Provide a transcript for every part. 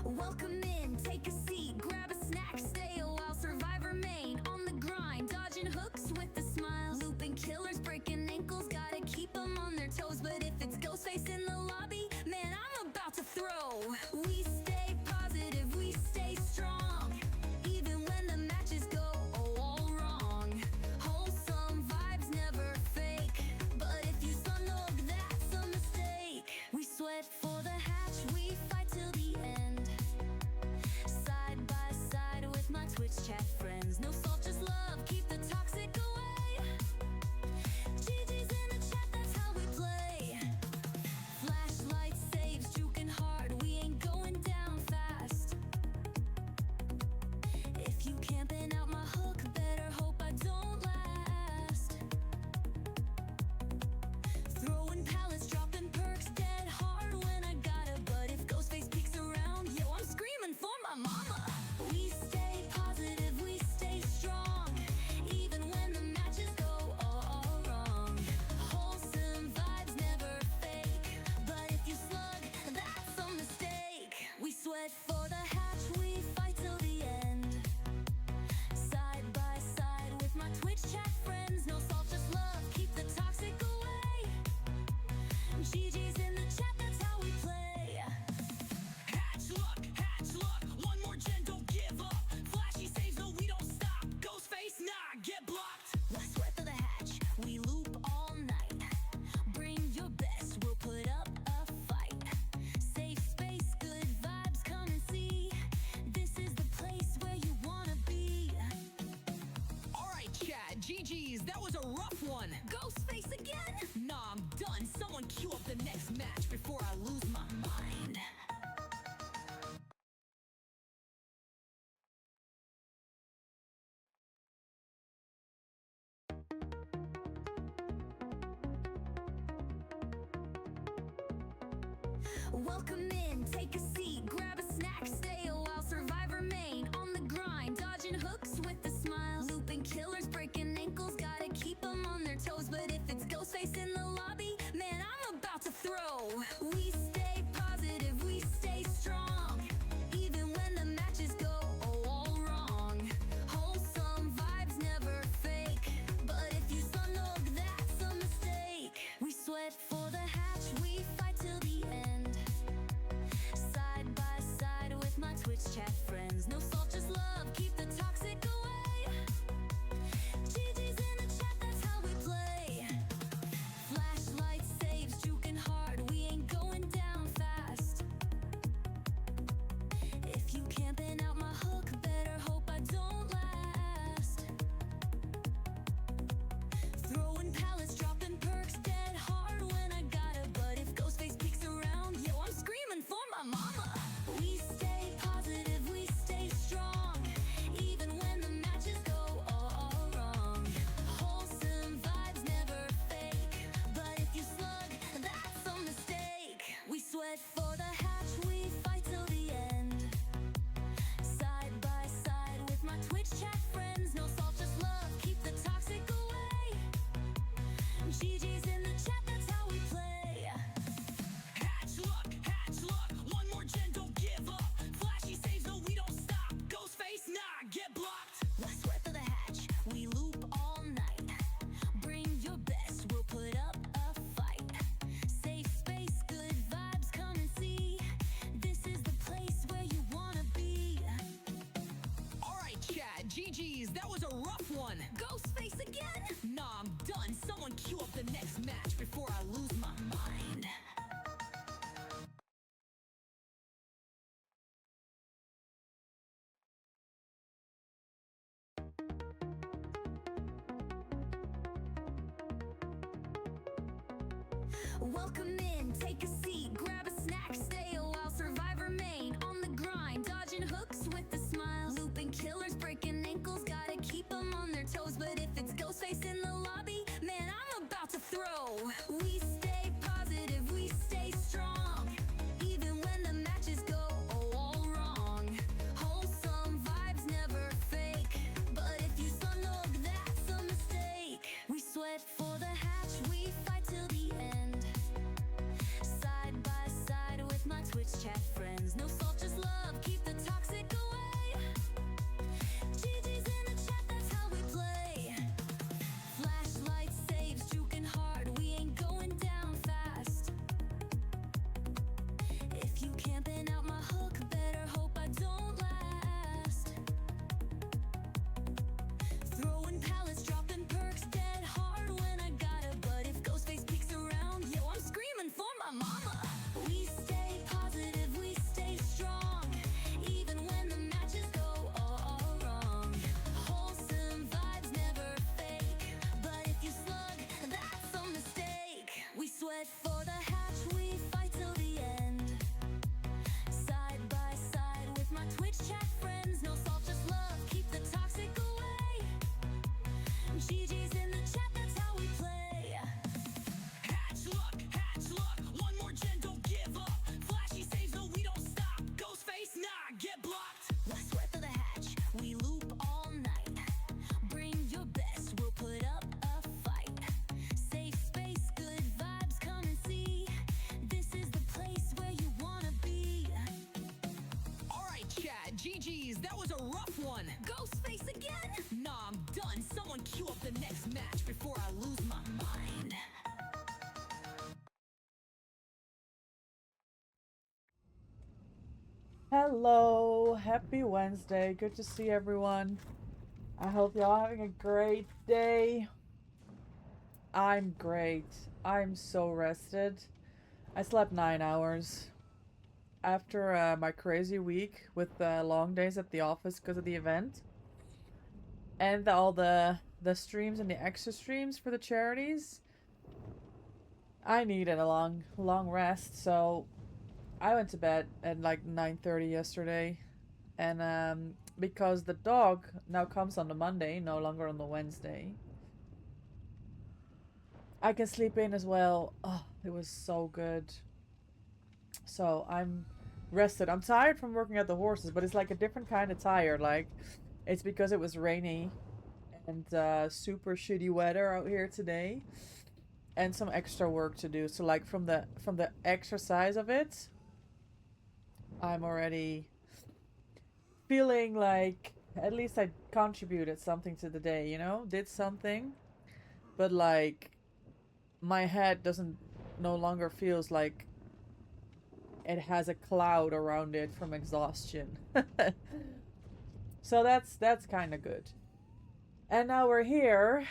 Welcome in, take a seat, grab a snack, stay a while, survive, remain on the grind, dodging hooks with a smile, looping killers, breaking ankles, gotta keep them on their toes. But if it's Ghostface in the lobby, man, I'm about to throw. We stay positive, we stay strong, even when the matches go all wrong. Wholesome vibes never fake, but if you sun look, that's a mistake. We sweat for the hatch, we fight till the end, side by side with my Twitch chat friends. No salt, just love, keep the toxic away. GG's in the chat, that's how we play. Flashlight saves, juking hard, we ain't going down fast. If you camping out my hook, better hope I don't last. Throwing pallets, dropping perks, dead hard when I gotta. But if Ghostface peeks around, yo, I'm screaming for my mama. We stay positive, we stay strong, even when the matches go all wrong. Wholesome vibes never fake, but if you slug, that's a mistake. We sweat for the hatch, we fight till the end, side by side with my Twitch chat friends. No salt, just love, keep the toxic away. GG's in the chat, that's how we play. Hatch luck, one more gen, don't give up. Flashy saves, no, we don't stop. Ghostface, nah, get blocked. Let's sweat for the hatch, we loop all night. Bring your best, we'll put up a fight. Safe space, good vibes, come and see. This is the place where you wanna be. Alright, chat, GG's, that was a rough one. Ghostface again? Nah, I'm done. Someone queue up the next match before I lose my mind. Welcome in, take a seat, grab a snack, stay a while, survive, remain on the grind, dodging hooks with a smile, looping killers, breaking ankles, gotta keep them on their toes. But if it's Ghostface in the lobby, man, I'm about to throw. We stay positive, we stay strong, even when the matches go all wrong. Wholesome vibes never fake, but if you sun look, that's a mistake. We sweat for the hatch, we fight till the end, side by side with my Twitch chat friends. No salt, just love, keep the toxic away. GG's in the chat, that's how we play. Flashlight saves, juking hard, we ain't going down fast. If you camping out my hook, better hope I don't last. Throwing pallets, dropping perks, dead hard when I gotta. But if Ghostface peeks around, yo, I'm screaming for my mama. We stay positive, we stay strong, even when the matches go all wrong. Wholesome vibes never fake, but if you slug, that's a mistake. We sweat for the hatch, we fight till the end, side by side with my Twitch chat friends. No salt, just love, keep the toxic away. GG's in the chat, that's how we play. Hatch luck, one more gen, don't give up. Flashy saves, no, we don't stop. Ghostface, nah, get blocked. Let's sweat for the hatch, we loop all night. Bring your best, we'll put up a fight. Safe space, good vibes, come and see. This is the place where you wanna be. Alright, chat, GG's, that was a rough one. Ghostface again? Nah, I'm done. Someone queue up the next match before I lose my mind. Welcome in, take a seat, grab a snack, stay a while, survive, remain on the grind, dodging hooks with a smile, looping killers, breaking ankles, gotta keep them on their toes. But if it's Ghostface in the lobby, man, I'm about to throw. We stay positive, we stay strong, even when the matches go all wrong. Wholesome vibes never fake, but if you sun look, that's a mistake. We sweat for the hatch, we fight till the end, side by side with my Twitch chat friends. No salt, just love, Hello, happy Wednesday. Good to see everyone. I hope y'all having a great day. I'm great. I'm so rested. I slept 9 hours after my crazy week with long days at the office because of the event and all the streams and the extra streams for the charities. I needed a long rest, so I went to bed at like 9:30 yesterday. And because the dog now comes on the Monday, no longer on the Wednesday, I can sleep in as well. Oh, it was so good. So I'm rested. I'm tired from working at the horses, but it's like a different kind of tired. Like it's because it was rainy and super shitty weather out here today, and some extra work to do. So like from the exercise of it, I'm already feeling like at least I contributed something to the day, did something. But like my head doesn't no longer feels like it has a cloud around it from exhaustion. So that's kind of good. And now we're here,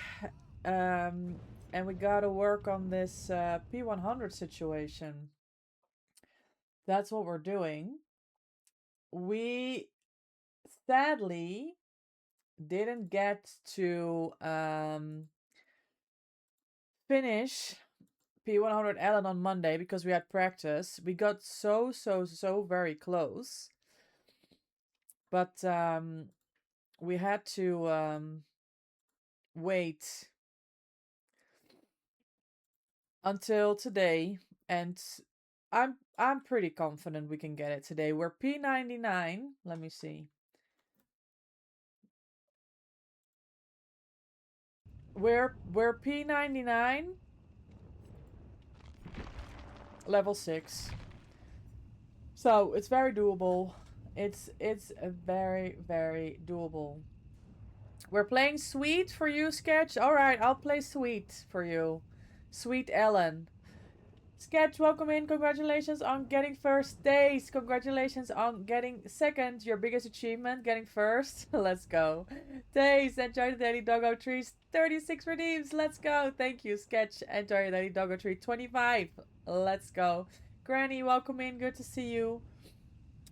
and we gotta work on this P100 situation. That's what we're doing. We sadly didn't get to finish P100 Ellen on Monday because we had practice. We got so very close. But we had to wait until today, and I'm pretty confident we can get it today. We're P99. Let me see. We're P99 level 6. So it's very doable. It's a very doable. We're playing Sweet for you, Sketch. Alright, I'll play Sweet for you. Sweet Ellen. Sketch, welcome in. Congratulations on getting first days. Congratulations on getting second. Your biggest achievement, getting first. Let's go. Days, enjoy the daily doggo trees. 36 redeems. Let's go. Thank you, Sketch. Enjoy the daily doggo tree. 25. Let's go. Granny, welcome in. Good to see you.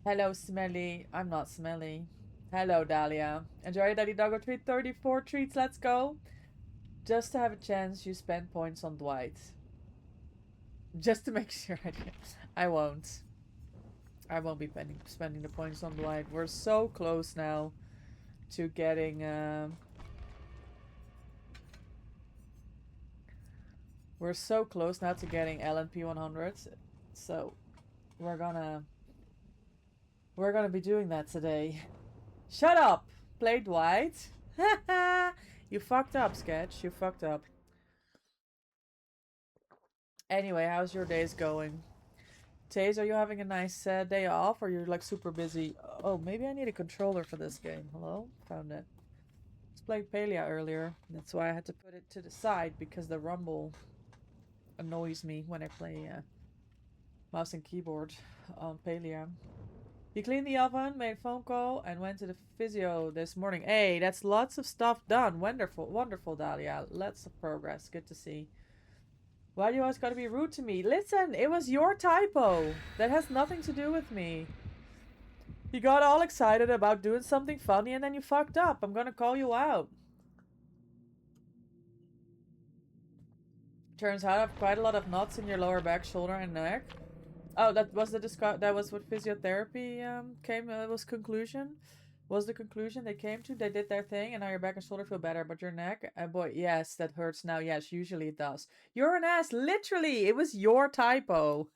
Hello, Smelly. I'm not smelly. Hello, Dahlia. Enjoy your daily doggo treat. 34 treats. Let's go. Just to have a chance, you spend points on Dwight. Just to make sure I won't. I won't be spending the points on Dwight. We're so close now to getting... we're so close now to getting LNP 100. So we're gonna be doing that today. Shut up! Play Dwight. You fucked up, Sketch. You fucked up. Anyway, how's your days going? Taze, are you having a nice day off, or you're like super busy? Oh, maybe I need a controller for this game. Hello? Found it. I was playing Palia earlier. That's why I had to put it to the side, because the rumble annoys me when I play mouse and keyboard on Palia. You cleaned the oven, made a phone call, and went to the physio this morning. Hey, that's lots of stuff done. Wonderful, wonderful, Dahlia. Lots of progress. Good to see. Why do you always gotta be rude to me? Listen, it was your typo. That has nothing to do with me. You got all excited about doing something funny and then you fucked up. I'm gonna call you out. Turns out I have quite a lot of knots in your lower back, shoulder, and neck. Oh, that was that was what physiotherapy was conclusion. Was the conclusion they came to? They did their thing, and now your back and shoulder feel better, but your neck, boy, yes, that hurts now. Yes, usually it does. You're an ass. Literally, it was your typo.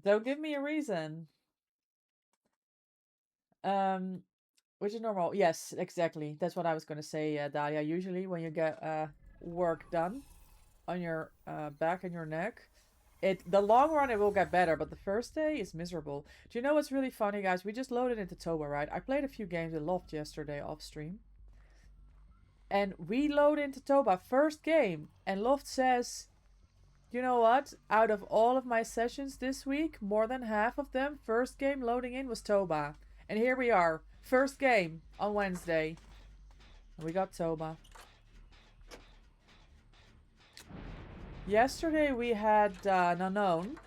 Don't give me a reason. Which is normal. Yes, exactly. That's what I was gonna say, Dahlia. Usually, when you get work done on your back and your neck, the long run it will get better, but the first day is miserable. Do you know what's really funny, guys? We just loaded into Toba, right? I played a few games with Loft yesterday off stream. And we load into Toba, first game, and Loft says, You know what? Out of all of my sessions this week, more than half of them, first game loading in was Toba. And here we are. First game on Wednesday. And we got Toba. Yesterday we had an unknown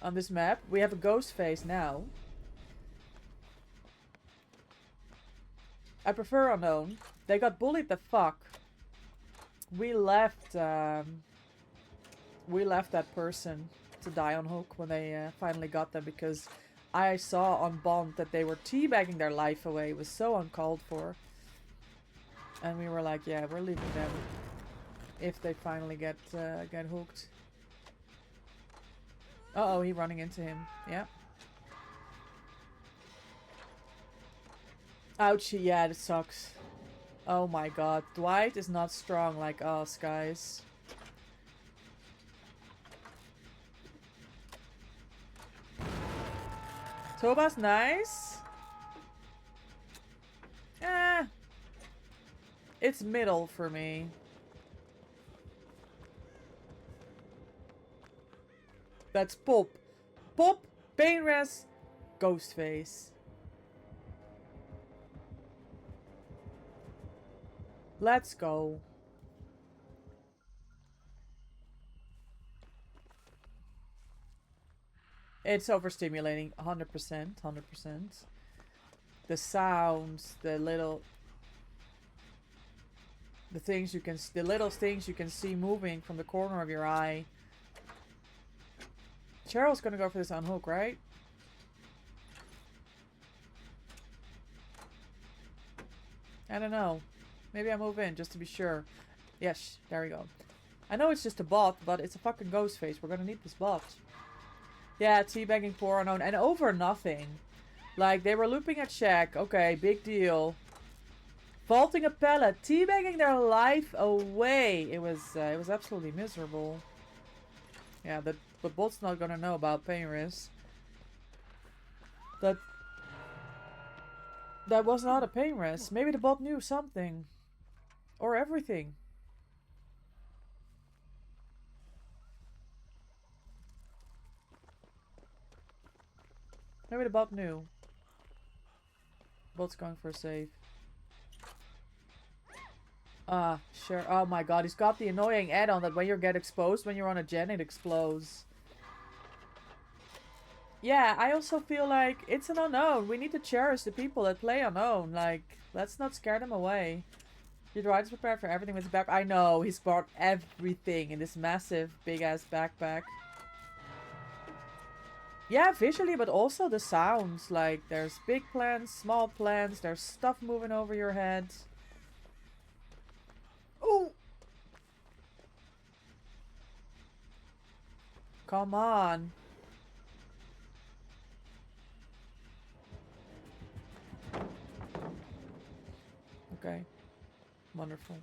on this map. We have a ghost face now. I prefer unknown. They got bullied the fuck. We left that person to die on hook when they finally got them, because I saw on Bond that they were teabagging their life away. It was so uncalled for. And we were like, yeah, we're leaving them if they finally get hooked. Uh-oh, he running into him. Yeah. Ouch, yeah, it sucks. Oh my god. Dwight is not strong like us, guys. Toba's nice. It's middle for me. That's Pop. Pop, Painrest, Ghostface. Let's go. It's overstimulating, 100%, 100%. The sounds, the little things you can, the little things you can see moving from the corner of your eye. Cheryl's gonna go for this unhook, right? I don't know. Maybe I move in just to be sure. Yes, there we go. I know it's just a bot, but it's a fucking ghost face. We're gonna need this bot. Yeah, teabagging poor unknown. And over nothing. Like, they were looping at Shack. Okay, big deal. Vaulting a pallet. Teabagging their life away. It was absolutely miserable. Yeah, the bot's not gonna know about pain risk. That was not a pain risk. Maybe the bot knew something. Or everything. Maybe the bot knew. Bot's going for a save. Ah, sure. Oh my god, he's got the annoying add-on that when you get exposed, when you're on a gen, it explodes. Yeah, I also feel like it's an unknown. We need to cherish the people that play unknown. Like, let's not scare them away. Your Dwight is prepared for everything with his back. I know, he's brought everything in this massive, big-ass backpack. Yeah, visually, but also the sounds. Like, there's big plants, small plants, there's stuff moving over your head. Ooh! Come on. Okay. Wonderful.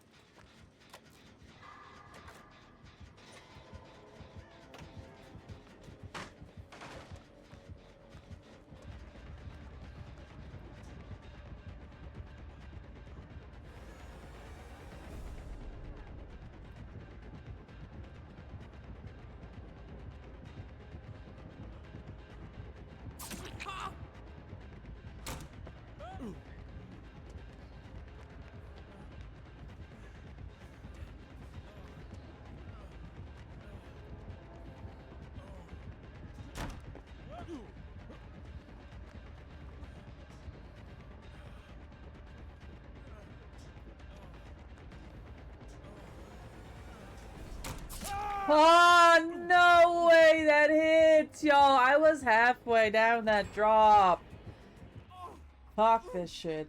Oh, no way that hit! Yo, I was halfway down that drop. Fuck this shit.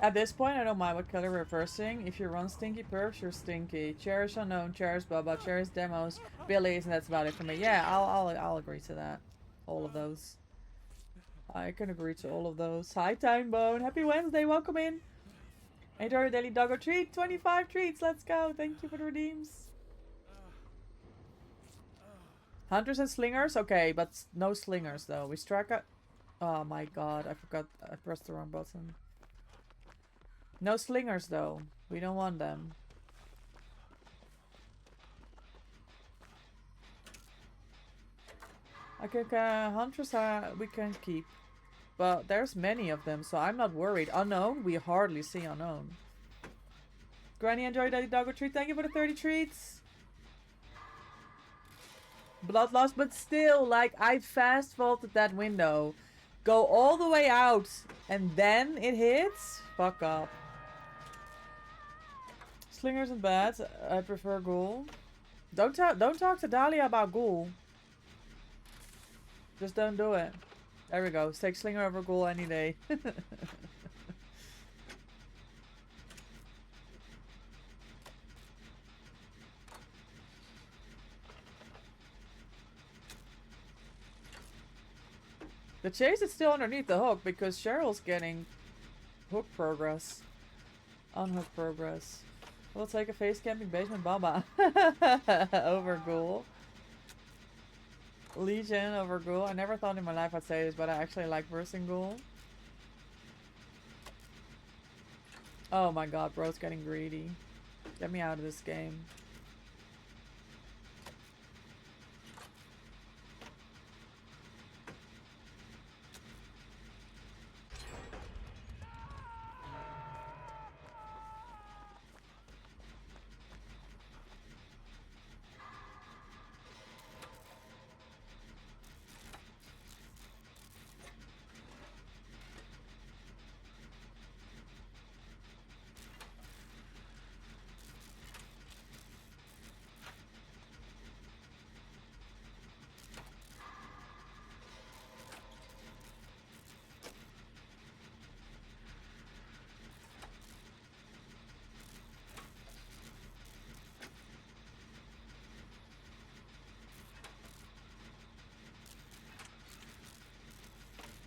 At this point, I don't mind what color reversing. If you run stinky perps, you're stinky. Cherish unknown, cherish Bubba, cherish demos, Billy's, and that's about it for me. Yeah, I'll agree to that. All of those. I can agree to all of those. Hi, Time Bone. Happy Wednesday. Welcome in. Enjoy your daily doggo treat. 25 treats. Let's go. Thank you for the redeems. Hunters and slingers? Okay, but no slingers, though. We strike out. Oh, my God. I forgot. I pressed the wrong button. No slingers though. We don't want them. Okay, Huntress we can keep. But there's many of them, so I'm not worried. Unknown? We hardly see unknown. Granny, enjoy Daddy Doggo treat. Thank you for the 30 treats. Bloodlust, but still, like, I fast vaulted that window. Go all the way out, and then it hits? Fuck up. Slingers and bats. I prefer ghoul. Don't talk to Dahlia about ghoul. Just don't do it. There we go. Take slinger over ghoul any day. The chase is still underneath the hook because Cheryl's getting hook progress. Unhook progress. We'll take a face camping basement Baba. Over ghoul. Legion over ghoul. I never thought in my life I'd say this, but I actually like versing ghoul. Oh my god, bro's getting greedy. Get me out of this game.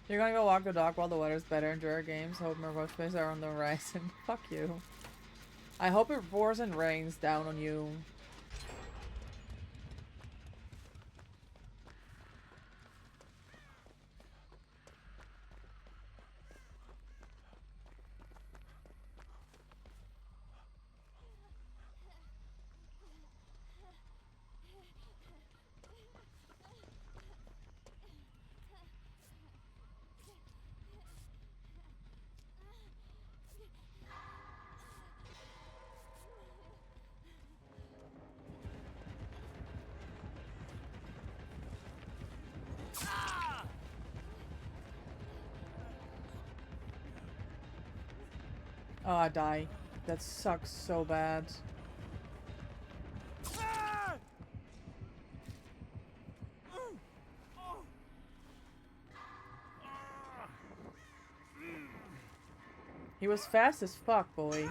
You're gonna go walk the dog while the weather's better. Enjoy our games. Hope more watch space are on the horizon. Fuck you. I hope it pours and rains down on you. Oh, I die. That sucks so bad. He was fast as fuck, boy.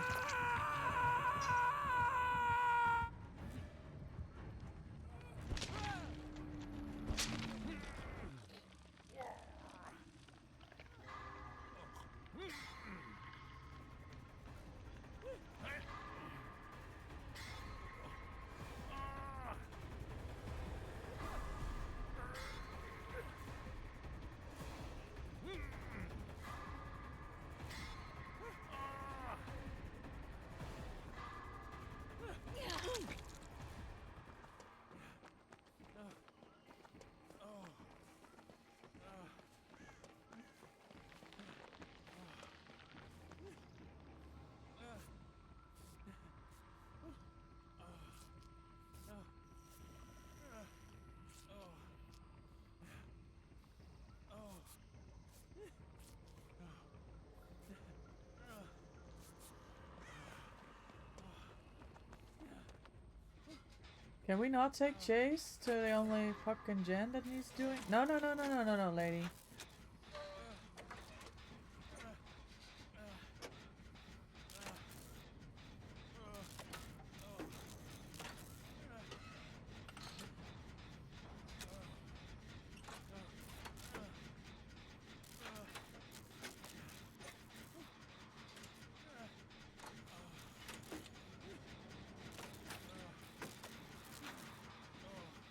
Can we not take Chase to the only fucking gen that needs doing? No, no, no, no, no, no, no, lady.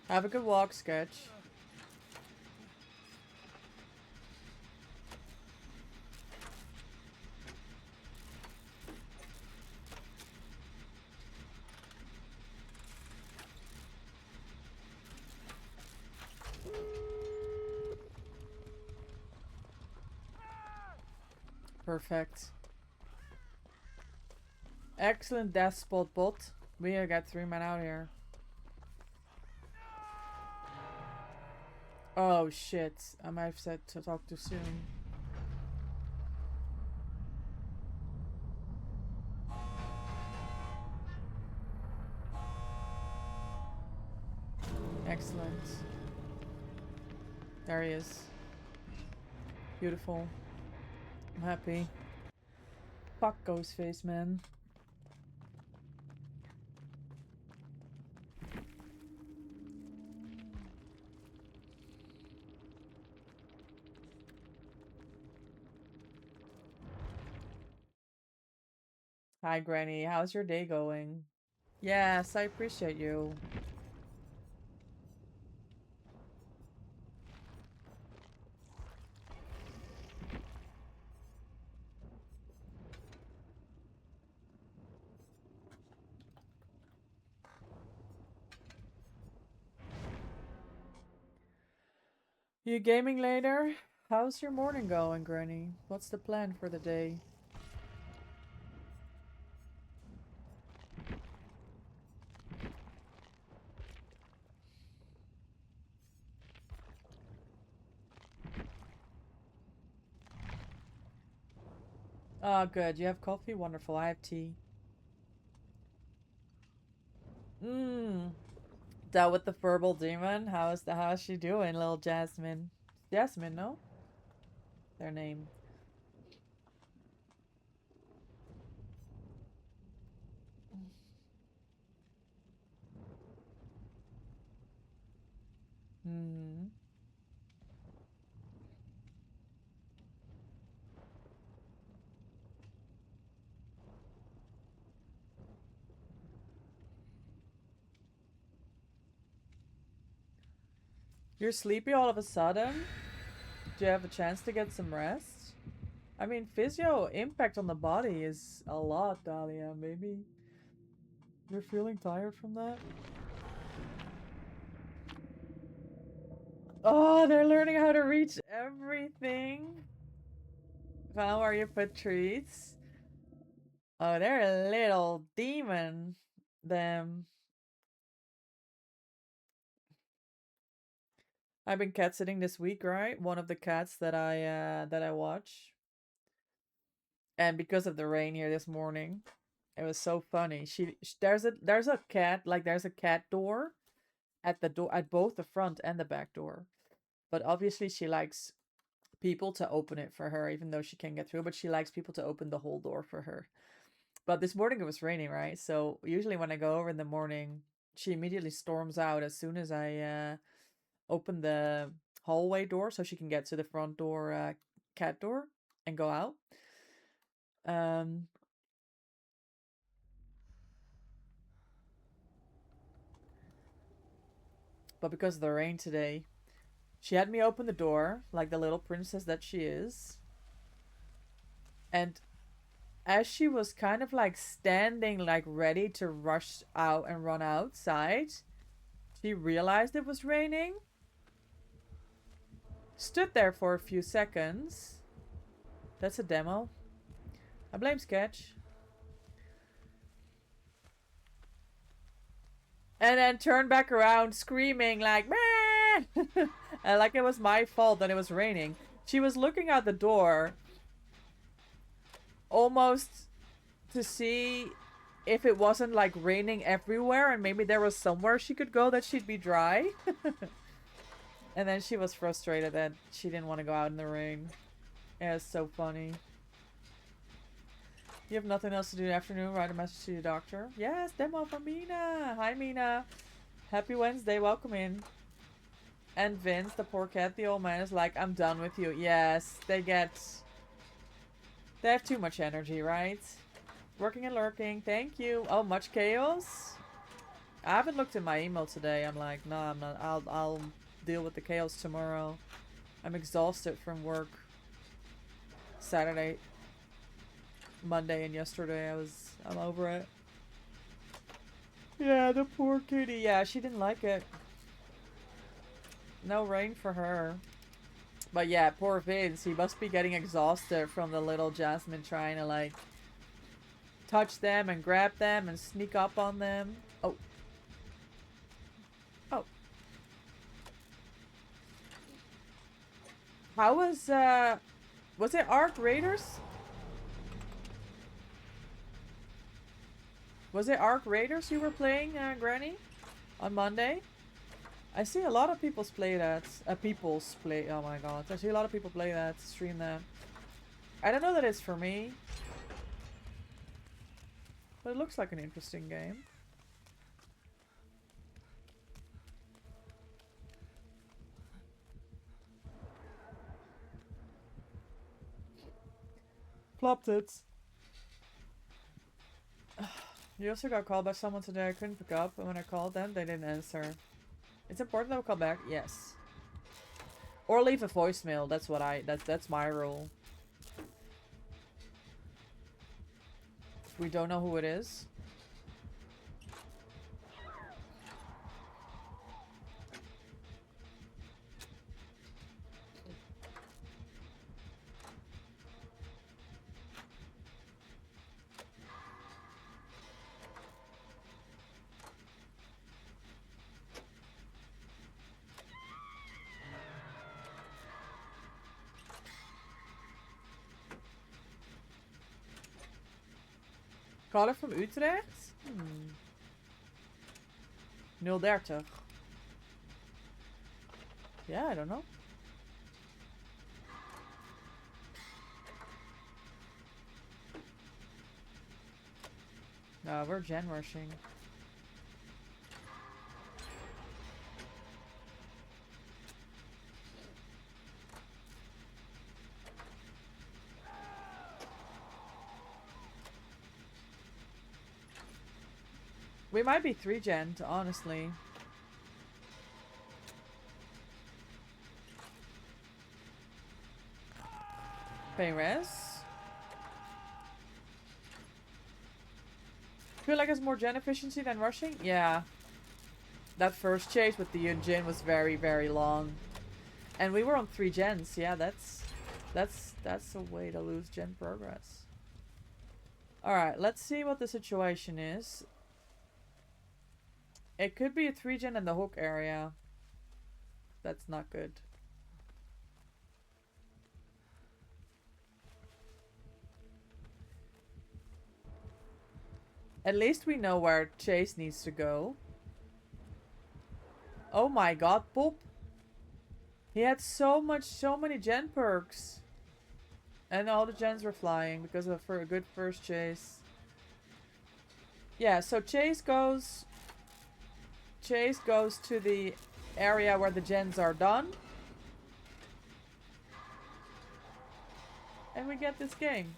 Have a good walk, Sketch. Perfect. Excellent death spot, bot. We got 3 men out here. Oh shit. I might have said to talk too soon. Excellent. There he is. Beautiful. I'm happy. Fuck Ghostface, man. Hi, Granny. How's your day going? Yes, I appreciate you. You gaming later? How's your morning going, Granny? What's the plan for the day? Oh, good. You have coffee? Wonderful. I have tea. Mmm. Dealt with the verbal demon. How's she doing, little Jasmine? Jasmine, no? Their name. Hmm. You're sleepy all of a sudden? Do you have a chance to get some rest? I mean, physio impact on the body is a lot, Dahlia. Maybe you're feeling tired from that? Oh, they're learning how to reach everything. Found where you put treats. Oh, they're a little demon. Them. I've been cat sitting this week, right? One of the cats that I watch. And because of the rain here this morning, it was so funny. There's a cat, like there's a cat door at the door at both the front and the back door. But obviously she likes people to open it for her, even though she can't get through, but she likes people to open the whole door for her. But this morning it was raining, right? So usually when I go over in the morning, she immediately storms out as soon as I open the hallway door so she can get to the front door cat door and go out. But because of the rain today, she had me open the door like the little princess that she is. And as she was kind of like standing like ready to rush out and run outside, she realized it was raining. Stood there for a few seconds. That's a demo. I blame Sketch. And then turned back around screaming like, man! And like it was my fault that it was raining. She was looking out the door almost to see if it wasn't like raining everywhere and maybe there was somewhere she could go that she'd be dry. And then she was frustrated that she didn't want to go out in the rain. Yeah, it's so funny. You have nothing else to do in the afternoon? Write a message to your doctor. Yes, demo from Mina. Hi, Mina. Happy Wednesday. Welcome in. And Vince, the poor cat, the old man, is like, I'm done with you. Yes, they have too much energy, right? Working and lurking. Thank you. Oh, much chaos? I haven't looked in my email today. I'm like, no, I'm not. I'll deal with the chaos tomorrow. I'm exhausted from work. Saturday, Monday, and yesterday. I'm over it. Yeah, the poor kitty. Yeah, she didn't like it. No rain for her. But yeah, poor Vince. He must be getting exhausted from the little Jasmine trying to like touch them and grab them and sneak up on them. Oh. Oh. How was it Arc Raiders? Was it Arc Raiders you were playing, Granny? On Monday? I see a lot of people's play that. Oh my god. I see a lot of people play that, stream that. I don't know that it's for me. But it looks like an interesting game. Plopped it. You also got called by someone today I couldn't pick up, and when I called them, they didn't answer. It's important that we call back? Yes. Or leave a voicemail, that's my rule. We don't know who it is. Caller from Utrecht? 030. Yeah, I don't know. No, we're gen rushing. We might be 3-gen, honestly. Pay res. Feel like it's more gen efficiency than rushing? Yeah. That first chase with the Yunjin was very, very long. And we were on 3 gens. Yeah, that's a way to lose gen progress. Alright, let's see what the situation is. It could be a 3-gen in the hook area. That's not good. At least we know where Chase needs to go. Oh my god, Pop. He had so many gen perks. And all the gens were flying because of a good first chase. Yeah, so Chase goes to the area where the gens are done. And we get this game.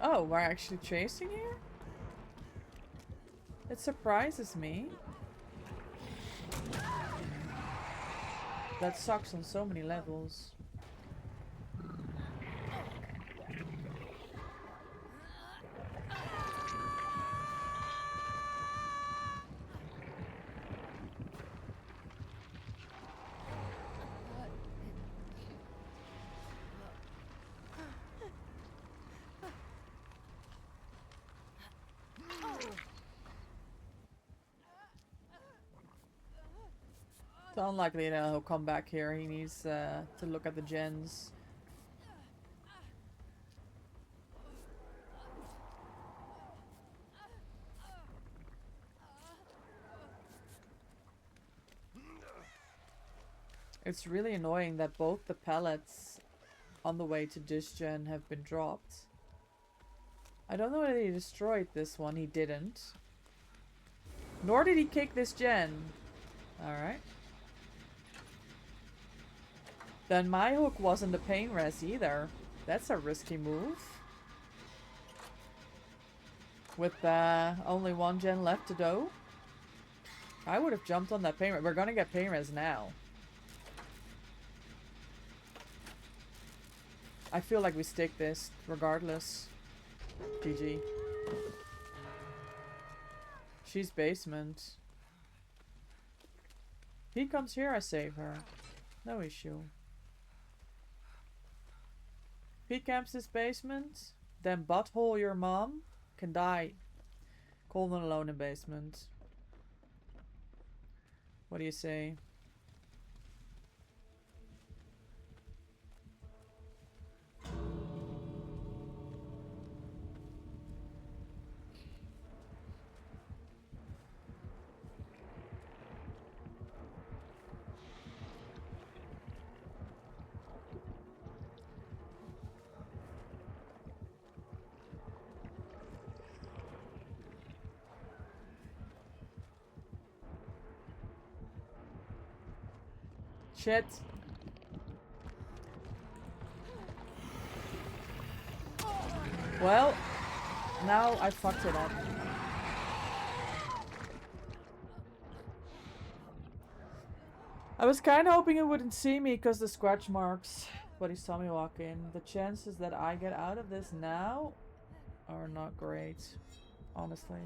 Oh, we're actually chasing here? It surprises me. That sucks on so many levels. It's unlikely that he'll come back here. He needs to look at the gens. It's really annoying that both the pallets on the way to this gen have been dropped. I don't know whether he destroyed this one. He didn't. Nor did he kick this gen. Alright. Then my hook wasn't the pain res either. That's a risky move. With only one gen left to go. I would have jumped on that pain res. We're gonna get pain res now. I feel like we stick this regardless. GG. She's basement. He comes here, I save her. No issue. He camps this basement, then butthole your mom can die cold and alone in basement. What do you say? Shit. Well, now I fucked it up. I was kind of hoping it wouldn't see me because the scratch marks, but he saw me walk in. The chances that I get out of this now are not great, honestly.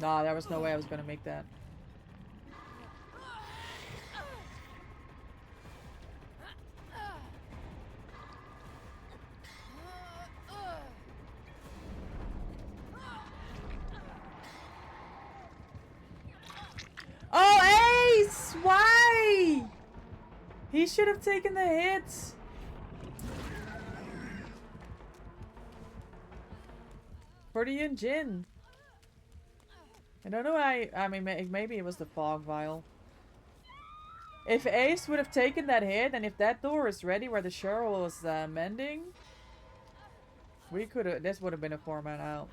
Nah, there was no way I was gonna make that. Oh, Ace! Why? He should have taken the hits. For the Jin. I don't know why. I mean, maybe it was the fog vial. If Ace would have taken that hit, and if that door is ready where the Cheryl was mending, we could have. This would have been a 4-man out.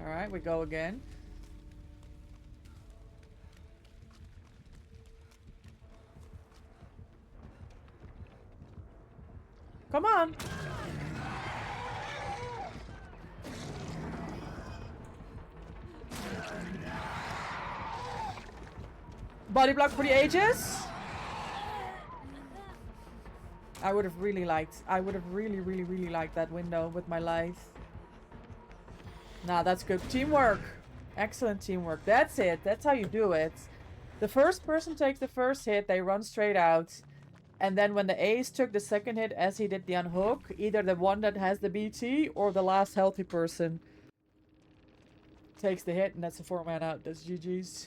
All right, we go again. Come on. Body block for the ages. I would have really liked. I would have really liked that window with my life. Nah, that's good teamwork. Excellent teamwork. That's it. That's how you do it. The first person takes the first hit. They run straight out. And then when the ace took the second hit as he did the unhook, either the one that has the BT or the last healthy person takes the hit, and that's a 4-man out. That's GG's.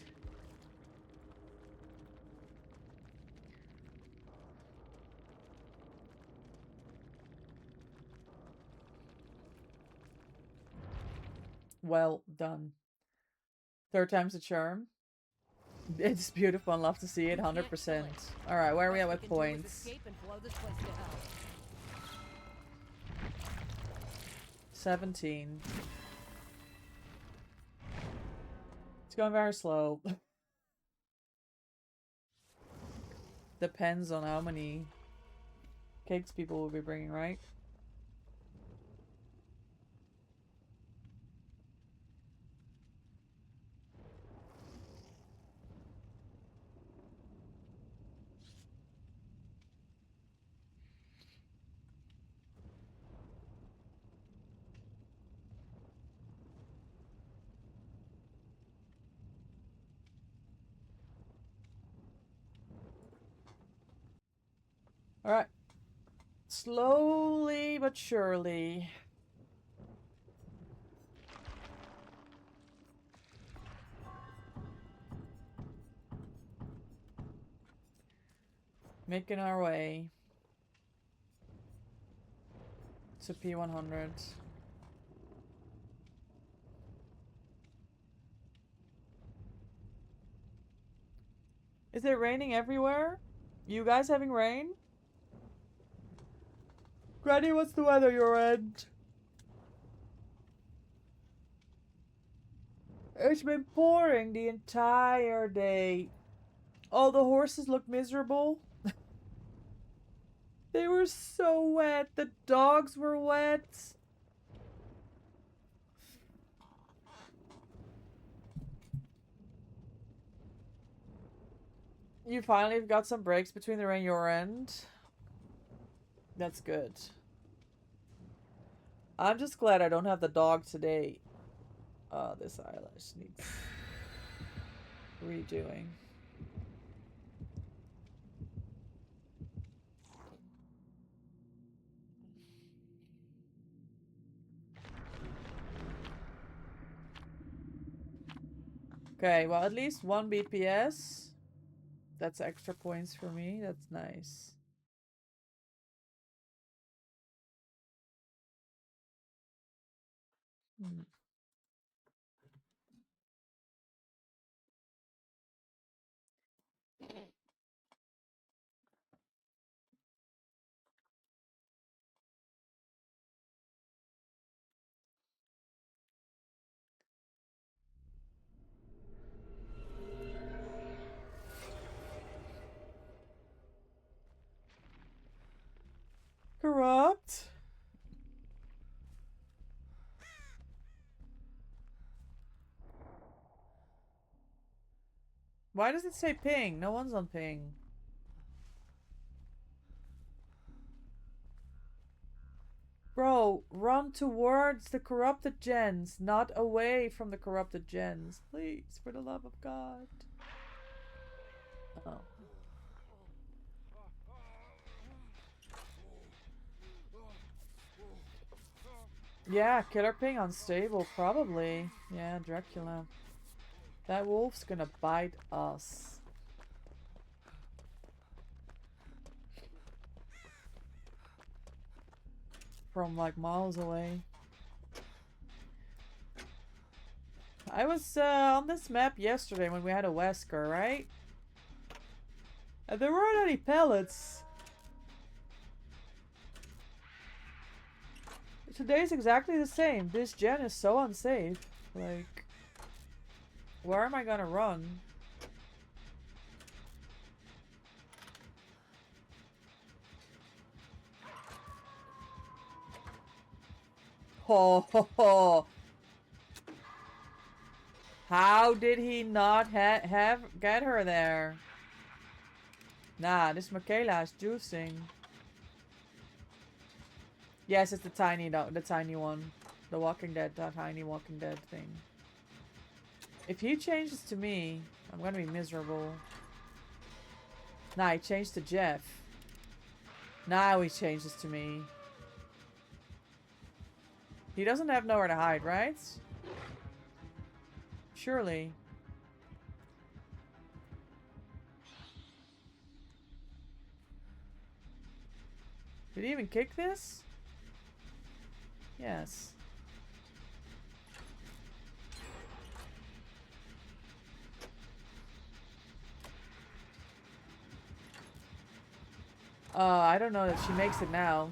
Well done. Third time's a charm. It's beautiful and love to see it, 100%. Alright, where are we at with points? 17. It's going very slow. Depends on how many cakes people will be bringing, right? Alright. Slowly but surely. Making our way to P100. Is it raining everywhere? You guys having rain? Granny, what's the weather your end? It's been pouring the entire day. All the horses look miserable. They were so wet. The dogs were wet. You finally got some breaks between the rain your end. That's good. I'm just glad I don't have the dog today. This eyelash needs redoing. Okay, well, at least 1 BPS. That's extra points for me. That's nice. Hmm. Corrupt. Why does it say ping? No one's on ping. Bro, run towards the corrupted gens, not away from the corrupted gens. Please, for the love of God. Oh. Yeah, killer ping unstable, probably. Yeah, Dracula. That wolf's gonna bite us. From like miles away. I was on this map yesterday when we had a Wesker, right? And there weren't any pellets. Today's exactly the same. This gen is so unsafe. Like, where am I gonna run? Ho ho ho! How did he not get her there? Nah, this Michaela is juicing. Yes, it's the tiny one. The Walking Dead, the tiny Walking Dead thing. If he changes to me, I'm gonna be miserable. Nah, he changed to Jeff. Now he changes to me. He doesn't have nowhere to hide, right? Surely. Did he even kick this? Yes. I don't know that she makes it now.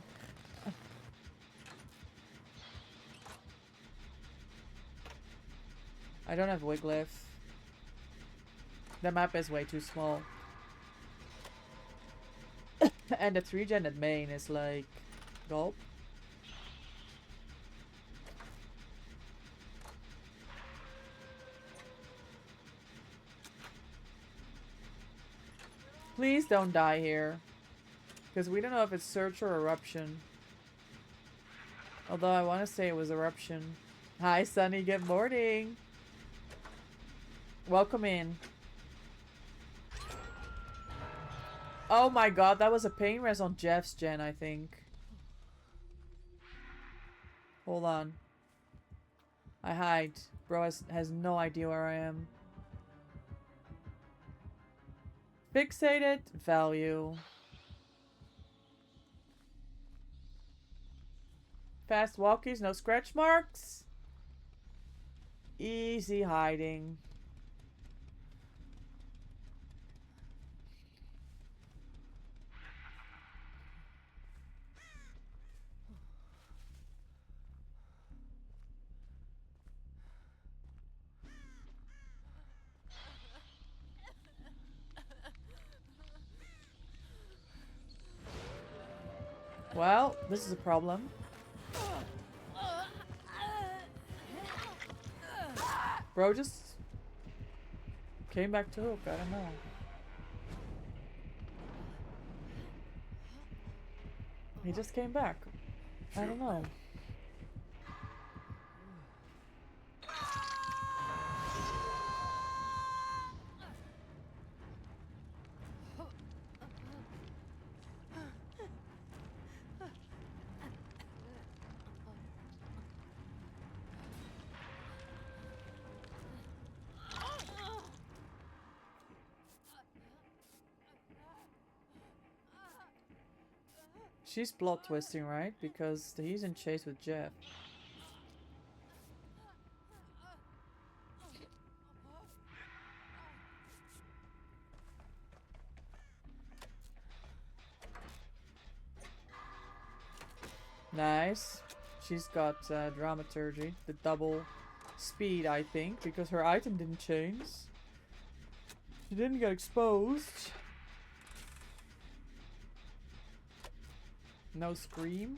I don't have Wiglif. The map is way too small. And the 3-gen at main is like... gulp. Please don't die here. Because we don't know if it's Search or Eruption. Although I want to say it was Eruption. Hi, Sunny. Good morning. Welcome in. Oh my god, that was a pain res on Jeff's gen, I think. Hold on. I hide. Bro has no idea where I am. Fixated. Value. Fast walkies, no scratch marks. Easy hiding. Well, this is a problem. Bro just came back to hook. I don't know. He just came back. I don't know. She's plot twisting, right? Because he's in chase with Jeff. Nice. She's got dramaturgy, the double speed, I think, because her item didn't change. She didn't get exposed. No scream.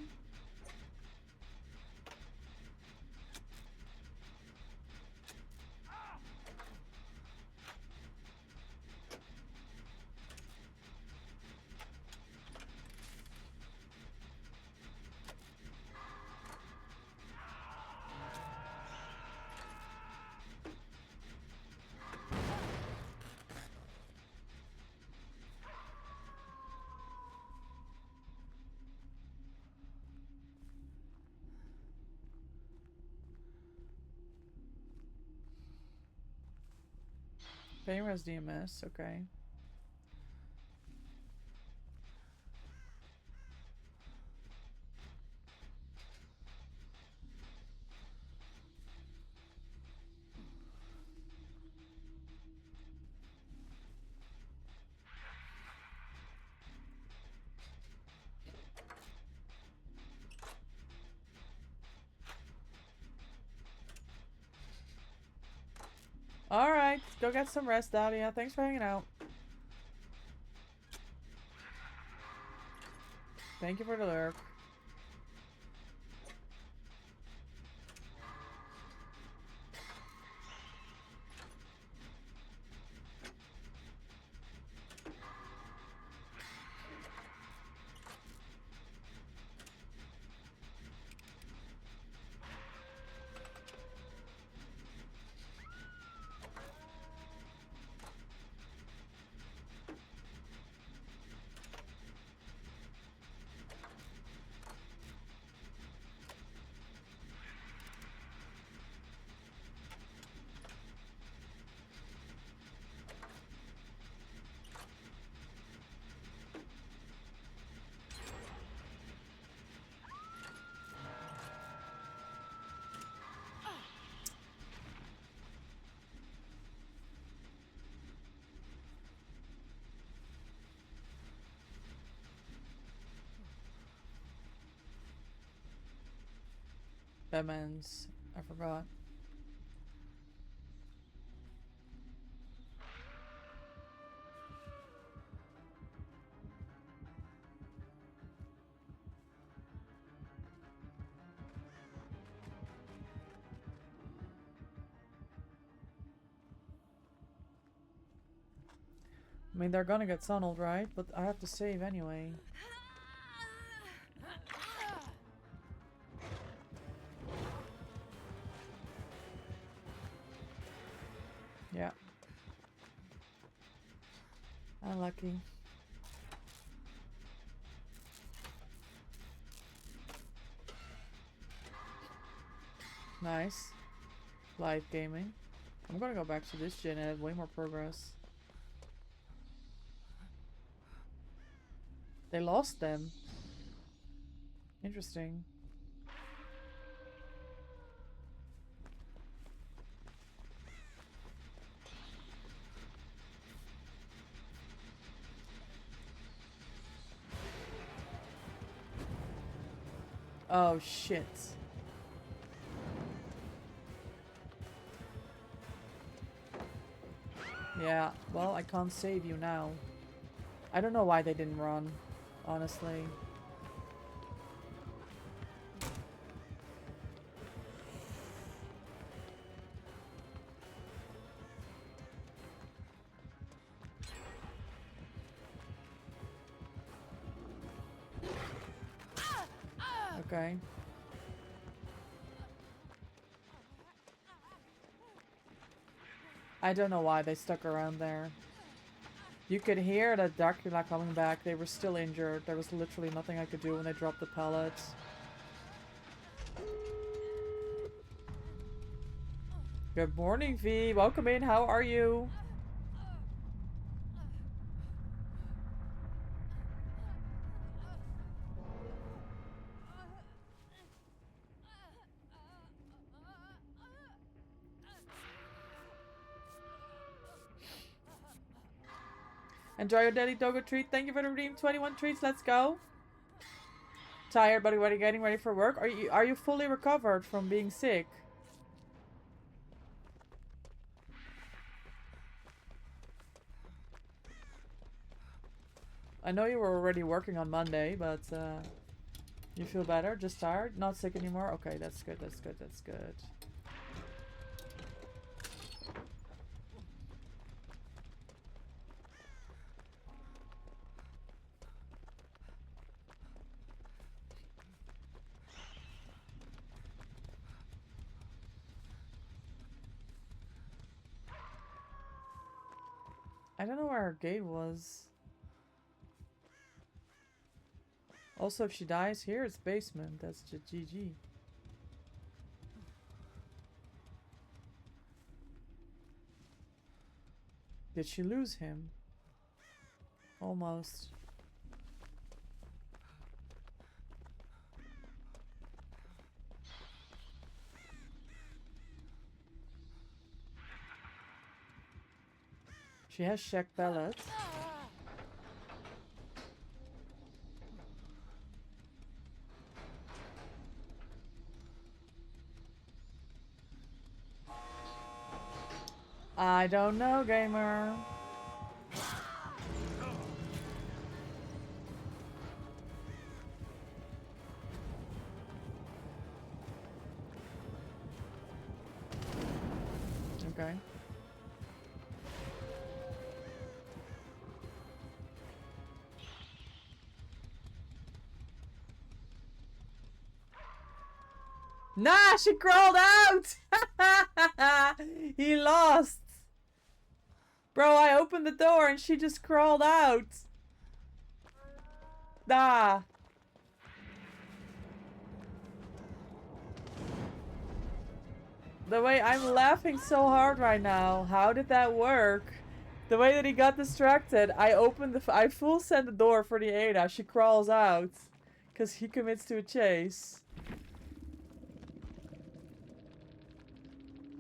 Famous DMS, okay. Alright, go get some rest, Dahlia. Thanks for hanging out. Thank you for the lurk. Batman's. I forgot. I mean, they're gonna get tunneled, right? But I have to save anyway. Yeah. Unlucky. Nice. Live gaming. I'm gonna go back to this gen and have way more progress. They lost them. Interesting. Oh shit. Yeah, well, I can't save you now. I don't know why they didn't run, honestly. Okay. I don't know why they stuck around there. You could hear the Dracula coming back. They were still injured. There was literally nothing I could do when they dropped the pellets. Good morning, V. Welcome in. How are you? Enjoy your daily doggo treat. Thank you for the redeem. 21 treats. Let's go. Tired, but are you getting ready for work? Are you fully recovered from being sick? I know you were already working on Monday, but you feel better? Just tired? Not sick anymore? Okay, that's good. That's good. That's good. I don't know where her gate was. Also, if she dies here, it's basement. That's just GG. Did she lose him? Almost. She has checked pellets. I don't know, gamer. Okay. Nah, she crawled out! He lost! Bro, I opened the door and she just crawled out. Nah. The way I'm laughing so hard right now. How did that work? The way that he got distracted, I full send the door for the Ada. She crawls out. Because he commits to a chase.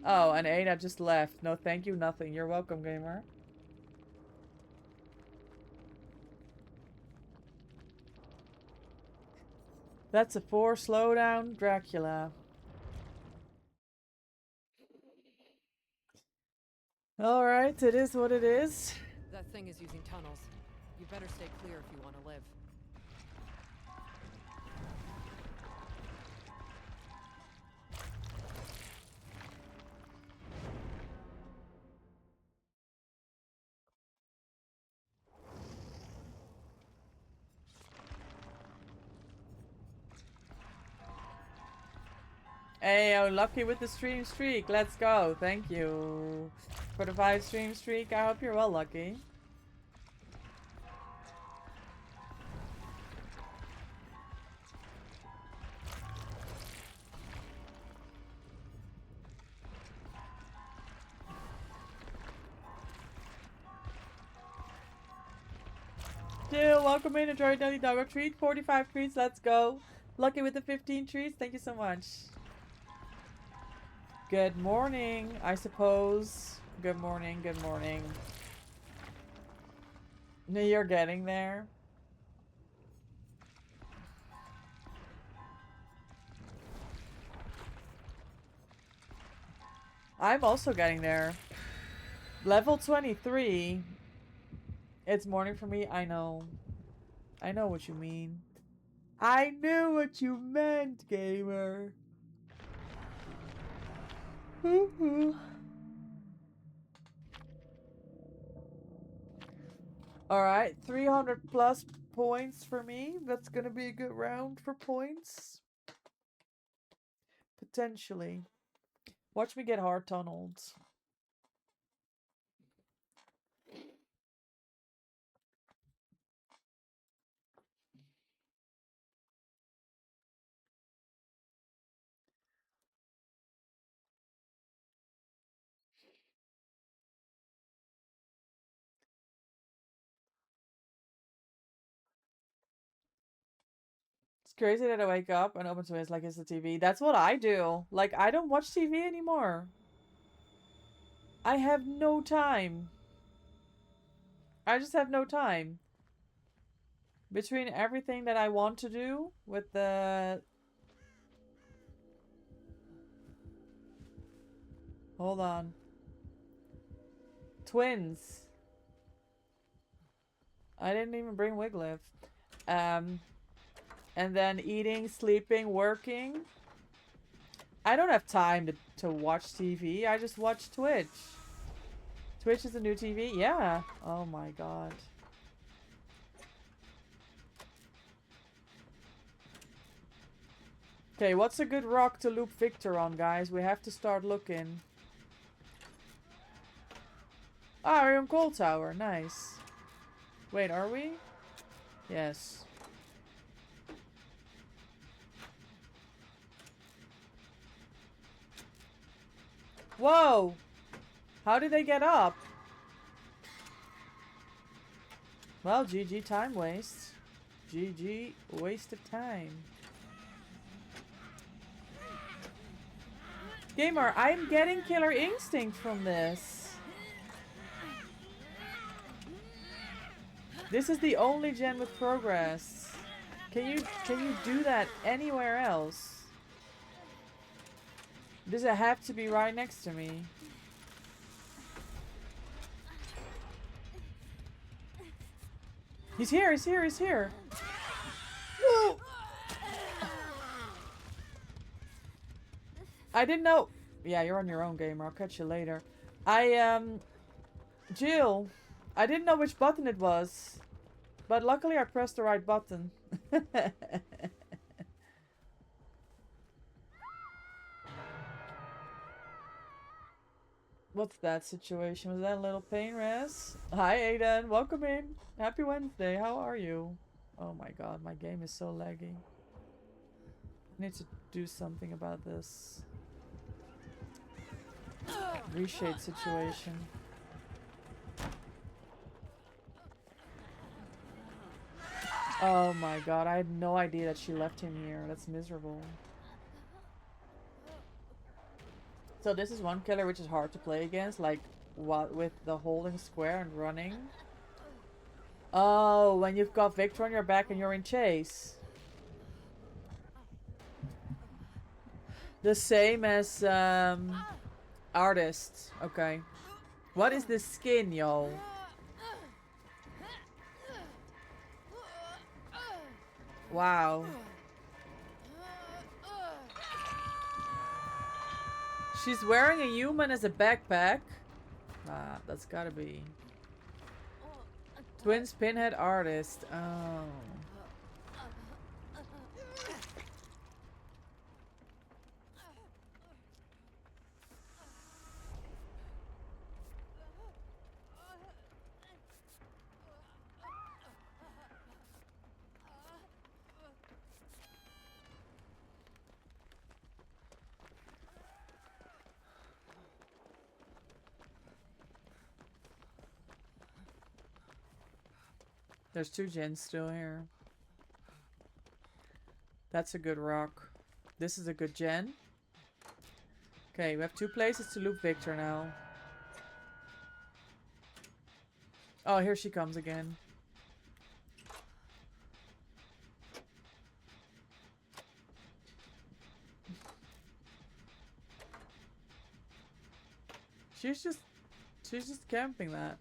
Oh, and Ada just left. No, thank you, nothing. You're welcome, gamer. That's a 4 slowdown Dracula. Alright, it is what it is. That thing is using tunnels. You better stay clear if you want to live. Hey, oh, lucky with the stream streak. Let's go. Thank you for the 5 stream streak. I hope you're well lucky. Jill, welcome in. Enjoy your daily doggo treat. 45 treats. Let's go. Lucky with the 15 treats. Thank you so much. Good morning, I suppose. Good morning, good morning. No, you're getting there. I'm also getting there. Level 23. It's morning for me. I know. I know what you mean. I knew what you meant, gamer. Alright, 300 plus points for me. That's gonna be a good round for points. Potentially. Watch me get hard tunneled. It's crazy that I wake up and open to it like it's the TV. That's what I do. Like, I don't watch TV anymore. I have no time. I just have no time. Between everything that I want to do with the... Hold on. Twins. I didn't even bring Wiglif. And then eating, sleeping, working. I don't have time to watch TV. I just watch Twitch. Twitch is a new TV? Yeah. Oh my god. Okay, what's a good rock to loop Victor on, guys? We have to start looking. Ah, we're on Cold Tower. Nice. Wait, are we? Yes. Whoa! How did they get up? Well, GG time waste. GG waste of time. Gamer, I'm getting Killer Instinct from this. This is the only gen with progress. Can you do that anywhere else? Does it have to be right next to me? He's here, he's here, he's here. No! I didn't know. Yeah, you're on your own, gamer. I'll catch you later. Jill, I didn't know which button it was, but luckily I pressed the right button. What's that situation? Was that a little pain, Res? Hi, Aiden. Welcome in. Happy Wednesday. How are you? Oh my god, my game is so laggy. I need to do something about this reshade situation. Oh my god, I had no idea that she left him here. That's miserable. So this is one killer which is hard to play against, like what with the holding square and running. Oh, when you've got Victor on your back and you're in chase. The same as artist. Okay. What is this skin, yo? Wow. She's wearing a human as a backpack. Ah, that's gotta be. Twins pinhead artist. Oh. There's two gens still here. That's a good rock. This is a good gen. Okay, we have two places to loop Victor now. Oh, here she comes again. She's just camping that.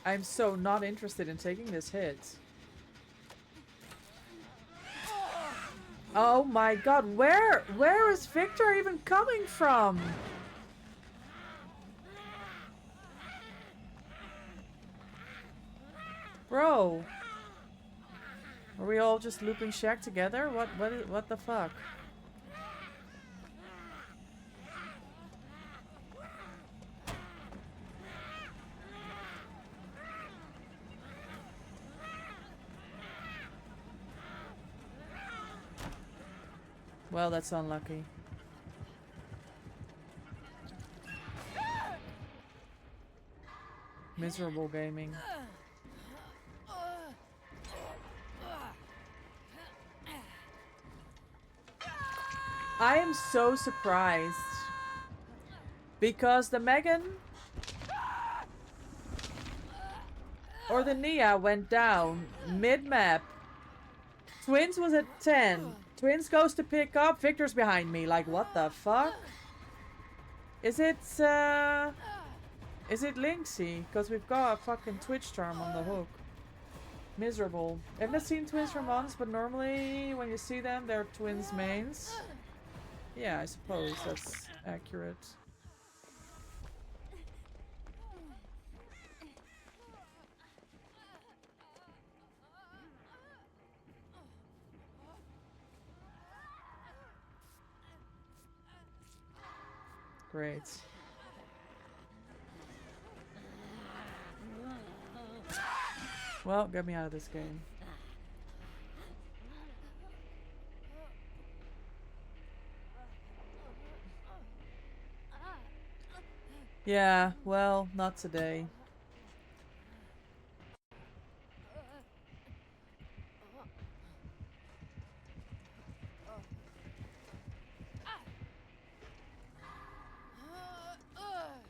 I'm so not interested in taking this hit. Oh my god, where is Victor even coming from? Bro. Are we all just looping shack together? What the fuck? Well, that's unlucky. Miserable gaming. I am so surprised. Because the Megan or the Nia went down mid-map. Twins was at 10. Twins goes to pick up. Victor's behind me. Like, what the fuck? Is it Lynxy? Because we've got a fucking Twitch charm on the hook. Miserable. I haven't seen twins for months, but normally when you see them, they're twins mains. Yeah, I suppose that's accurate. Great. Well, get me out of this game. Yeah, well, not today.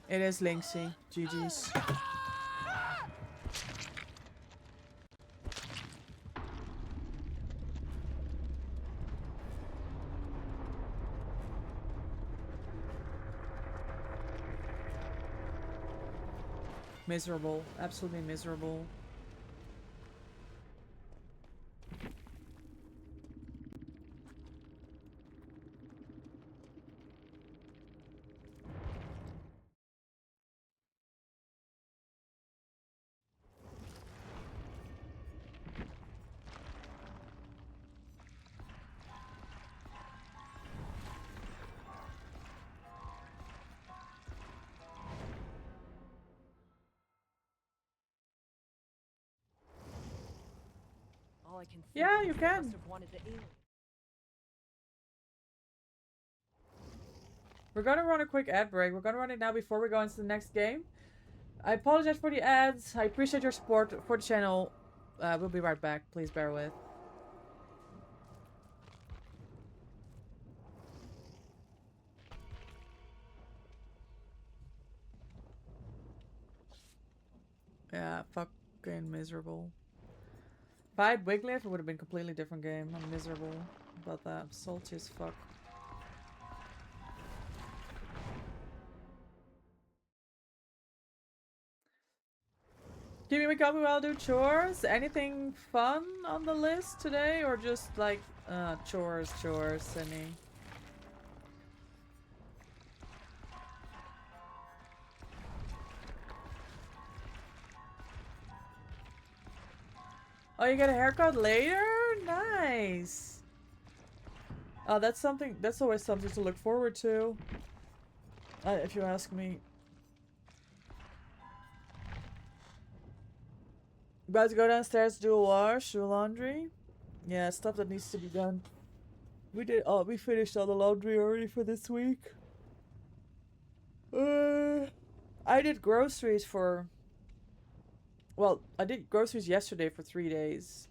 It is Lynxy. GG's. Miserable. Absolutely miserable. All I can think Yeah, is you they can. must have wanted the alien. We're gonna run a quick ad break. We're gonna run it now before we go into the next game. I apologize for the ads. I appreciate your support for the channel. We'll be right back. Please bear with. Yeah, fucking miserable. If I had Wigglyf, it would have been a completely different game. I'm miserable about that. I'm salty as fuck. Give me wake up while I do chores. Anything fun on the list today, or just like chores, Cindy? Oh, you get a haircut later? Nice. Oh, that's something. That's always something to look forward to. If you ask me. About to go downstairs, do a wash, do laundry. Yeah, stuff that needs to be done. We did. Oh, we finished all the laundry already for this week. I did groceries for. Well, I did groceries yesterday for 3 days,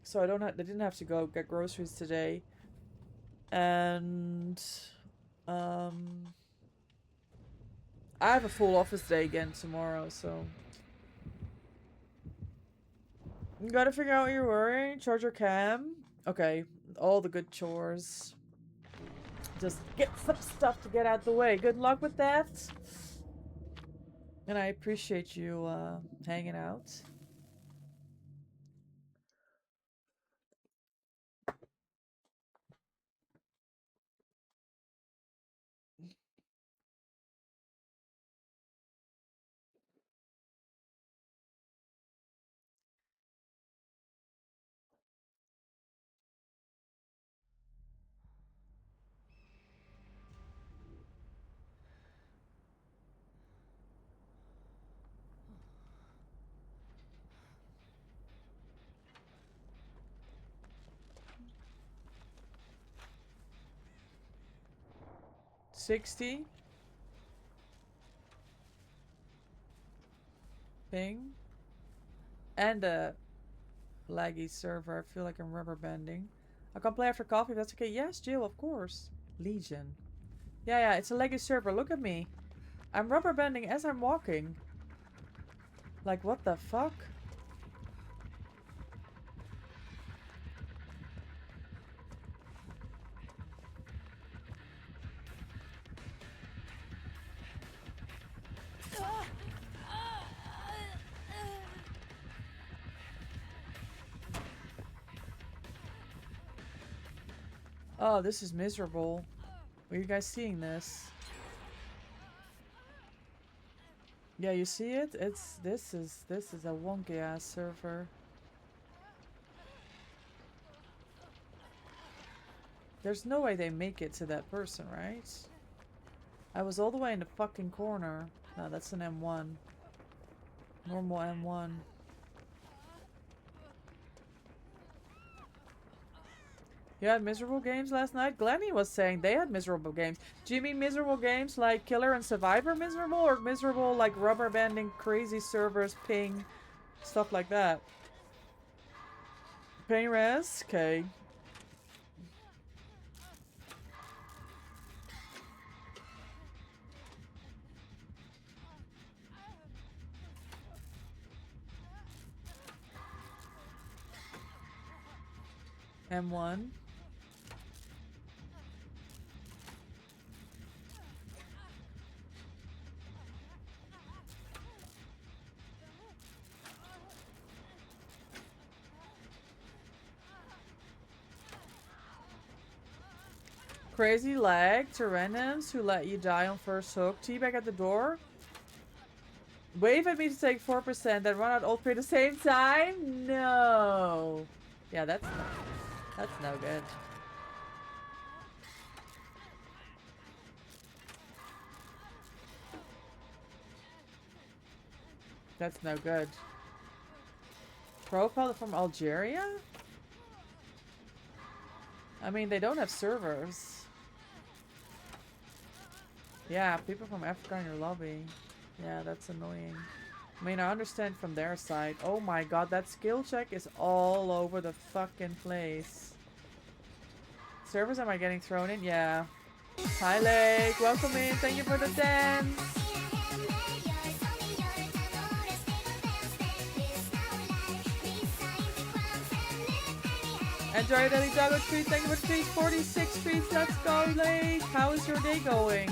so I didn't have to go get groceries today. And I have a full office day again tomorrow, so you gotta figure out what you're wearing. Charge your cam. Okay, all the good chores. Just get some stuff to get out the way. Good luck with that. And I appreciate you hanging out. $60 ping and a laggy server. I feel like I'm rubber banding. I can play after coffee if that's okay. Yes, Jill, of course. Legion. Yeah, it's a laggy server. Look at me. I'm rubber banding as I'm walking. Like, what the fuck? Oh, this is miserable. Are you guys seeing this? Yeah, you see it? This is a wonky ass server. There's no way they make it to that person, right? I was all the way in the fucking corner. No, that's an M1. Normal M1. You had miserable games last night? Glenny was saying they had miserable games. Do you mean miserable games like Killer and Survivor miserable? Or miserable like rubber banding, crazy servers, ping, stuff like that? Pain res? Okay. M1. Crazy lag, Tyrannus who let you die on first hook. Teabag at the door. Wave at me to take 4%, then run out all three at the same time? No. Yeah, that's no good. That's no good. Profile from Algeria? I mean, they don't have servers. Yeah, people from Africa in your lobby. Yeah, that's annoying. I mean, I understand from their side. Oh my god, that skill check is all over the fucking place. Servers, am I getting thrown in? Yeah. Hi, Lake. Welcome in. Thank you for the dance. Enjoy Daily Doggo treat. Thank you for the treats. 46 treats. Let's go, Lake. How is your day going?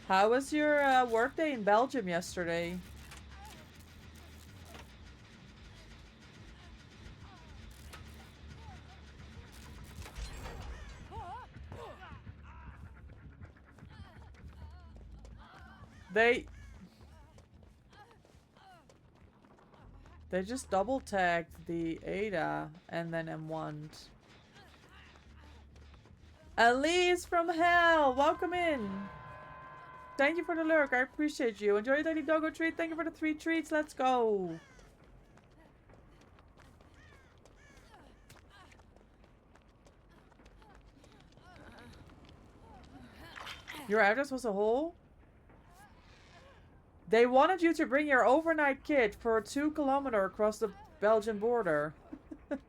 How was your workday in Belgium yesterday? They just double tagged the Ada and then M1'd. Elise from hell, welcome in. Thank you for the lurk, I appreciate you. Enjoy your daily doggo treat. Thank you for the 3 treats. Let's go. Your address was a hole? They wanted you to bring your overnight kit for a 2-kilometer across the Belgian border.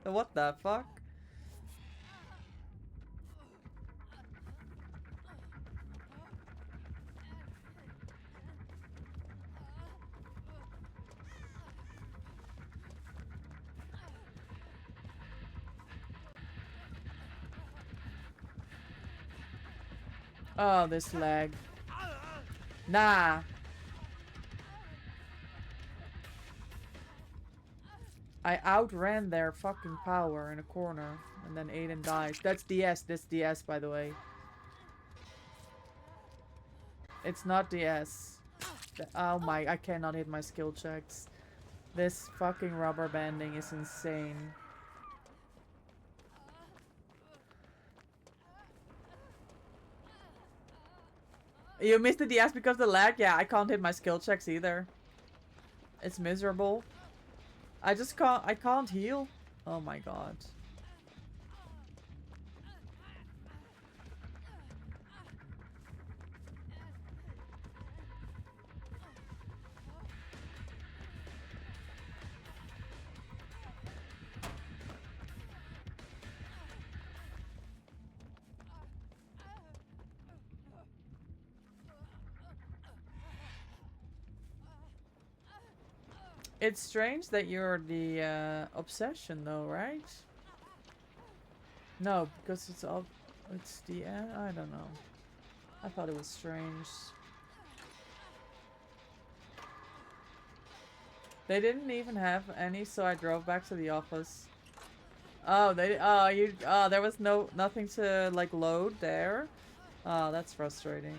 What the fuck? Oh, this lag. Nah. I outran their fucking power in a corner. And then Aiden dies. That's DS. This DS, by the way. It's not DS. Oh my, I cannot hit my skill checks. This fucking rubber banding is insane. You missed the DS because of the lag? Yeah, I can't hit my skill checks either. It's miserable. I can't heal. Oh my god. It's strange that you're the obsession though, right? No, because it's all it's the I don't know. I thought it was strange. They didn't even have any, so I drove back to the office. Oh, there was nothing to like load there. Oh, that's frustrating.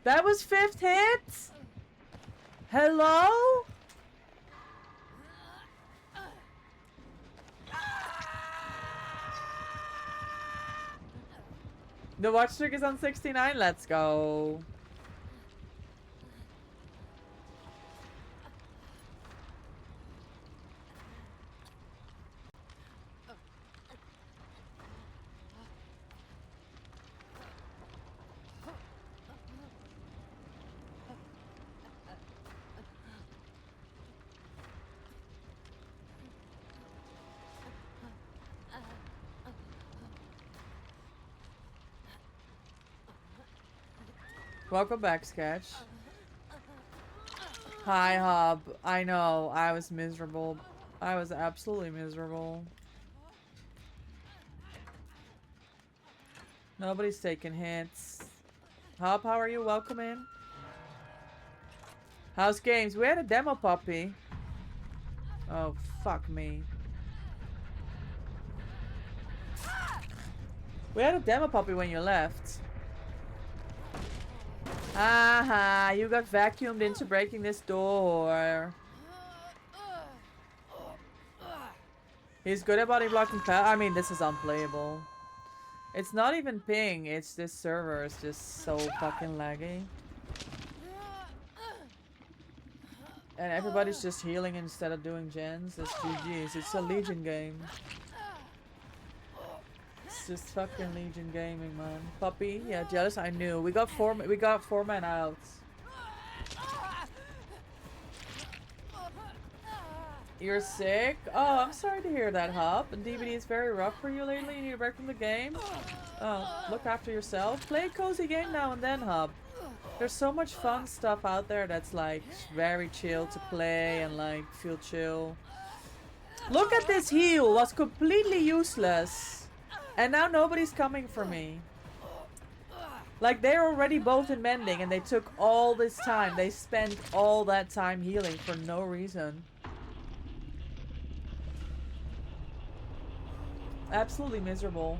That was 5th hit? Hello? The watch trick is on 69. Let's go. Welcome back, Sketch. Hi, Hub. I know, I was miserable. I was absolutely miserable. Nobody's taking hits. Hub, how are you? Welcome in. How's games? We had a demo puppy. Oh, fuck me. We had a demo puppy when you left. Aha, you got vacuumed into breaking this door. He's good at body blocking. I mean, this is unplayable. It's not even ping, it's this server is just so fucking laggy. And everybody's just healing instead of doing gens. It's GG's. It's a Legion game. It's just fucking Legion gaming, man. Puppy, yeah, jealous. I knew. We got four men out. You're sick? Oh, I'm sorry to hear that, Hub. And DBD is very rough for you lately. You need a break from the game. Oh, look after yourself. Play a cozy game now and then, Hub. There's so much fun stuff out there that's like very chill to play and like feel chill. Look at this heal, was completely useless. And now nobody's coming for me. Like they're already both in mending and they took all this time. They spent all that time healing for no reason. Absolutely miserable.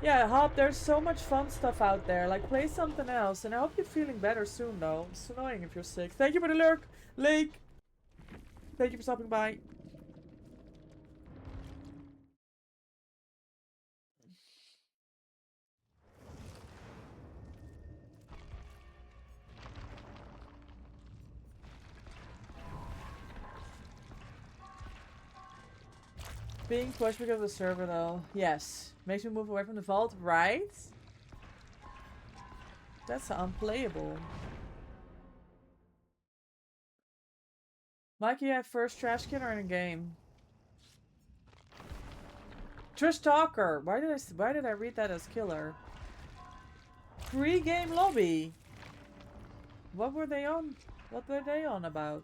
Yeah, Hop, there's so much fun stuff out there. Like, play something else. And I hope you're feeling better soon, though. It's annoying if you're sick. Thank you for the lurk, Lake. Thank you for stopping by. Being pushed because of the server, though. Yes. Makes me move away from the vault, right? That's unplayable. Mikey, you have first trash can or in a game? Trish Talker. Why did I read that as killer? Pre-game lobby. What were they on? What were they on about?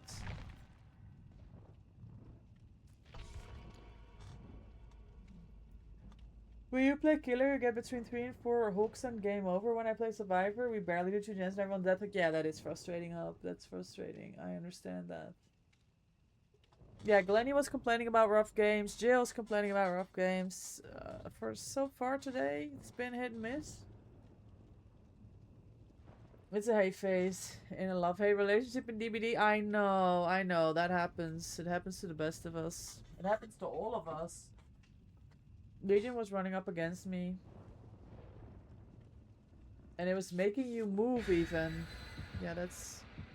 When you play killer, you get between 3 and 4 hooks and game over. When I play survivor, we barely do 2 gens and everyone's dead. Like, yeah, that is frustrating, Up. That's frustrating. I understand that. Yeah, Glennie was complaining about rough games. Jill's complaining about rough games. For so far today, it's been hit and miss. It's a hate phase in a love-hate relationship in DBD. I know. That happens. It happens to the best of us. It happens to all of us. Legion was running up against me. And it was making you move even. Yeah,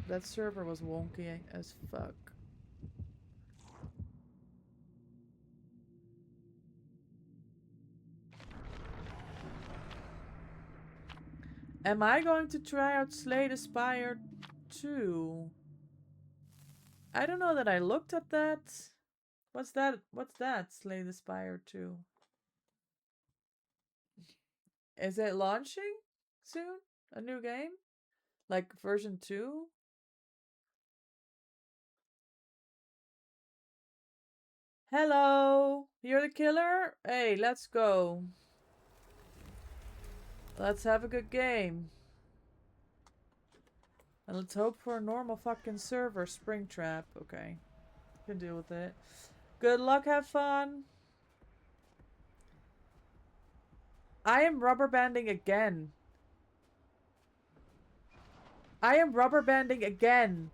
that server was wonky as fuck. Am I going to try out Slay the Spire 2? I don't know that I looked at that. What's that? What's that? Slay the Spire 2. Is it launching soon? A new game? Like version 2? Hello! You're the killer? Hey, let's go. Let's have a good game. And let's hope for a normal fucking server. Springtrap. Okay. Can deal with it. Good luck, have fun. I am rubber banding again. I am rubber banding again.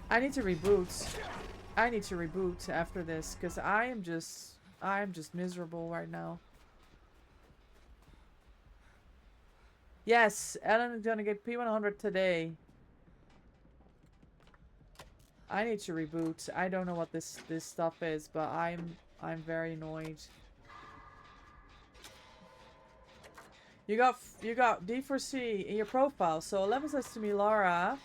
I need to reboot. I need to reboot after this because I am just miserable right now. Yes, Ellen is gonna get P100 today. I need to reboot. I don't know what this stuff is, but I'm very annoyed. You got D4C in your profile. So 11 says to me, Laura,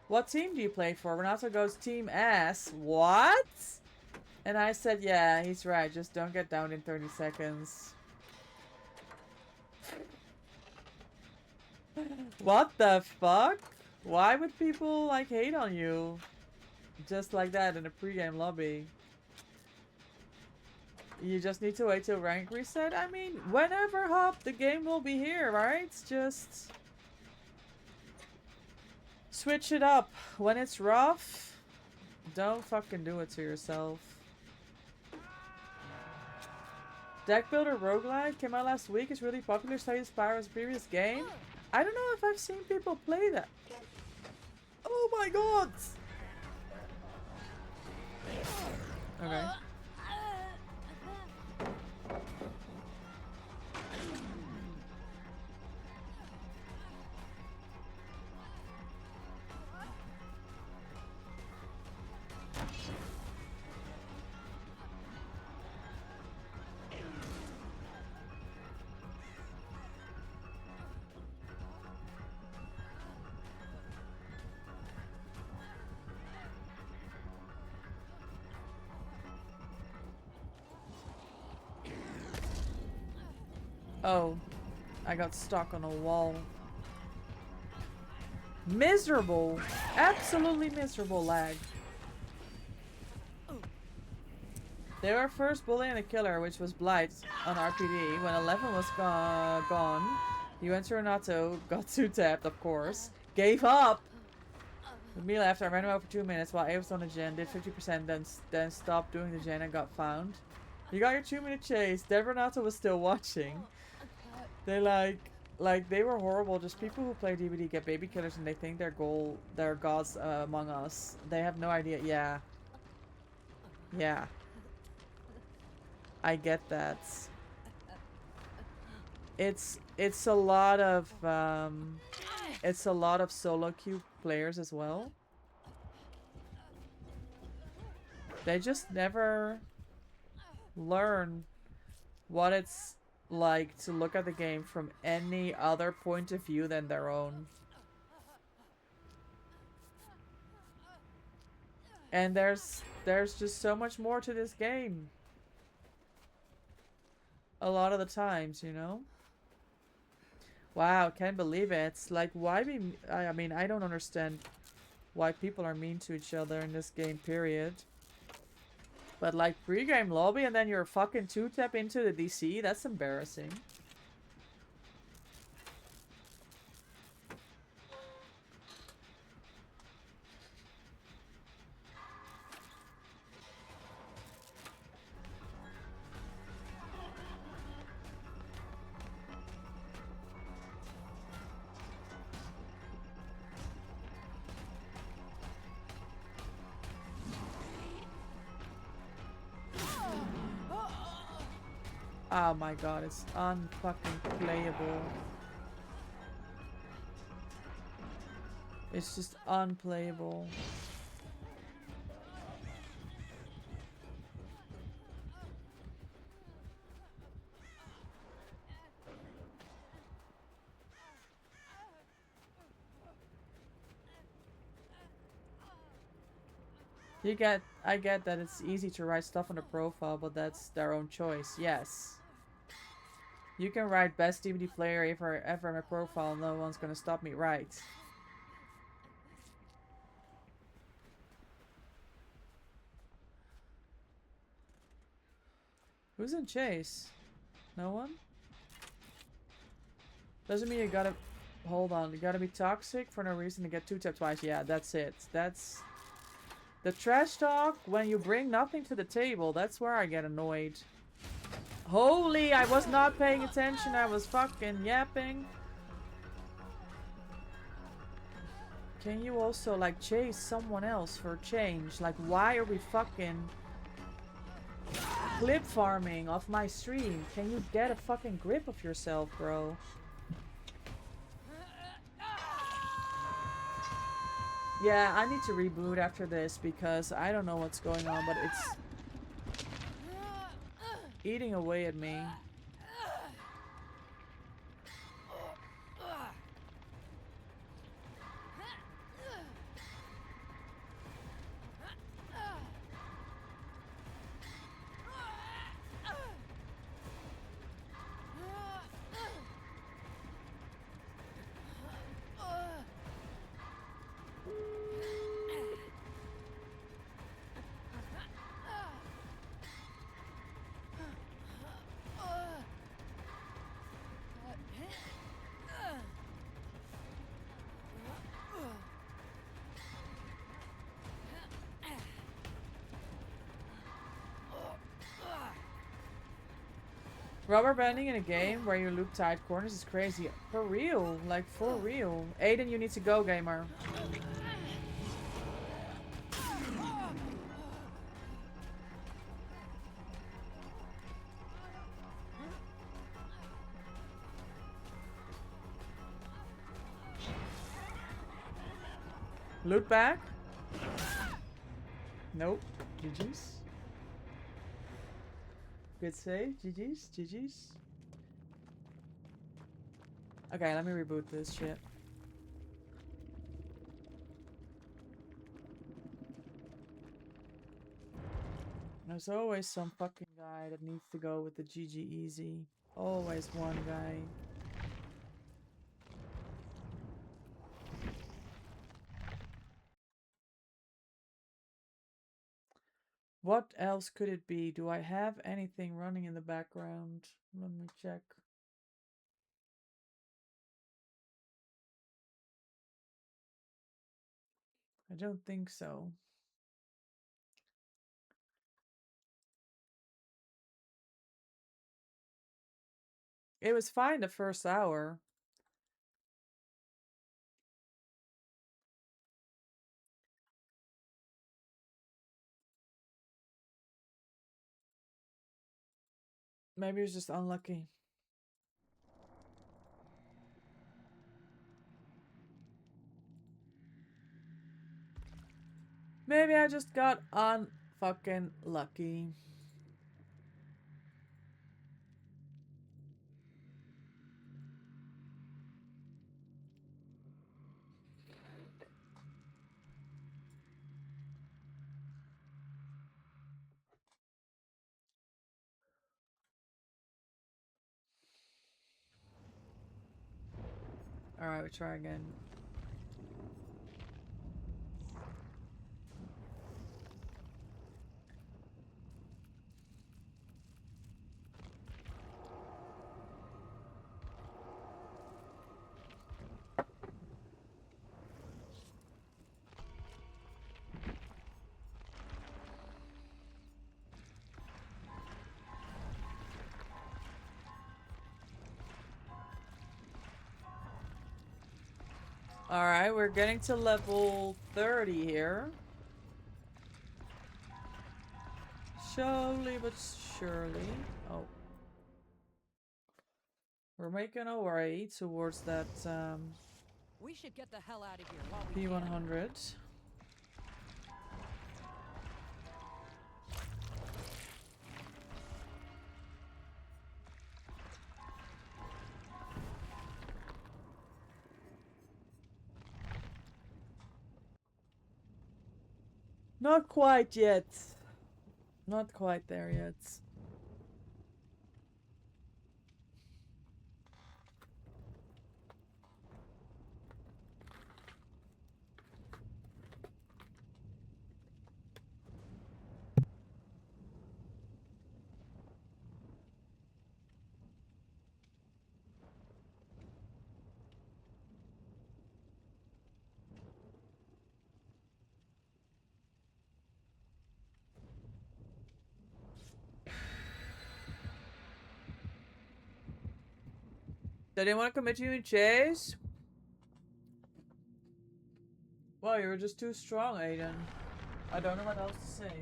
what team do you play for? Renato goes, Team S. What? And I said, yeah, he's right. Just don't get down in 30 seconds. What the fuck? Why would people, like, hate on you? Just like that in a pregame lobby. You just need to wait till rank reset? I mean, whenever, Hop, the game will be here, right? Just switch it up. When it's rough, don't fucking do it to yourself. Deck Builder Roguelike came out last week. It's really popular. Slay the Spire was a previous game. I don't know if I've seen people play that. Oh my god! Okay. Oh, I got stuck on a wall. Miserable. Absolutely miserable lag. They were first bully and a killer, which was Blight on RPD. When 11 was gone, you went to Renato, got 2-tapped, of course, gave up. With me left, I ran him out for 2 minutes while A was on the gen, did 50%, then stopped doing the gen and got found. You got your 2-minute chase. Then Renato was still watching. They they were horrible. Just people who play DBD get baby killers and they think they're gods among us. They have no idea. Yeah. Yeah. I get that. It's a lot of solo queue players as well. They just never learn what it's like to look at the game from any other point of view than their own. And there's just so much more to this game. A lot of the times, you know? Wow, can't believe it. It's like, why be... I mean, I don't understand why people are mean to each other in this game, period. But like, pre-game lobby and then you're fucking 2-tap into the DC? That's embarrassing. Oh my god, it's unfucking playable. It's just unplayable. I get that it's easy to write stuff on a profile, but that's their own choice. Yes. You can write best DBD player ever in my profile, no one's gonna stop me, right? Who's in chase? No one? Doesn't mean you gotta... Hold on, you gotta be toxic for no reason to get 2-tap twice. Yeah, that's it. That's... The trash talk, when you bring nothing to the table, that's where I get annoyed. Holy, I was not paying attention, I was fucking yapping. Can you also, like, chase someone else for change? Like, why are we fucking clip farming off my stream? Can you get a fucking grip of yourself, bro? Yeah, I need to reboot after this because I don't know what's going on, but it's eating away at me. Rubber banding in a game where you loop tight corners is crazy. For real. Like, for real. Aiden, you need to go, gamer. Loot back? Nope. GG's. Good save. GG's. GG's. Okay, let me reboot this shit. There's always some fucking guy that needs to go with the GG easy. Always one guy. What else could it be? Do I have anything running in the background? Let me check. I don't think so. It was fine the first hour. Maybe it was just unlucky. Maybe I just got unfucking lucky. Alright, we try again. Alright, we're getting to level 30 here. Slowly but surely. Oh. We're making our way towards that We should get the hell out of here while we can. P100. Not quite yet. Not quite there yet. Did anyone want to commit you in chase? Well, you were just too strong, Aiden. I don't know what else to say.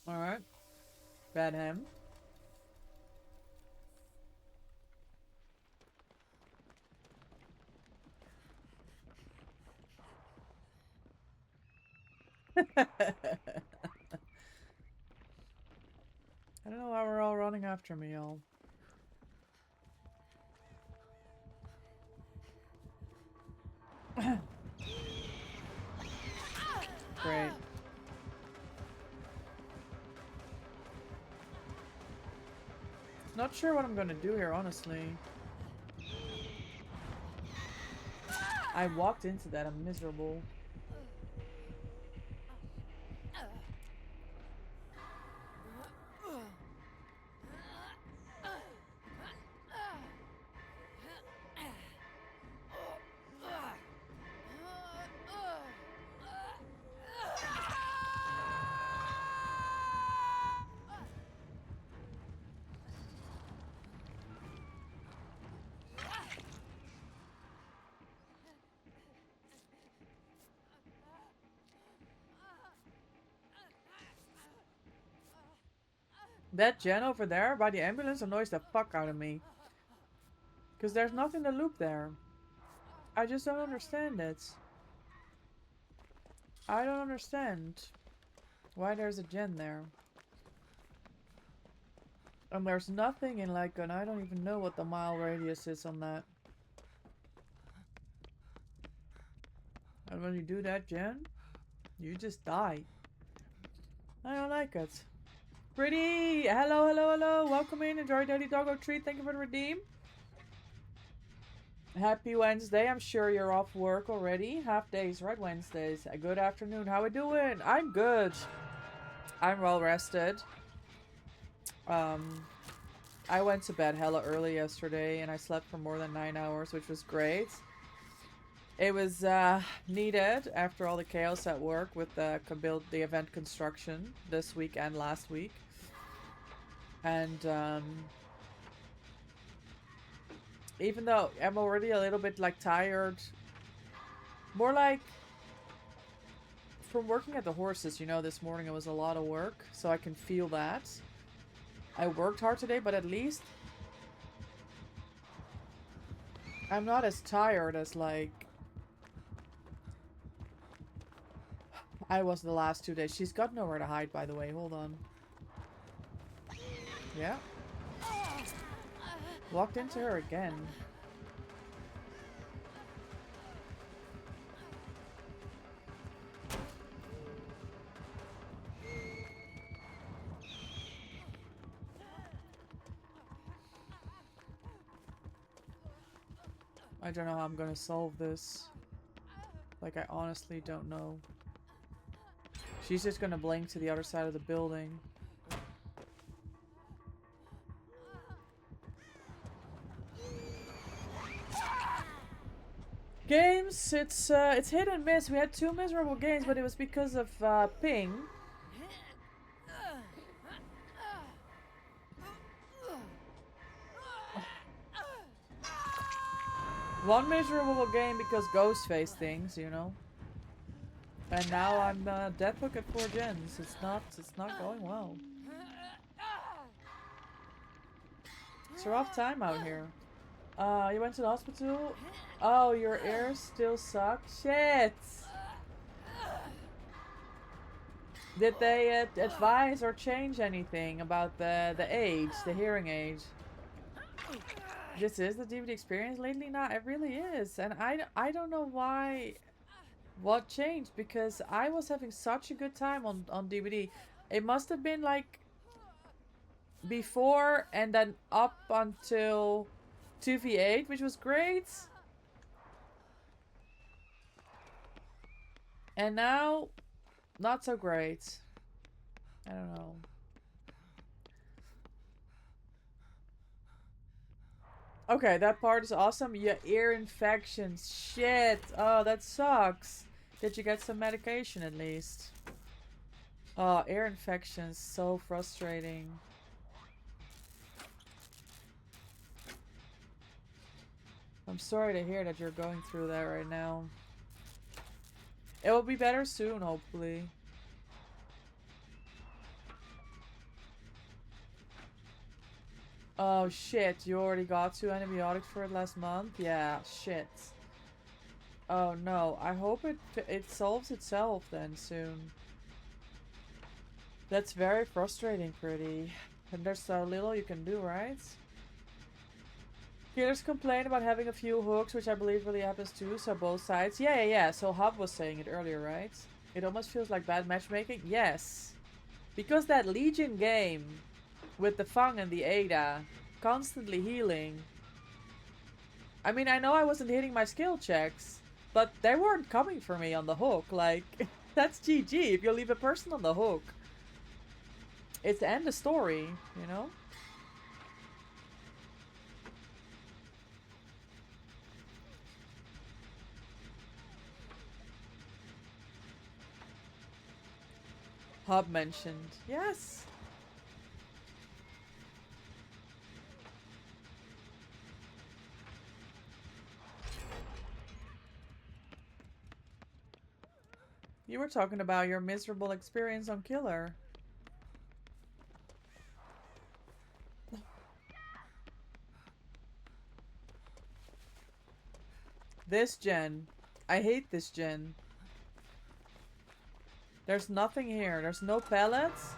Alright. Bad ham. I don't know why we're all running after me, y'all. Great. Not sure what I'm gonna do here, honestly. I walked into that. I'm miserable. That gen over there by the ambulance annoys the fuck out of me. Because there's nothing to loop there. I just don't understand it. I don't understand why there's a gen there. And there's nothing in like an, I don't even know what the mile radius is on that. And when you do that gen, you just die. I don't like it. Pretty! Hello, hello, hello! Welcome in, enjoy Daily Doggo Treat, thank you for the redeem. Happy Wednesday, I'm sure you're off work already. Half days, right? Wednesdays. A good afternoon, how we doing? I'm good. I'm well rested. I went to bed hella early yesterday and I slept for more than 9 hours, which was great. It was needed after all the chaos at work with the event construction this week and last week. And even though I'm already a little bit like tired, more like from working at the horses, you know, this morning it was a lot of work, so I can feel that. I worked hard today, but at least I'm not as tired as like I was the last 2 days. She's got nowhere to hide, by the way. Hold on. Yeah. Walked into her again. I don't know how I'm gonna solve this. Like, I honestly don't know. She's just gonna blink to the other side of the building. Games, it's hit and miss. We had 2 miserable games, but it was because of ping. One miserable game because Ghostface things, you know. And now I'm dead hook at 4 gens. It's not going well. It's a rough time out here. You went to the hospital? Oh, your ears still suck? Shit! Did they advise or change anything about the age, the hearing age? This is the DBD experience lately? Nah, it really is. And I don't know why, what changed, because I was having such a good time on DBD. It must have been like before and then up until 2v8, which was great. And now, not so great. I don't know. Okay, that part is awesome. Yeah, ear infections. Shit. Oh, that sucks. Did you get some medication at least? Oh, ear infections. So frustrating. I'm sorry to hear that you're going through that right now. It will be better soon, hopefully. Oh shit, you already got 2 antibiotics for it last month? Yeah, shit. Oh no, I hope it solves itself then soon. That's very frustrating, pretty. And there's so little you can do, right? Killers complain about having a few hooks, which I believe really happens too, so both sides. Yeah. So Hub was saying it earlier, right? It almost feels like bad matchmaking? Yes. Because that Legion game with the Fang and the Ada constantly healing. I mean, I know I wasn't hitting my skill checks, but they weren't coming for me on the hook. Like, that's GG if you leave a person on the hook. It's the end of story, you know? Hub mentioned. Yes. You were talking about your miserable experience on Killer. This gen. I hate this gen. There's nothing here. There's no pellets.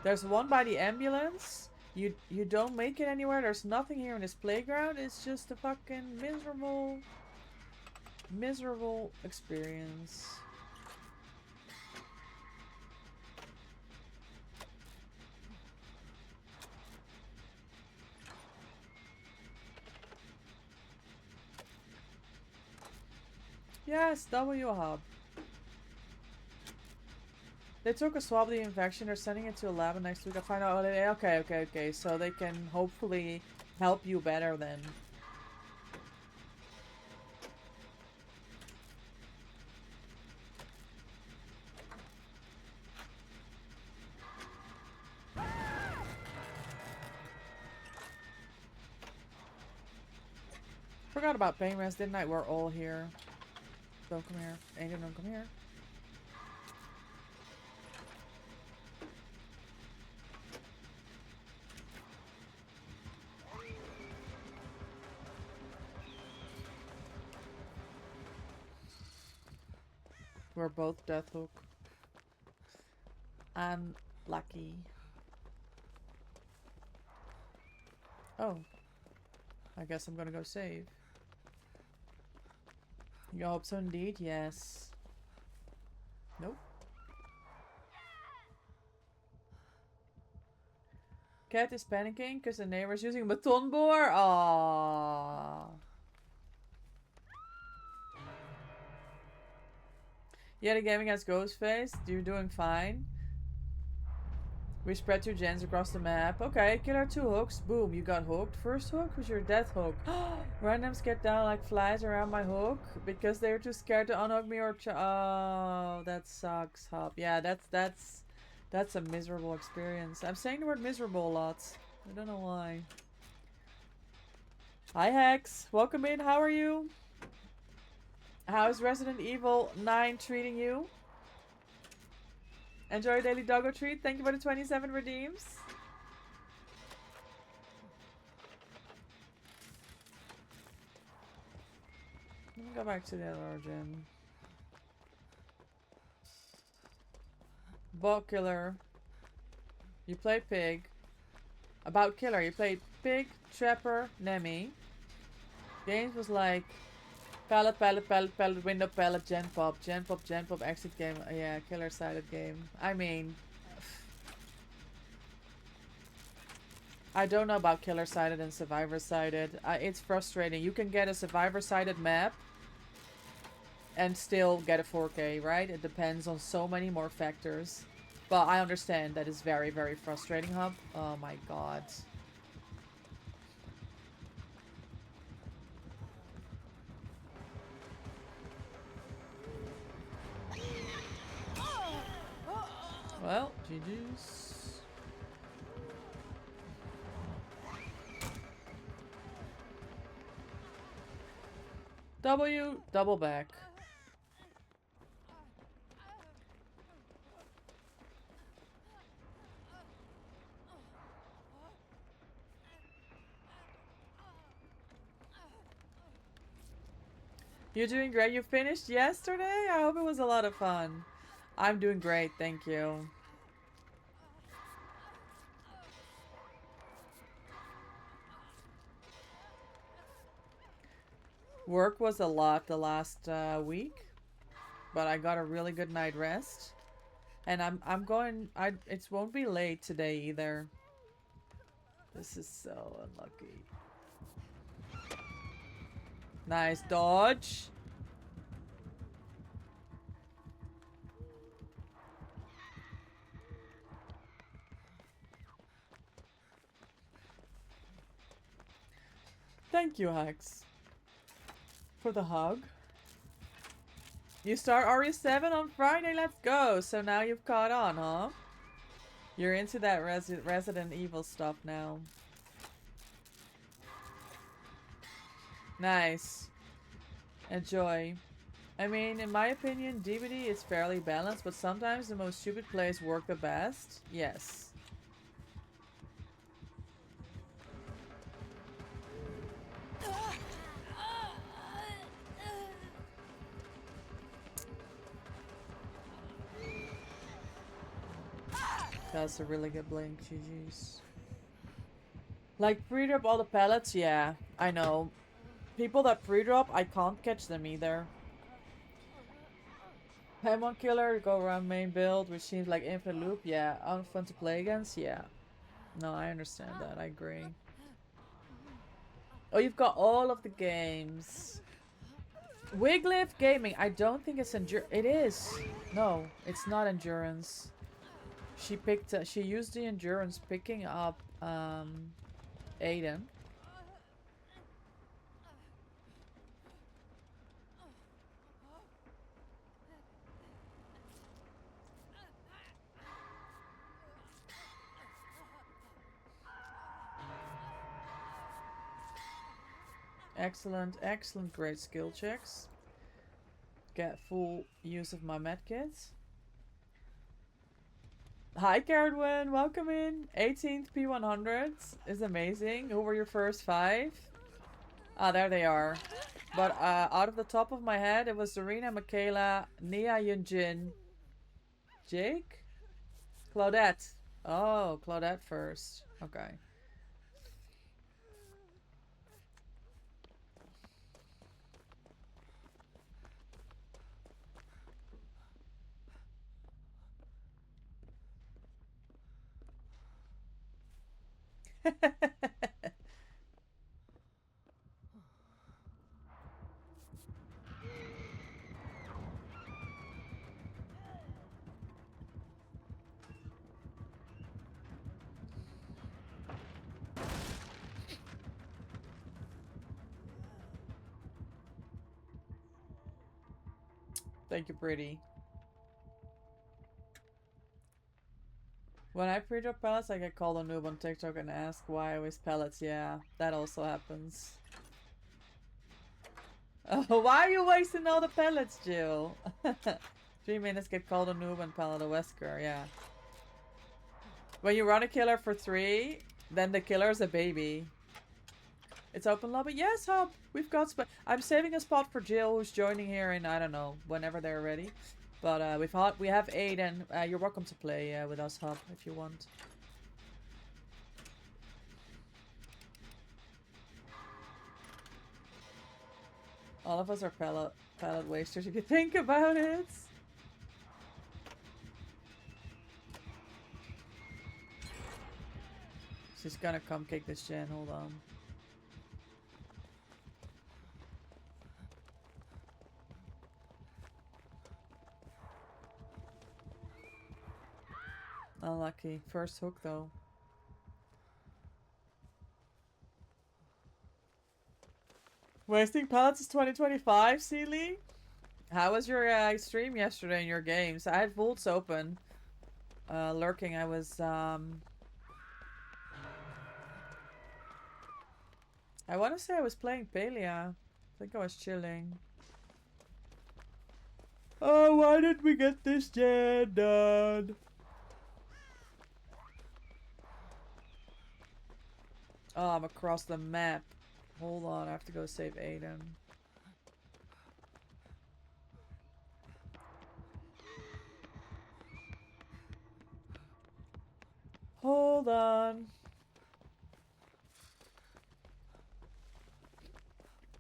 There's one by the ambulance. You don't make it anywhere. There's nothing here in this playground. It's just a fucking miserable experience. Yes, W Hub. They took a swab of the infection. They're sending it to a lab, and next week I find out. Okay. So they can hopefully help you better then. Forgot about pain rest, didn't I? We're all here. Don't come here. Angel, don't come here. We're both Death Hook. I'm lucky. Oh. I guess I'm gonna go save. You hope so indeed? Yes. Nope. Cat is panicking because the neighbor's using a baton boar. Aww. Yeah, the gaming has Ghostface. You're doing fine. We spread 2 gens across the map. Okay, kill our 2 hooks. Boom, you got hooked. First hook was your death hook. Randoms get down like flies around my hook because they're too scared to unhook me or oh, that sucks, Hop. Yeah, that's a miserable experience. I'm saying the word miserable a lot. I don't know why. Hi Hex, welcome in. How are you? How's Resident Evil 9 treating you? Enjoy your daily doggo treat. Thank you for the 27 redeems. Let me go back to the other origin. Ball Killer. You play Pig. About Killer. You played Pig, Trapper, Nemi. Games was like pallet, pallet, pallet, pallet, window, pallet, gen pop, exit game. Yeah, killer sided game. I mean, I don't know about killer sided and survivor sided. It's frustrating. You can get a survivor sided map and still get a 4K, right? It depends on so many more factors. But I understand that is very, very frustrating, Hub. Oh my god. Well, GG's. W, double back. You're doing great. You finished yesterday? I hope it was a lot of fun. I'm doing great, thank you. Work was a lot the last week, but I got a really good night rest. And I'm going it won't be late today either. This is so unlucky. Nice dodge. Thank you, Hex, for the hug. You start RE7 on Friday, let's go. So now you've caught on, huh? You're into that Resident Evil stuff now. Nice. Enjoy. I mean, in my opinion, DBD is fairly balanced, but sometimes the most stupid plays work the best. Yes. That's a really good blink, GG's. Like, pre-drop all the pellets? Yeah, I know. People that pre-drop, I can't catch them either. Pemon Killer, go around main build, which seems like infinite loop. Yeah, unfun to play against. Yeah. No, I understand that. I agree. Oh, you've got all of the games. Wigliff Gaming. I don't think it's endurance. It is. No, it's not endurance. She picked. She used the endurance picking up Aiden. Excellent, excellent, great skill checks. Get full use of my medkits. Hi, Carradwin, welcome in. 18th P100s is amazing. Who were your first 5? Ah, there they are. But out of the top of my head, it was Serena, Michaela, Nia, Yunjin, Jake, Claudette. Oh, Claudette first. Okay. Thank you, pretty. When I pre-drop pellets, I get called a noob on TikTok and ask why I waste pellets. Yeah, that also happens. Oh, why are you wasting all the pellets, Jill? 3 minutes get called a noob and pellet a Wesker, yeah. When you run a killer for 3, then the killer's a baby. It's open lobby? Yes, Hub! We've got I'm saving a spot for Jill, who's joining here in, I don't know, whenever they're ready. But we have Aiden. You're welcome to play with us, Hub, if you want. All of us are pallet wasters if you think about it. She's gonna come kick this gen, hold on. Unlucky. First hook though. Wasting pallets is 2025, Sealy? How was your stream yesterday in your games? I had vaults open. Lurking, I was I wanna say I was playing Palia. I think I was chilling. Oh, why did we get this gen done? Oh, I'm across the map. Hold on, I have to go save Aiden. Hold on.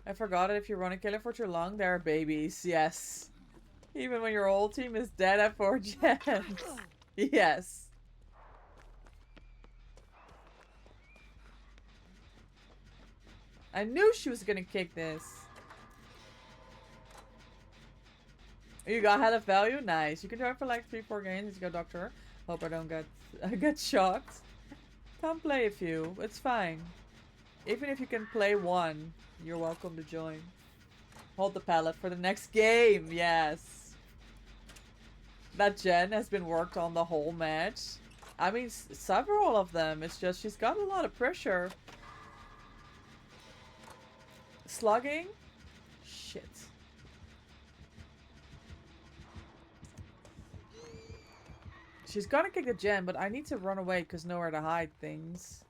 I forgot it. If you run a killer for too long, there are babies. Yes. Even when your whole team is dead at 4 gens. Yes. I knew she was gonna kick this. You got hella value? Nice. You can join for like 3-4 games. You go doctor. Hope I don't get shocked. Come play a few. It's fine. Even if you can play 1, you're welcome to join. Hold the pallet for the next game. Yes. That gen has been worked on the whole match. I mean, several of them. It's just she's got a lot of pressure. Slugging? Shit. She's gonna kick the gen, but I need to run away because nowhere to hide things.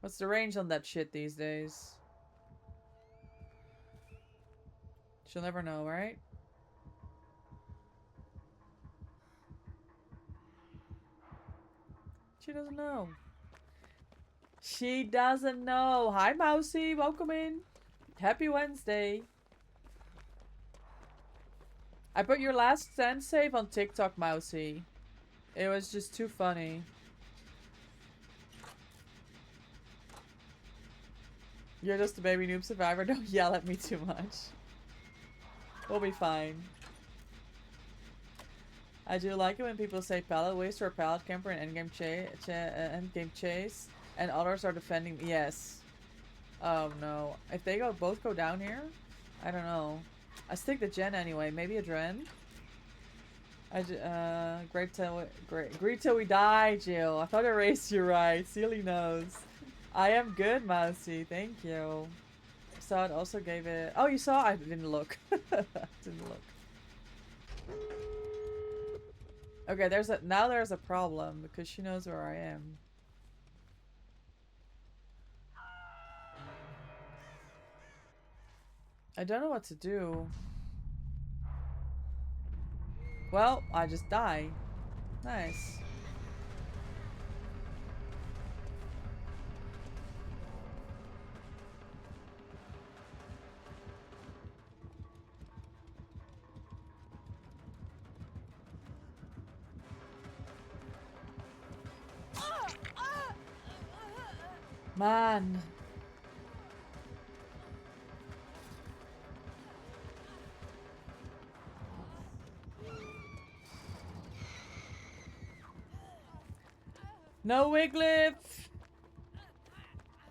What's the range on that shit these days? She'll never know, right? She doesn't know. She doesn't know. Hi, Mousy. Welcome in. Happy Wednesday. I put your last stand save on TikTok, Mousy. It was just too funny. You're just a baby noob survivor. Don't yell at me too much. We'll be fine. I do like it when people say pallet waster or pallet camper in endgame chase, and others are defending. Yes. Oh no. If they both go down here, I don't know. I stick the gen anyway. Maybe a dren. Great till we die, Jill. I thought I raised you right. Sealy knows. I am good, Mousy. Thank you. Saw it also gave it. Oh, you saw? I didn't look. Didn't look. Okay, now there's a problem because she knows where I am. I don't know what to do. Well, I just die. Nice. Man. No Wiglif!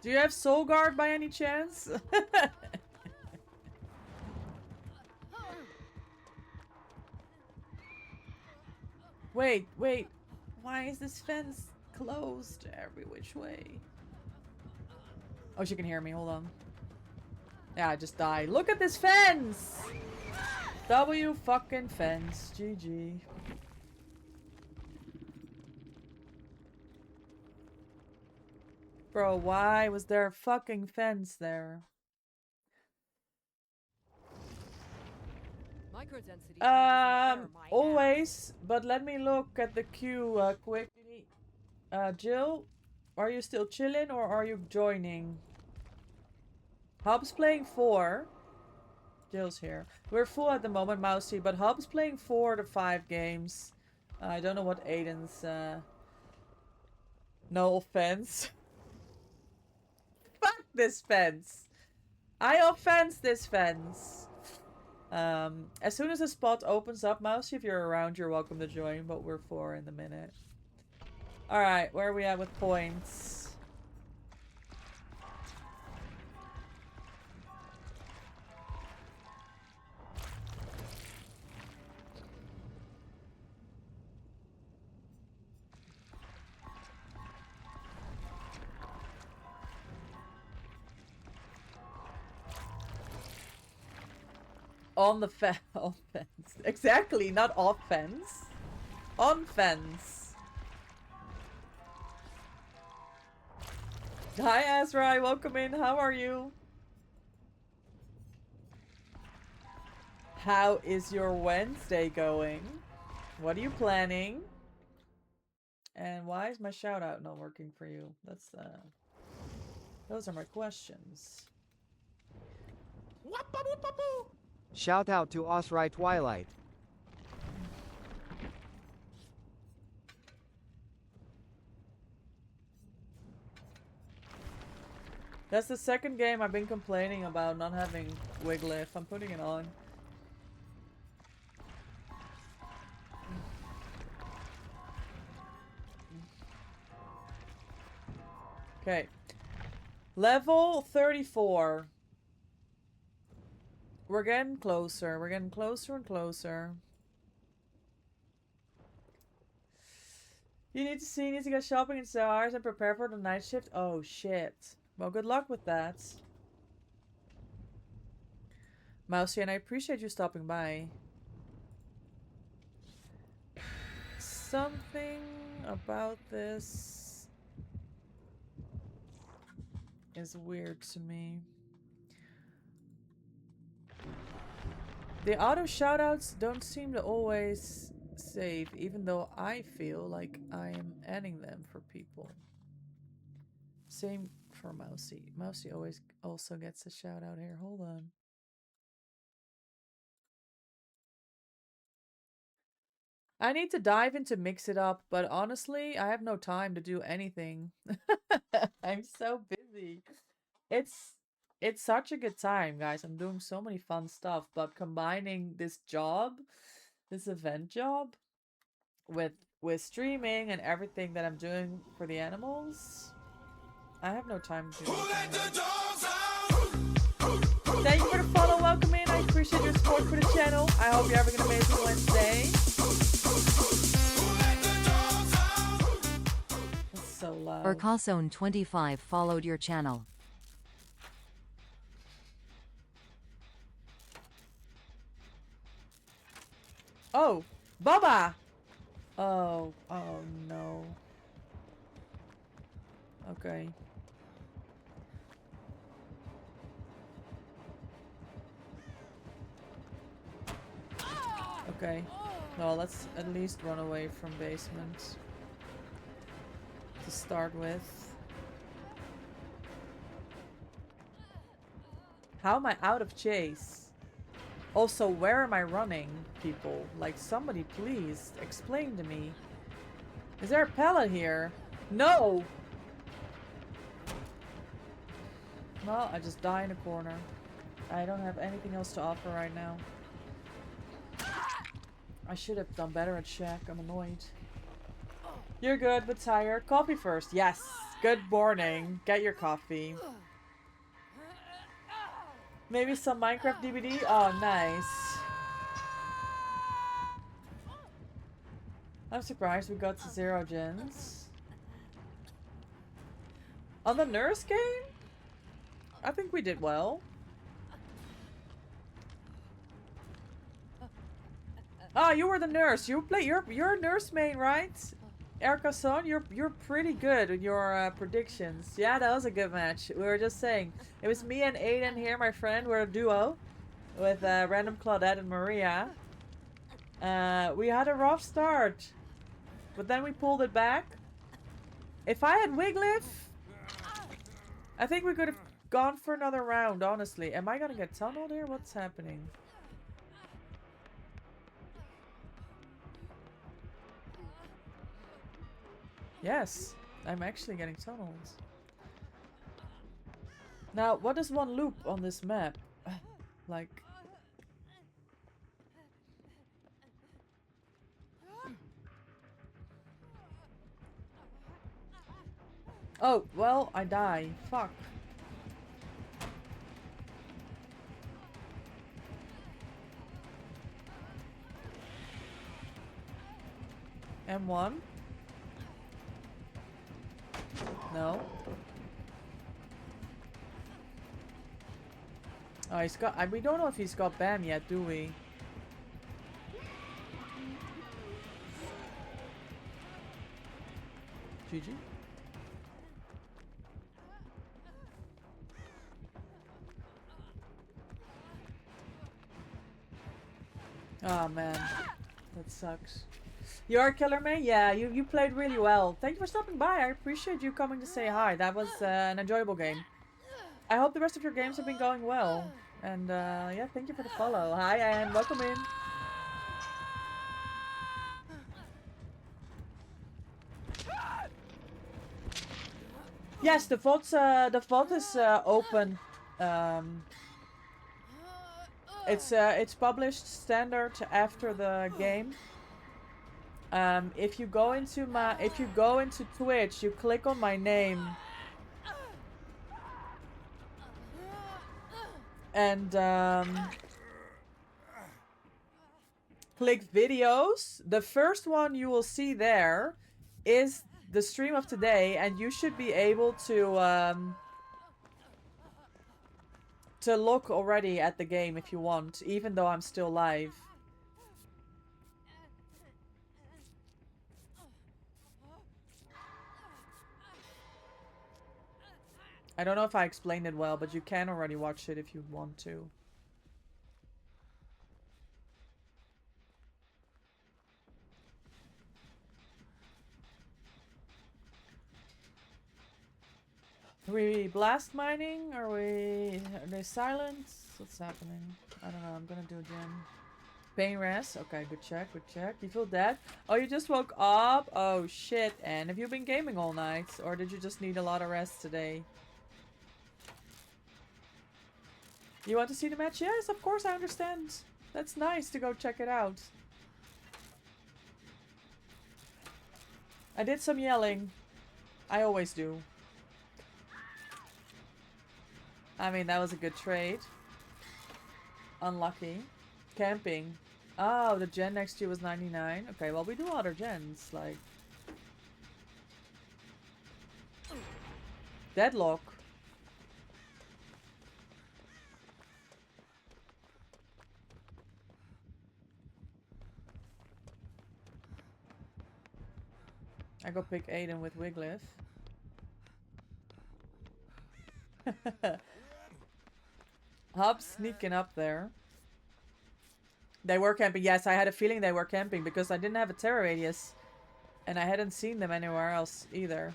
Do you have Soul Guard by any chance? Wait, wait. Why is this fence closed every which way? Oh, she can hear me. Hold on. Yeah, I just died. Look at this fence! W fucking fence. GG. Bro, why was there a fucking fence there? Microdensity changes in the air, my Always, but let me look at the queue quick. Jill, are you still chilling or are you joining? Hub's playing 4. Jill's here. We're full at the moment, Mousy, but Hub's playing 4 to 5 games. I don't know what Aiden's, no offense. Fuck this fence. I offense this fence. As soon as a spot opens up, Mousy, if you're around, you're welcome to join, but we're 4 in the minute. Alright, where are we at with points? On the on fence. Exactly, not off fence. On fence. Hi Azrai, welcome in. How are you? How is your Wednesday going? What are you planning? And why is my shout out not working for you? That's those are my questions. Shout out to Osrai Twilight. That's the second game I've been complaining about not having Wiglif. I'm putting it on. Okay. Level 34. We're getting closer. We're getting closer and closer. You need to go shopping in 2 hours and prepare for the night shift. Oh shit. Well, good luck with that. Mousy, and I appreciate you stopping by. Something about this is weird to me. The auto shoutouts don't seem to always save, even though I feel like I am adding them for people. Same for Mousy. Mousy always also gets a shout out here. Hold on. I need to dive into Mix It Up, but honestly, I have no time to do anything. I'm so busy. It's such a good time, guys. I'm doing so many fun stuff, but combining this job, this event job, with streaming and everything that I'm doing for the animals, I have no time to do anything. Thank you for the follow, welcome in. I appreciate your support for the channel. I hope you're having an amazing Wednesday. That's so loud. Urcasone25 followed your channel. Oh, Baba! Oh, oh no. Okay. Okay. Well, let's at least run away from basement. To start with. How am I out of chase? Also, where am I running, people? Like, somebody please explain to me. Is there a pallet here? No! Well, I just die in a corner. I don't have anything else to offer right now. I should have done better at Shack. I'm annoyed. You're good, but tired. Coffee first. Yes. Good morning. Get your coffee. Maybe some Minecraft DBD? Oh, nice. I'm surprised we got to 0 gens. On the nurse game? I think we did well. Ah, you were the nurse. You're a nurse main, right? Erika-san, you're pretty good with your predictions. Yeah, that was a good match. We were just saying. It was me and Aiden here, my friend. We're a duo. With random Claudette and Maria. We had a rough start. But then we pulled it back. If I had Wiglif, I think we could have gone for another round, honestly. Am I gonna get tunneled here? What's happening? Yes, I'm actually getting tunneled. Now, what is one loop on this map? Like... Oh, well, I die. Fuck. M1? No. Oh, he's got... we don't know if he's got BAM yet, do we? GG. Oh man, that sucks. You are Killer May? Yeah, you played really well. Thank you for stopping by. I appreciate you coming to say hi. That was an enjoyable game. I hope the rest of your games have been going well. And yeah, thank you for the follow. Hi, and welcome in. Yes, the vault is open. It's published standard after the game. If you go into Twitch, you click on my name. And click videos. The first one you will see there is the stream of today, and you should be able to look already at the game if you want, even though I'm still live. I don't know if I explained it well, but you can already watch it if you want to. Are we blast mining? Are they silent? What's happening? I don't know. I'm gonna do a gym. Pain rest. Okay, good check, good check. You feel dead? Oh, you just woke up? Oh shit. And have you been gaming all night? Or did you just need a lot of rest today? You want to see the match? Yes, of course, I understand. That's nice to go check it out. I did some yelling. I always do. I mean, that was a good trade. Unlucky. Camping. Oh, the gen next to you was 99. Okay, well, we do other gens, like... Deadlock. I go pick Aiden with Wiglif. Hub's sneaking up there. They were camping. Yes, I had a feeling they were camping because I didn't have a terror radius. And I hadn't seen them anywhere else either.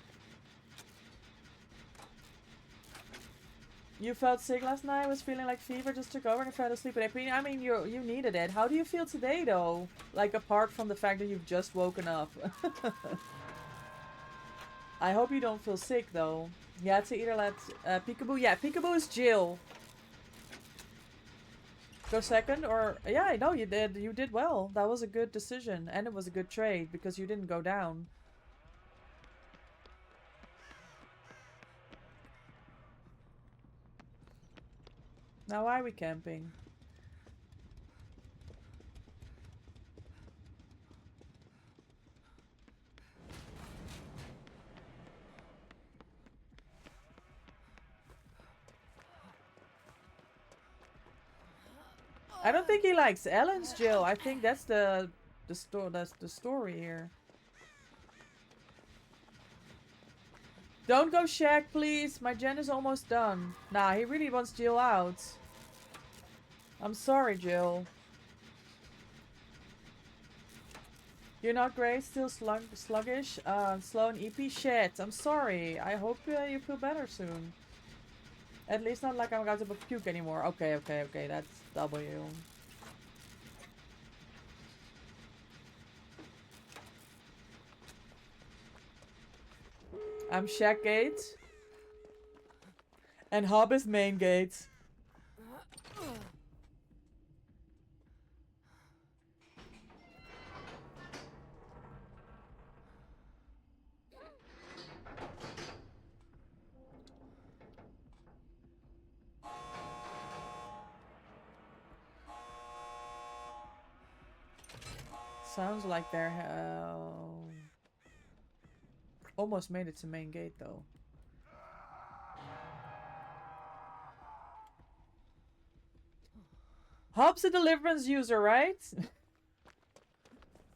You felt sick last night? Was feeling like fever, just took over and fell asleep. But I mean, you needed it. How do you feel today, though? Like, apart from the fact that you've just woken up. I hope you don't feel sick, though. Yeah, to either let Peekaboo. Yeah, Peekaboo is Jill. Go second, or yeah, no, you did. You did well. That was a good decision, and it was a good trade because you didn't go down. Now why are we camping? I don't think he likes Ellen's Jill. I think that's the story here. Don't go Shaq, please. My gen is almost done. Nah, he really wants Jill out. I'm sorry, Jill. You're not great, still sluggish, slow and EP. Shit, I'm sorry. I hope you feel better soon. At least not like I'm about to puke anymore. Okay, that's W. I'm Shack Gate. And Hob is main gate. Sounds like they're almost made it to main gate though. Hub's a deliverance user, right?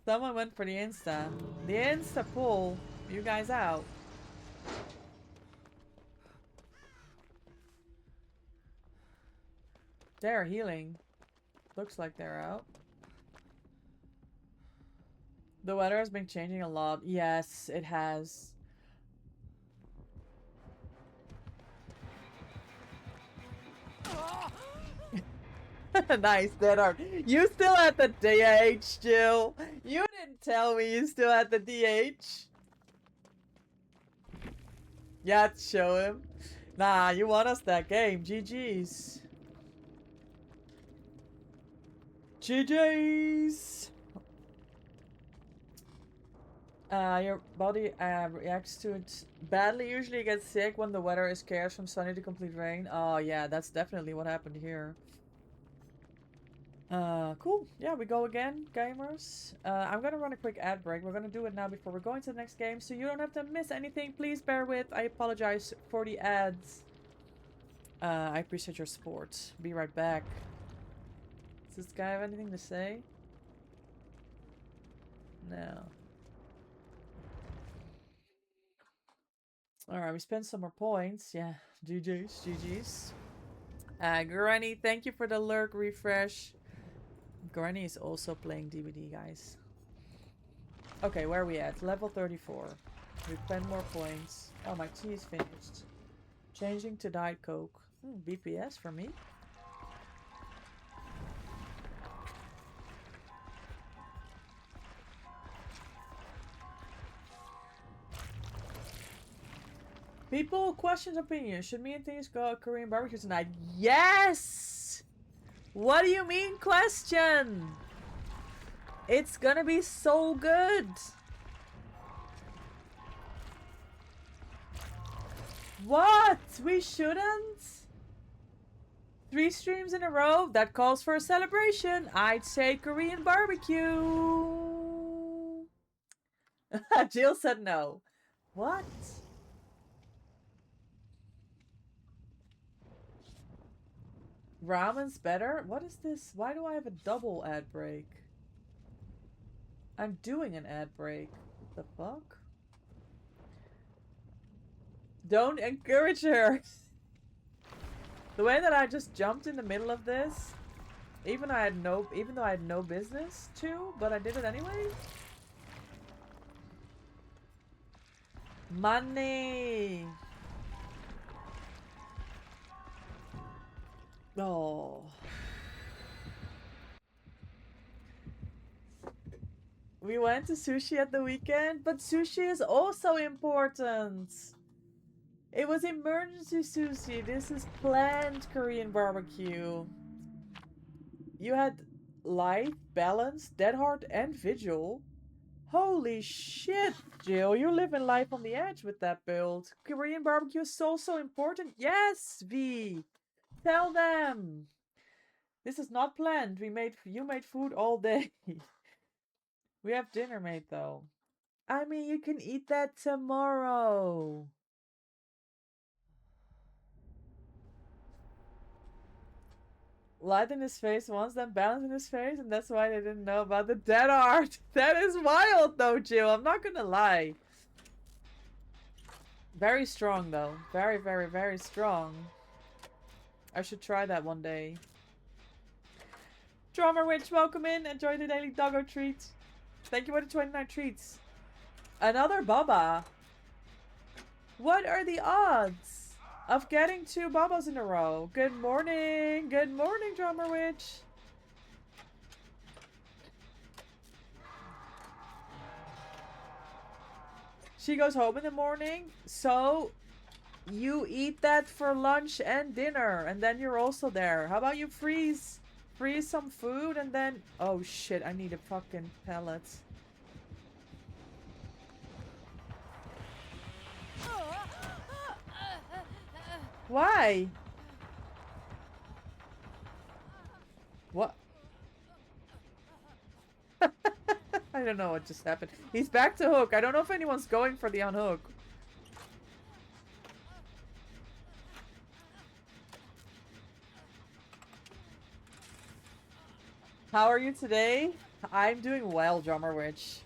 Someone went for the Insta. The Insta pull you guys out. They're healing. Looks like they're out. The weather has been changing a lot. Yes, it has. Nice, dead art. You still at the DH, Jill. You didn't tell me you still at the DH. Yeah, show him. Nah, you won us that game. GG's. GG's. Your body reacts to it badly. Usually you get sick when the weather is scarce from sunny to complete rain. Oh yeah, that's definitely what happened here. Cool. Yeah, we go again, gamers. I'm gonna run a quick ad break. We're gonna do it now before we're going to the next game, so you don't have to miss anything. Please bear with. I apologize for the ads. I appreciate your support. Be right back. Does this guy have anything to say? No. Alright, we spent some more points. Yeah, GG's. Granny, thank you for the lurk refresh. Granny is also playing DBD, guys. Okay, where are we at? Level 34. We spent more points. Oh, my tea is finished. Changing to Diet Coke. BPS for me. People, questions, opinions. Should me and things go Korean barbecue tonight? Yes! What do you mean, question? It's gonna be so good. What? We shouldn't? 3 streams in a row? That calls for a celebration. I'd say Korean barbecue. Jill said no. What? Ramen's better? What is this? Why do I have a double ad break? I'm doing an ad break. What the fuck? Don't encourage her. The way that I just jumped in the middle of this, even though I had no business to, but I did it anyway. Money. Oh. We went to sushi at the weekend, but sushi is also important. It was emergency sushi. This is planned Korean barbecue. You had light, balance, dead hard, and vigil. Holy shit, Jill. You're living life on the edge with that build. Korean barbecue is so important. Yes, V. Tell them. This is not planned. You made food all day. We have dinner made though. I mean, you can eat that tomorrow. Light in his face once, then balance in his face, and that's why they didn't know about the dead art. That is wild though, Jill. I'm not gonna lie. Very strong though. Very, very, very strong. I should try that one day. Drummer Witch, welcome in. Enjoy the daily doggo treat. Thank you for the 29 treats. Another Baba. What are the odds of getting 2 Babas in a row? Good morning. Good morning, Drummer Witch. She goes home in the morning, so you eat that for lunch and dinner, and then you're also there. How about you freeze some food and then... Oh shit, I need a fucking pellet. Why? What? I don't know what just happened. He's back to hook. I don't know if anyone's going for the unhook. How are you today? I'm doing well, Drummer Witch.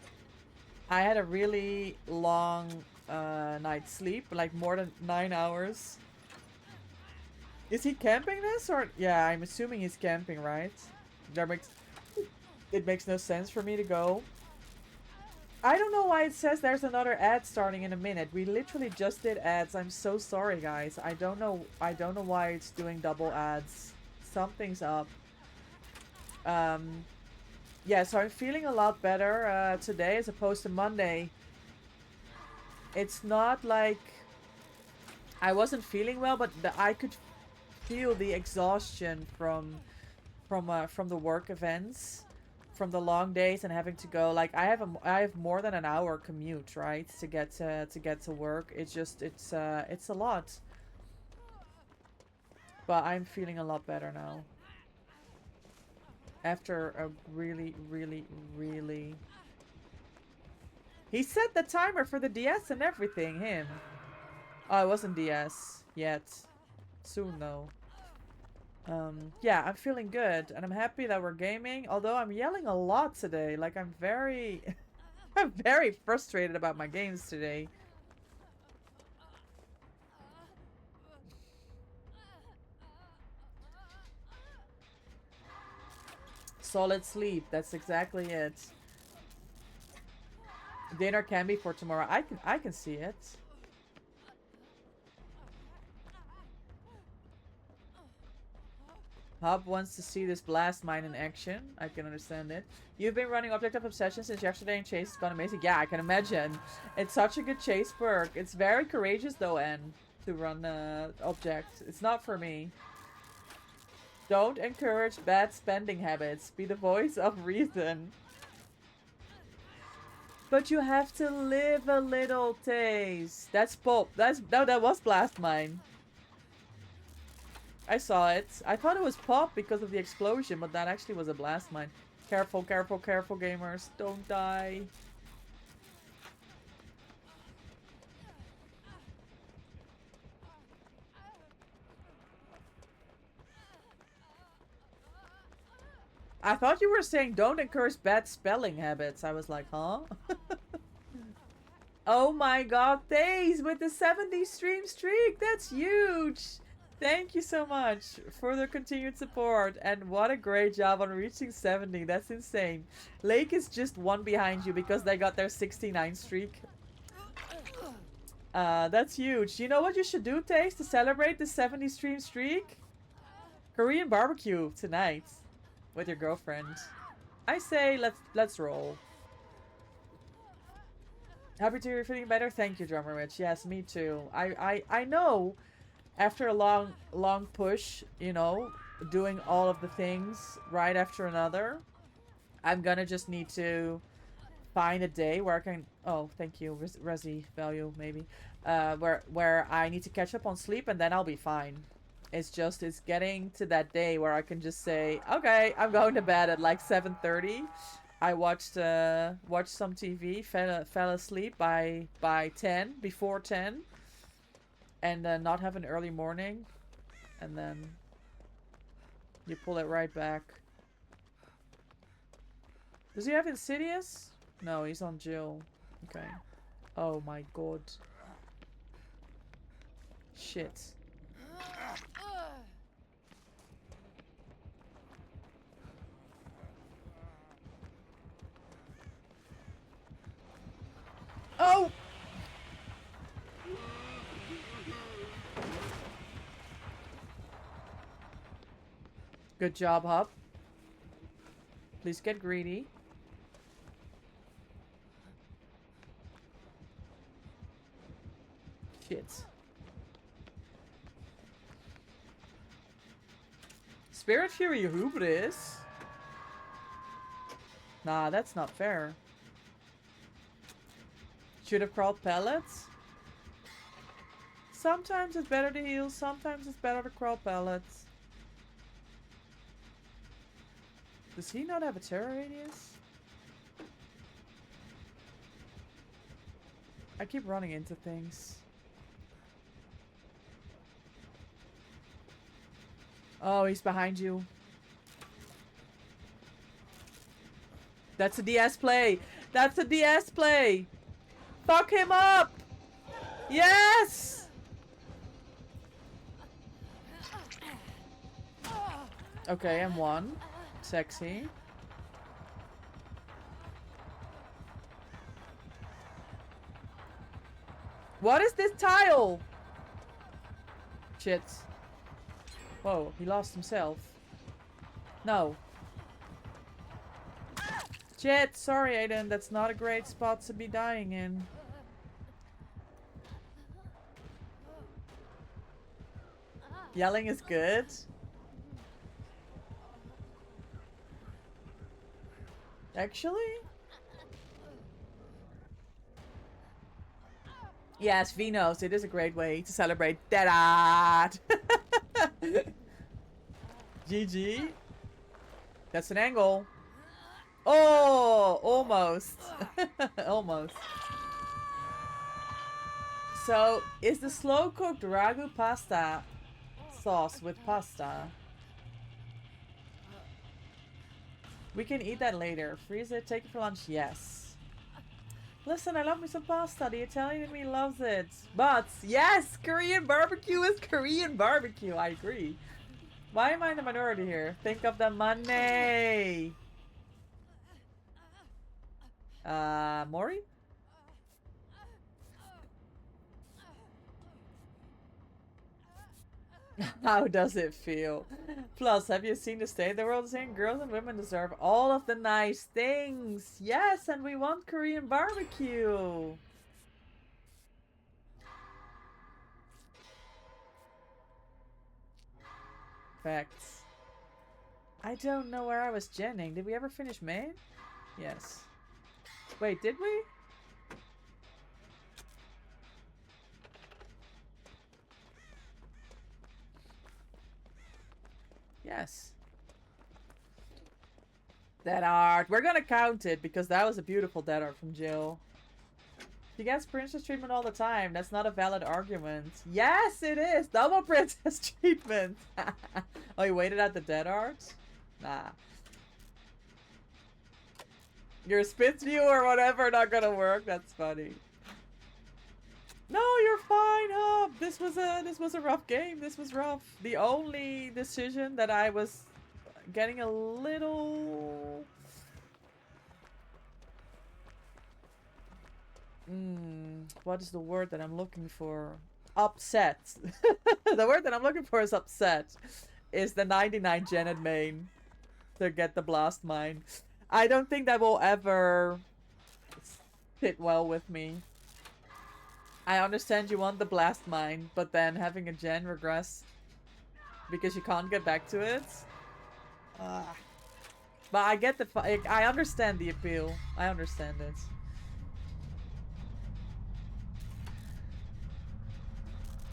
I had a really long night's sleep, like more than 9 hours. Is he camping this or... Yeah, I'm assuming he's camping, right? It makes no sense for me to go. I don't know why it says there's another ad starting in a minute. We literally just did ads. I'm so sorry, guys. I don't know why it's doing double ads. Something's up. Yeah, so I'm feeling a lot better today as opposed to Monday. It's not like I wasn't feeling well, but I could feel the exhaustion from the work events, from the long days and having to go. Like I have more than an hour commute, right, to get to work. It's a lot. But I'm feeling a lot better now. After a really... He set the timer for the DS and everything, him. Oh, it wasn't DS yet. Soon though. Yeah, I'm feeling good and I'm happy that we're gaming, although I'm yelling a lot today. Like I'm very I'm very frustrated about my games today. Solid sleep, that's exactly it. Dinner can be for tomorrow. I can see it. Hub wants to see this blast mine in action. I can understand it. You've been running Object of Obsession since yesterday and Chase has gone amazing. Yeah, I can imagine. It's such a good chase perk. It's very courageous though, N, to run Object. It's not for me. Don't encourage bad spending habits. Be the voice of reason. But you have to live a little, Taste. That's Pulp. No, that was Blast Mine. I saw it. I thought it was Pop because of the explosion, but that actually was a Blast Mine. Careful, careful, careful, gamers. Don't die. I thought you were saying don't encourage bad spelling habits. I was like, huh? Oh my god, Days with the 70 stream streak. That's huge. Thank you so much for the continued support. And what a great job on reaching 70. That's insane. Lake is just one behind you because they got their 69 streak. That's huge. You know what you should do, Taste, to celebrate the 70 stream streak? Korean barbecue tonight with your girlfriend. I say let's roll. Happy to hear you're feeling better. Thank you, Drummer Rich. Yes, me too. I know after a long push, you know, doing all of the things right after another, I'm gonna just need to find a day where I can, oh, thank you, Resi value, maybe, where I need to catch up on sleep, and then I'll be fine. It's getting to that day where I can just say, okay, I'm going to bed at like 7:30. I watched some TV, fell asleep by 10, before 10, and not have an early morning, and then you pull it right back. Does he have Insidious? No, he's on Jill. Okay. Oh my god. Shit. Oh! Good job, Hub. Please get greedy. Shit. Spirit Fury Hubris? Nah, that's not fair. Should have crawled pellets? Sometimes it's better to heal, sometimes it's better to crawl pellets. Does he not have a terror radius? I keep running into things. Oh, he's behind you. That's a DS play! That's a DS play! Fuck him up! Yes! Okay, I'm one. Sexy. What is this tile? Shit. Whoa, he lost himself. No. Shit, sorry Aiden, that's not a great spot to be dying in. Yelling is good. Actually? Yes, Vinos, it is a great way to celebrate Dead. GG. That's an angle. Oh, almost. Almost. So, is the slow cooked ragu pasta sauce with pasta? We can eat that later. Freeze it, take it for lunch. Yes. Listen, I love me some pasta. The Italian in me loves it. But, yes, Korean barbecue is Korean barbecue. I agree. Why am I in the minority here? Think of the money. Mori? How does it feel? Plus, have you seen the state the world is in? Girls and women deserve all of the nice things. Yes, and we want Korean barbecue. Facts. I don't know where I was genning. Did we ever finish main? Yes. Wait, did we? Yes. Dead art. We're gonna count it because that was a beautiful dead art from Jill. She gets princess treatment all the time. That's not a valid argument. Yes, it is. Double princess treatment. Oh, you waited at the dead art? Nah. Your spit view or whatever not gonna work. That's funny. No, you're fine, Hub. This was a rough game. This was rough. The only decision that I was getting a little what is the word that I'm looking for? Upset. The word that I'm looking for is upset. Is the 99 Janet main to get the blast mine. I don't think that will ever sit well with me. I understand you want the blast mine, but then having a gen regress because you can't get back to it. But I get I understand the appeal. I understand it.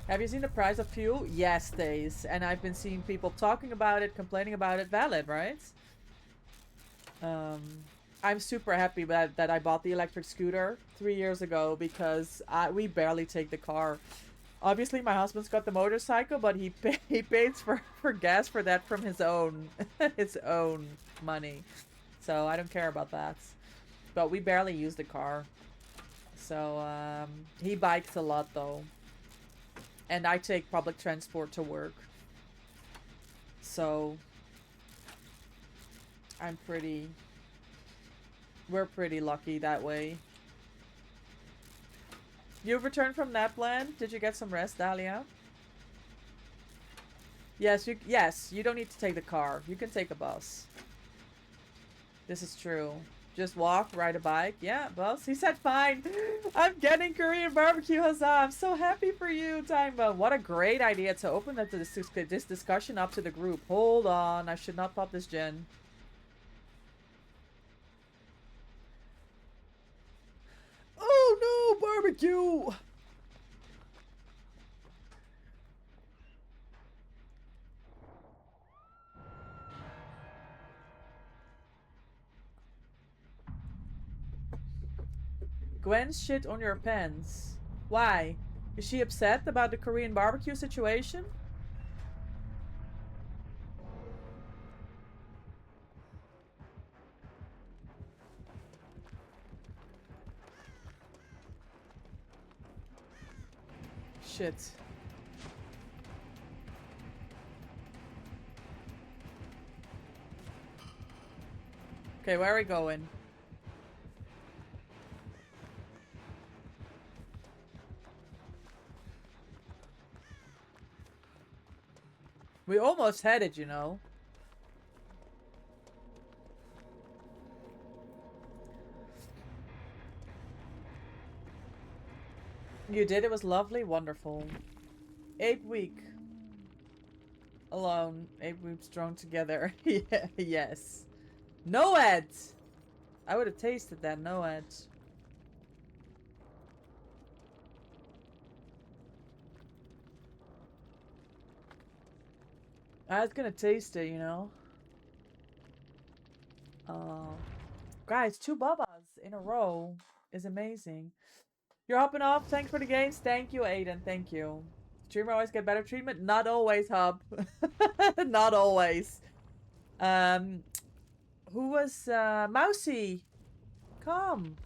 Have you seen the price of fuel? Yes, Days. And I've been seeing people talking about it, complaining about it. Valid, right? I'm super happy that I bought the electric scooter 3 years ago because we barely take the car. Obviously, my husband's got the motorcycle, but he pays for gas for that from his own his own money. So I don't care about that. But we barely use the car. So he bikes a lot though. And I take public transport to work. So we're pretty lucky that way. You've returned from Napland? Did you get some rest, Dahlia? Yes, you don't need to take the car. You can take a bus. This is true. Just walk, ride a bike. Yeah, boss. He said fine. I'm getting Korean barbecue, huzzah. I'm so happy for you, Timeba. What a great idea to open up this discussion up to the group. Hold on. I should not pop this gen. Oh no, barbecue! Gwen's shit on your pants. Why? Is she upset about the Korean barbecue situation? Shit. Okay, where are we going? We almost had it, you know. You did? It was lovely? Wonderful. Ape week. Alone. Ape week strong together. Yeah, yes. No ads! I would have tasted that. No ads. I was gonna taste it, you know. Guys, 2 Babas in a row is amazing. You're hopping off. Thanks for the games. Thank you, Aiden. Thank you. Streamer always get better treatment. Not always, Hub. Not always. Who was Mousy? Come.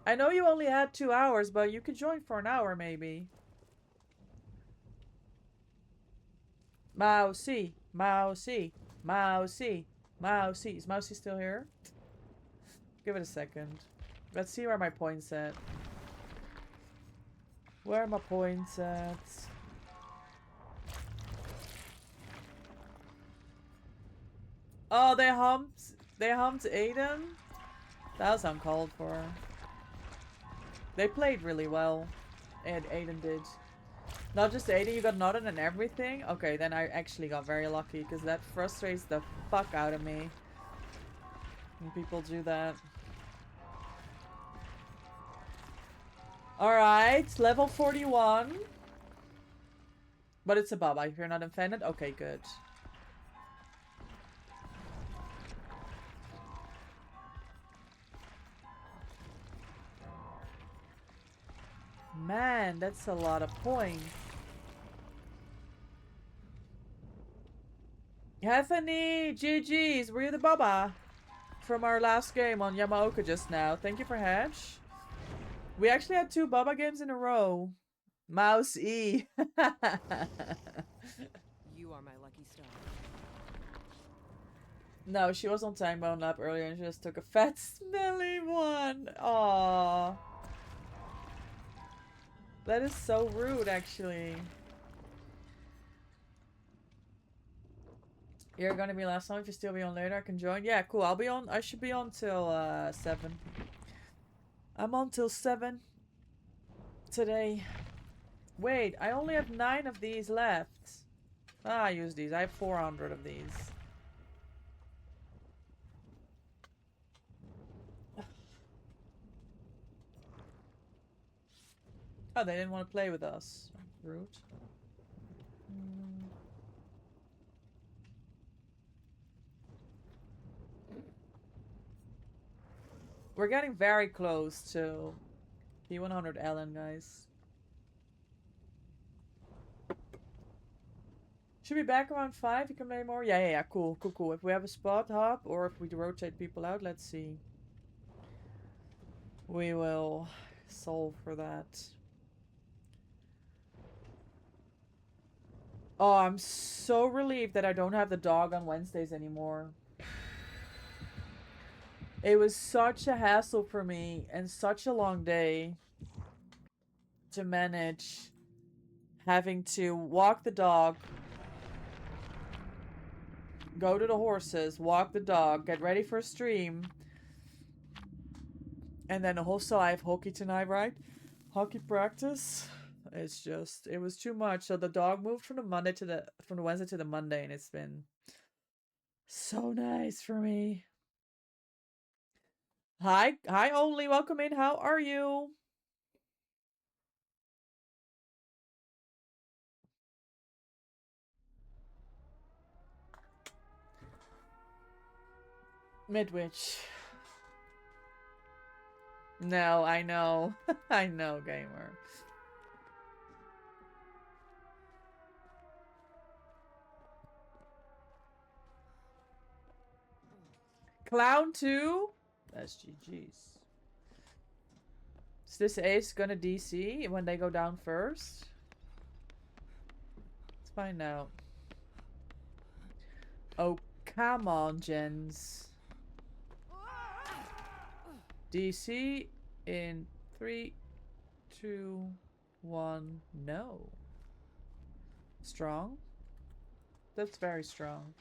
I know you only had 2 hours, but you could join for an hour, maybe. Mousy, Mousy, Mousy, Mousy. Is Mousy still here? Give it a second. Let's see where my point's at. Where are my points at? Oh, they humped Aiden? That was uncalled for. They played really well. And Aiden did. Not just Aiden, you got nodded and everything? Okay, then I actually got very lucky, because that frustrates the fuck out of me when people do that. Alright, level 41. But it's a Baba. If you're not offended, okay, good. Man, that's a lot of points. Bethany, GG's, were you the Baba? From our last game on Yamaoka just now. Thank you for Hatch. We actually had 2 Bubba games in a row. Mouse E. You are my lucky star. No, she was on time bound up earlier and she just took a fat smelly one. Aww. That is so rude, actually. You're gonna be last time. If you still be on later, I can join. Yeah, cool. I'll be on. I should be on till 7. I'm on till 7 today. Wait, I only have 9 of these left. Ah, I use these. I have 400 of these. Oh, they didn't want to play with us. Rude. We're getting very close to P100 Ellen, guys. Should be back around 5. You can play more. Yeah. Cool. If we have a spot hop or if we rotate people out, let's see. We will solve for that. Oh, I'm so relieved that I don't have the dog on Wednesdays anymore. It was such a hassle for me and such a long day to manage having to walk the dog, go to the horses, walk the dog, get ready for stream. And then also I have hockey tonight, right? Hockey practice. It's just, it was too much. So the dog moved from the Wednesday to the Monday, and it's been so nice for me. Hi, Only, welcome in. How are you? Midwich. No, I know. I know, gamer. Clown 2? That's GG's. Is this ace gonna DC when they go down first? Let's find out. Oh, come on, Jens. DC in 3, 2, 1. No. Strong? That's very strong.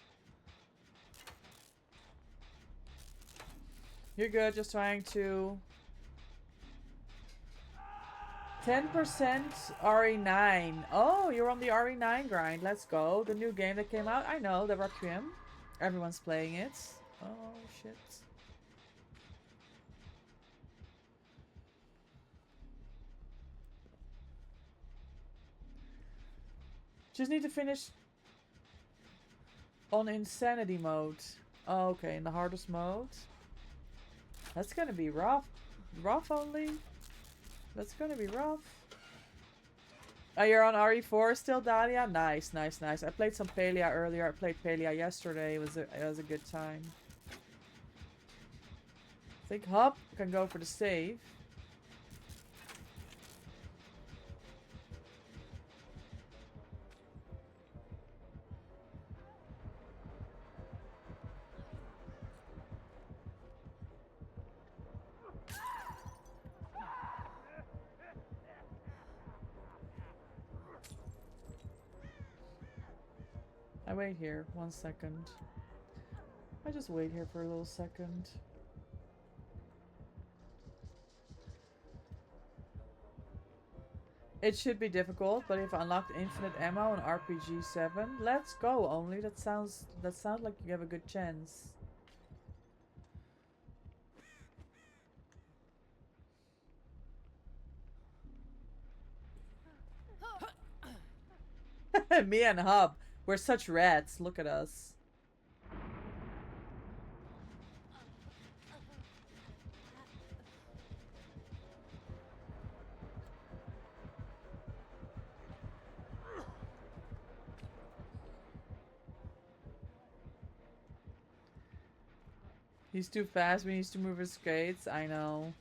You're good, just trying to... 10% RE9. Oh, you're on the RE9 grind. Let's go. The new game that came out. I know, the Requiem. Everyone's playing it. Oh, shit. Just need to finish on insanity mode. Oh, okay, in the hardest mode. That's gonna be rough. Rough only? That's gonna be rough. Oh, you're on RE4 still, Dahlia? Nice. I played some Palia earlier. I played Palia yesterday. It was a good time. I think Hop can go for the save. I wait here 1 second. I just wait here for a little second. It should be difficult, but if unlocked infinite ammo on RPG 7, let's go. Only that sounds like you have a good chance. Me and Hub, we're such rats. Look at us. He's too fast. We need to move his skates. I know.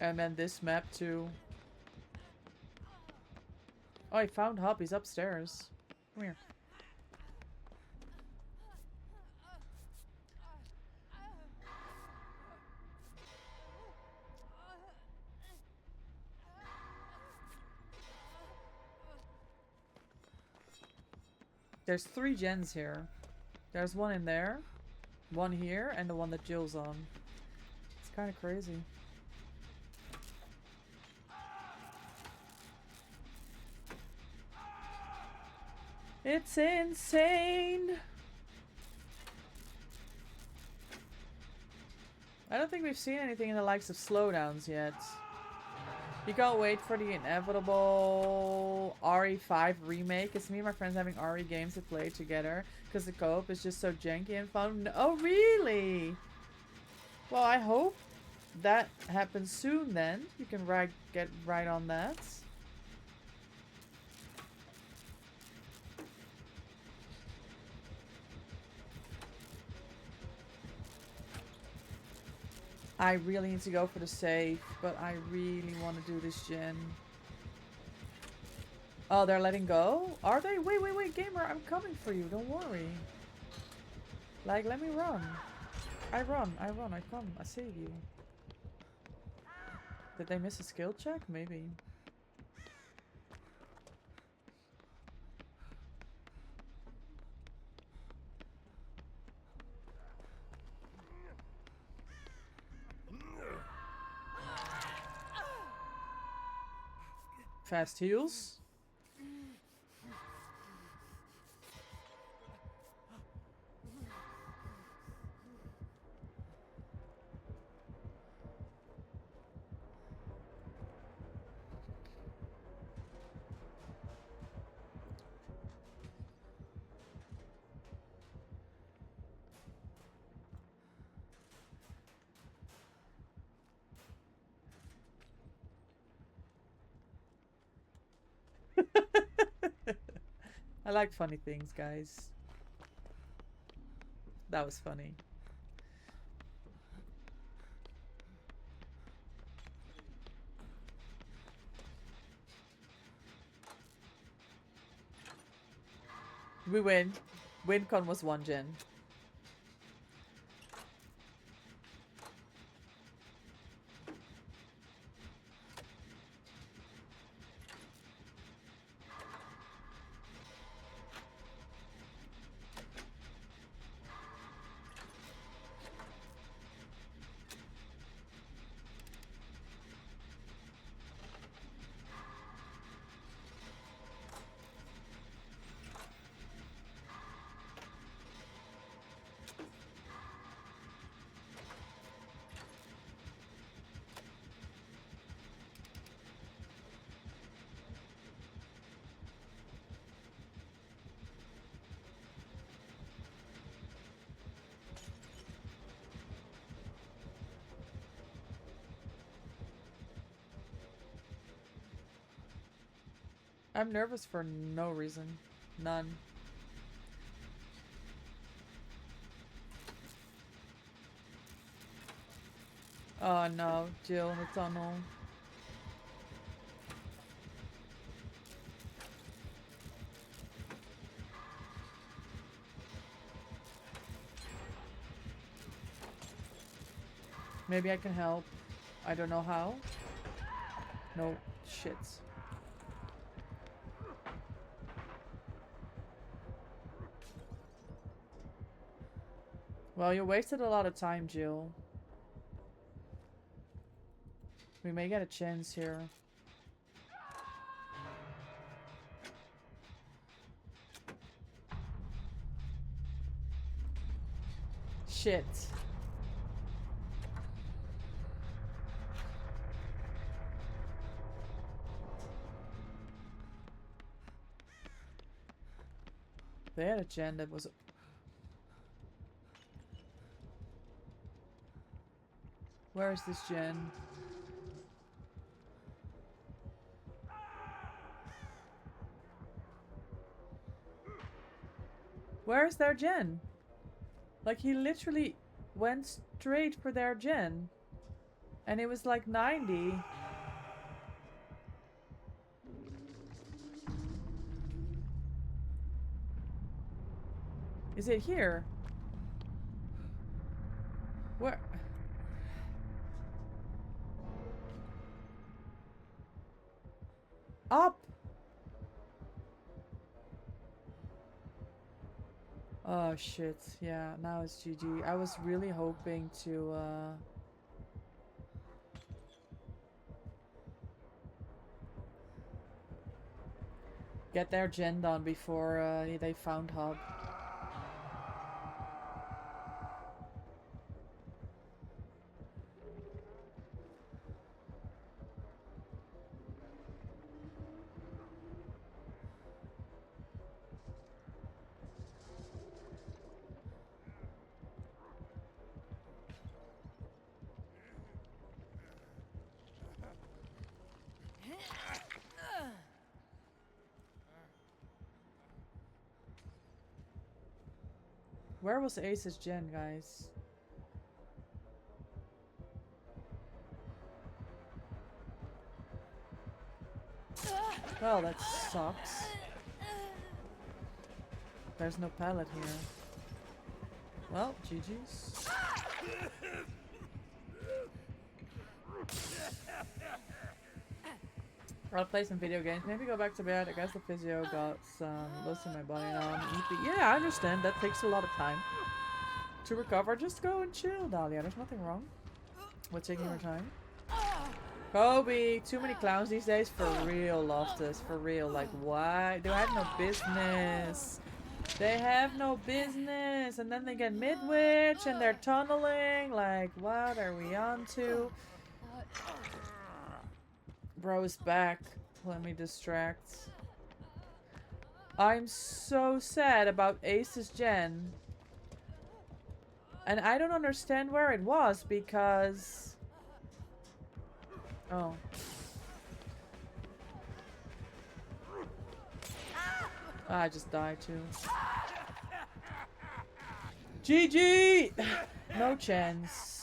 And then this map too. Oh, I found Hub. He's upstairs. Come here. There's 3 gens here. There's one in there, one here, and the one that Jill's on. It's kind of crazy. It's insane! I don't think we've seen anything in the likes of slowdowns yet. You can't wait for the inevitable RE5 remake. It's me and my friends having RE games to play together because the co-op is just so janky and fun. Oh, really? Well, I hope that happens soon then. You can get right on that. I really need to go for the save, but I really want to do this gen. Oh, they're letting go? Are they? Wait, wait, wait, gamer, I'm coming for you. Don't worry. Like, let me run. I run, I come, I save you. Did they miss a skill check? Maybe. Fast heals. I like funny things, guys. That was funny. We win. WinCon was 1 gen. I'm nervous for no reason. None. Oh no, Jill in the tunnel. Maybe I can help. I don't know how. No shit. Well, you wasted a lot of time, Jill. We may get a chance here. Shit. They had a gen that was... Where is this gen? Where is their gen? Like, he literally went straight for their gen. And it was like 90. Is it here? Where? Up! Oh shit, yeah, now it's GG. I was really hoping to get their gen done before they found Hub. Where was Ace's gen, guys? Well, that sucks. There's no pallet here. Well, GG's. I'll play some video games. Maybe go back to bed. I guess the physio got some loose in my body now. I'm EP. Yeah, I understand. That takes a lot of time to recover. Just go and chill, Dahlia. There's nothing wrong with taking your time. Kobe, too many clowns these days. For real, Loftus. For real. Like, why? They have no business. They have no business. And then they get mid-witch and they're tunneling. Like, what are we on to? Bro's back. Let me distract. I'm so sad about Ace's gen. And I don't understand where it was because... Oh. I just died too. GG! No chance.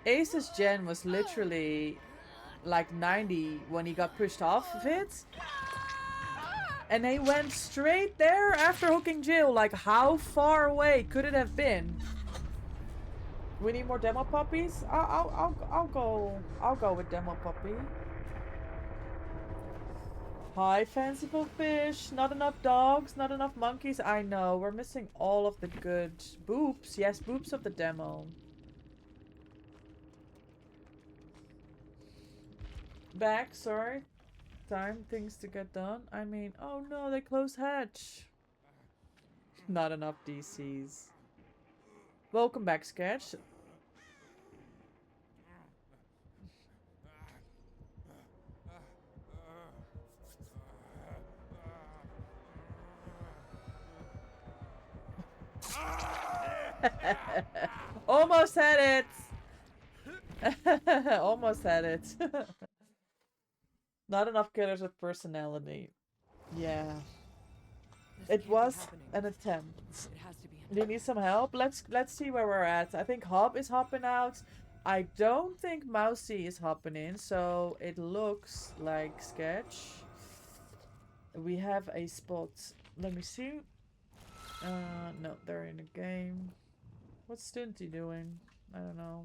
Ace's gen was literally like 90 when he got pushed off of it. And he went straight there after hooking Jill. Like, how far away could it have been? We need more demo puppies? I'll go with demo puppy. Hi, fanciful fish. Not enough dogs, not enough monkeys. I know, we're missing all of the good boops. Yes, boops of the demo. Back, sorry. Time, things to get done. I mean, oh no, they closed hatch. Not enough DCs. Welcome back, Sketch. Almost had it. Almost had it. Not enough killers with personality. Yeah. It was an attempt. It has to be. Do you need some help? Let's see where we're at. I think Hob is hopping out. I don't think Mousy is hopping in, so it looks like Sketch. We have a spot. Let me see. No, they're in the game. What's Stunty doing? I don't know.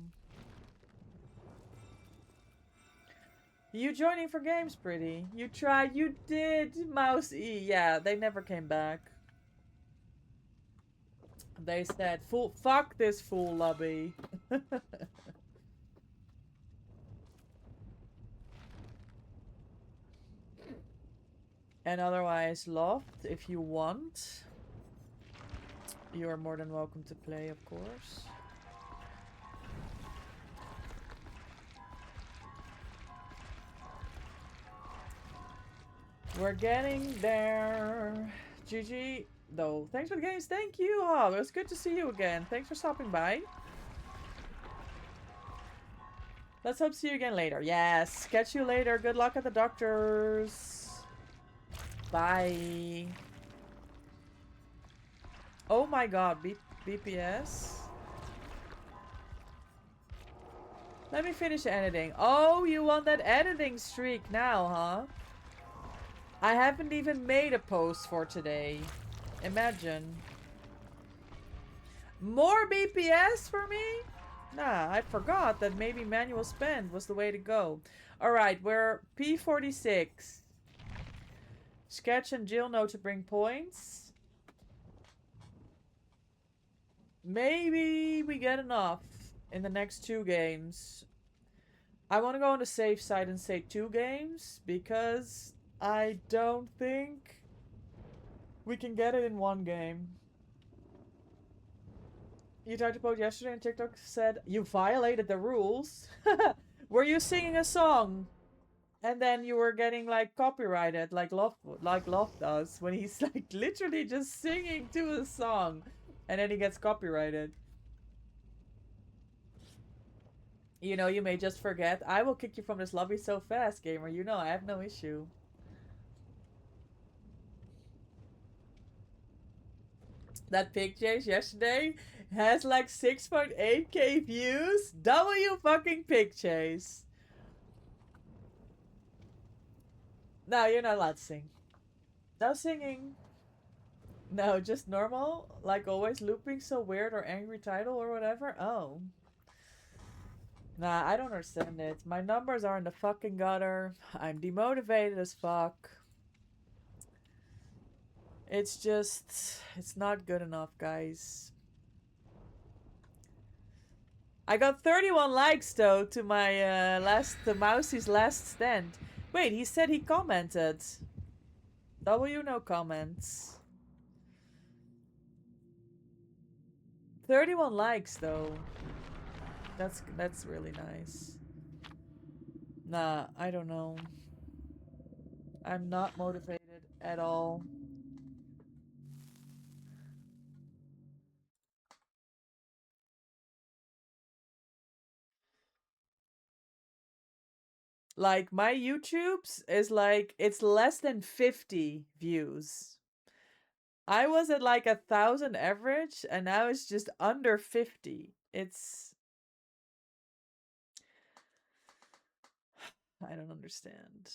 You joining for games, pretty. You tried. You did, Mousy. Yeah, they never came back. They said, fuck this fool lobby. And otherwise, Loft, if you want, you are more than welcome to play, of course. We're getting there. GG, though. Thanks for the games. Thank you, Hob. It was good to see you again. Thanks for stopping by. Let's hope to see you again later. Yes. Catch you later. Good luck at the doctors. Bye. Oh my god, BPS. Let me finish editing. Oh, you want that editing streak now, huh? I haven't even made a post for today. Imagine. More BPS for me? Nah, I forgot that maybe manual spend was the way to go. Alright, we're P46. Sketch and Jill know to bring points. Maybe we get enough in the next 2 games. I want to go on the safe side and say 2 games because I don't think we can get it in 1 game. You tried to post yesterday and TikTok said you violated the rules. Were you singing a song? And then you were getting like copyrighted like Love does when he's like literally just singing to a song and then he gets copyrighted. You know, you may just forget. I will kick you from this lobby so fast, gamer. You know, I have no issue. That pig chase yesterday has like 6.8k views. W fucking pig chase. No, you're not allowed to sing. No singing. No, just normal. Like always looping so weird or angry title or whatever. Oh. Nah, I don't understand it. My numbers are in the fucking gutter. I'm demotivated as fuck. It's just... It's not good enough, guys. I got 31 likes, though, to my to Mousie's last stand. Wait, he said he commented. W, no comments. 31 likes, though. That's really nice. Nah, I don't know. I'm not motivated at all. Like, my YouTube's is like, it's less than 50 views. I was at like 1,000 average, and now it's just under 50. It's... I don't understand.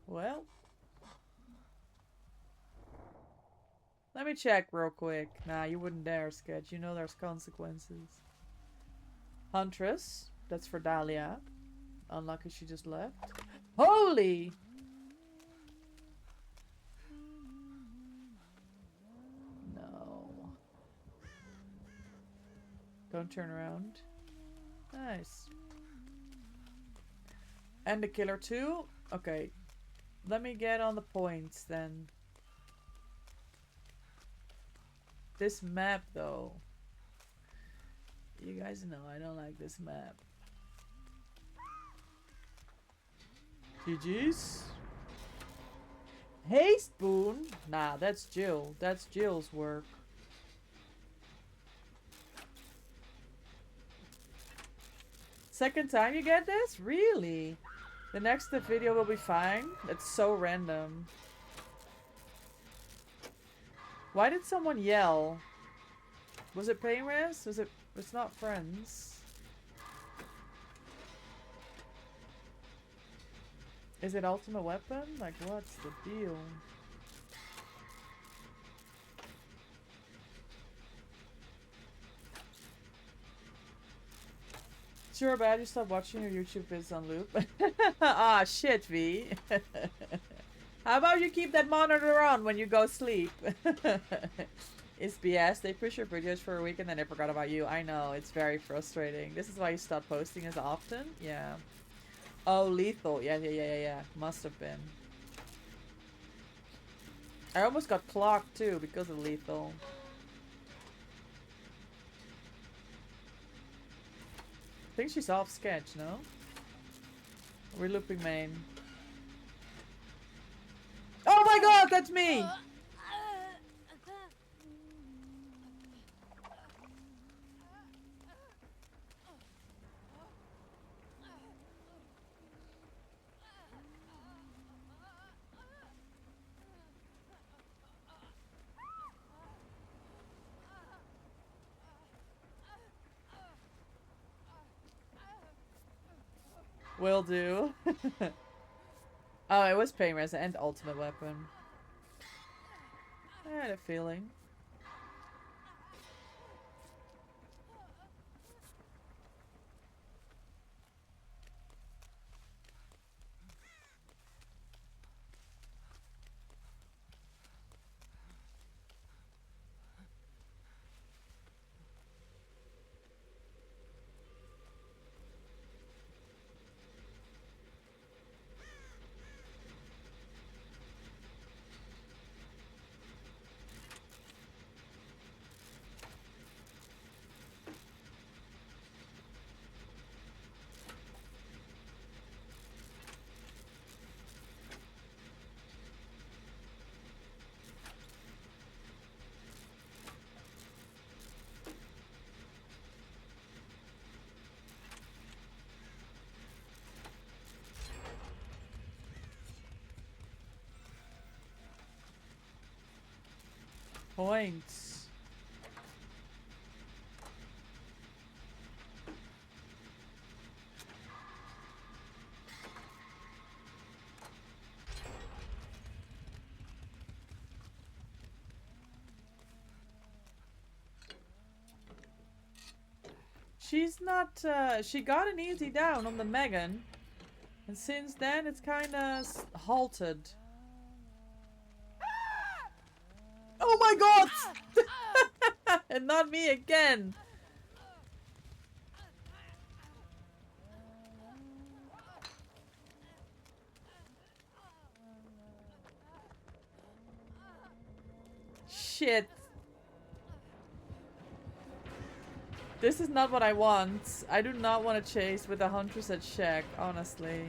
Well... Let me check real quick. Nah, you wouldn't dare, Sketch. You know there's consequences. Huntress. That's for Dahlia. Unlucky she just left. Holy! No. Don't turn around. Nice. And the killer too? Okay. Let me get on the points then. This map though. You guys know I don't like this map. GG's. Hey Spoon. Nah, that's Jill. That's Jill's work. Second time you get this? Really? The next video will be fine? That's so random. Why did someone yell? Was it Painres? Was it... It's not friends. Is it ultimate weapon? Like, what's the deal? Sure, bad you stopped watching your YouTube vids on loop. Ah, shit, V. How about you keep that monitor on when you go sleep? It's BS. They push your videos for a week and then they forgot about you. I know. It's very frustrating. This is why you stop posting as often? Yeah. Oh, lethal. Yeah. Must have been. I almost got clocked too because of lethal. I think she's off Sketch, no? We're looping main. Oh my god, that's me! Will do. Oh, it was Painrest and ultimate weapon. I had a feeling. Points. She's not, she got an easy down on the Megan. And since then, it's kinda halted. Oh my god! And not me again! Shit. This is not what I want. I do not want to chase with a Huntress at check, honestly.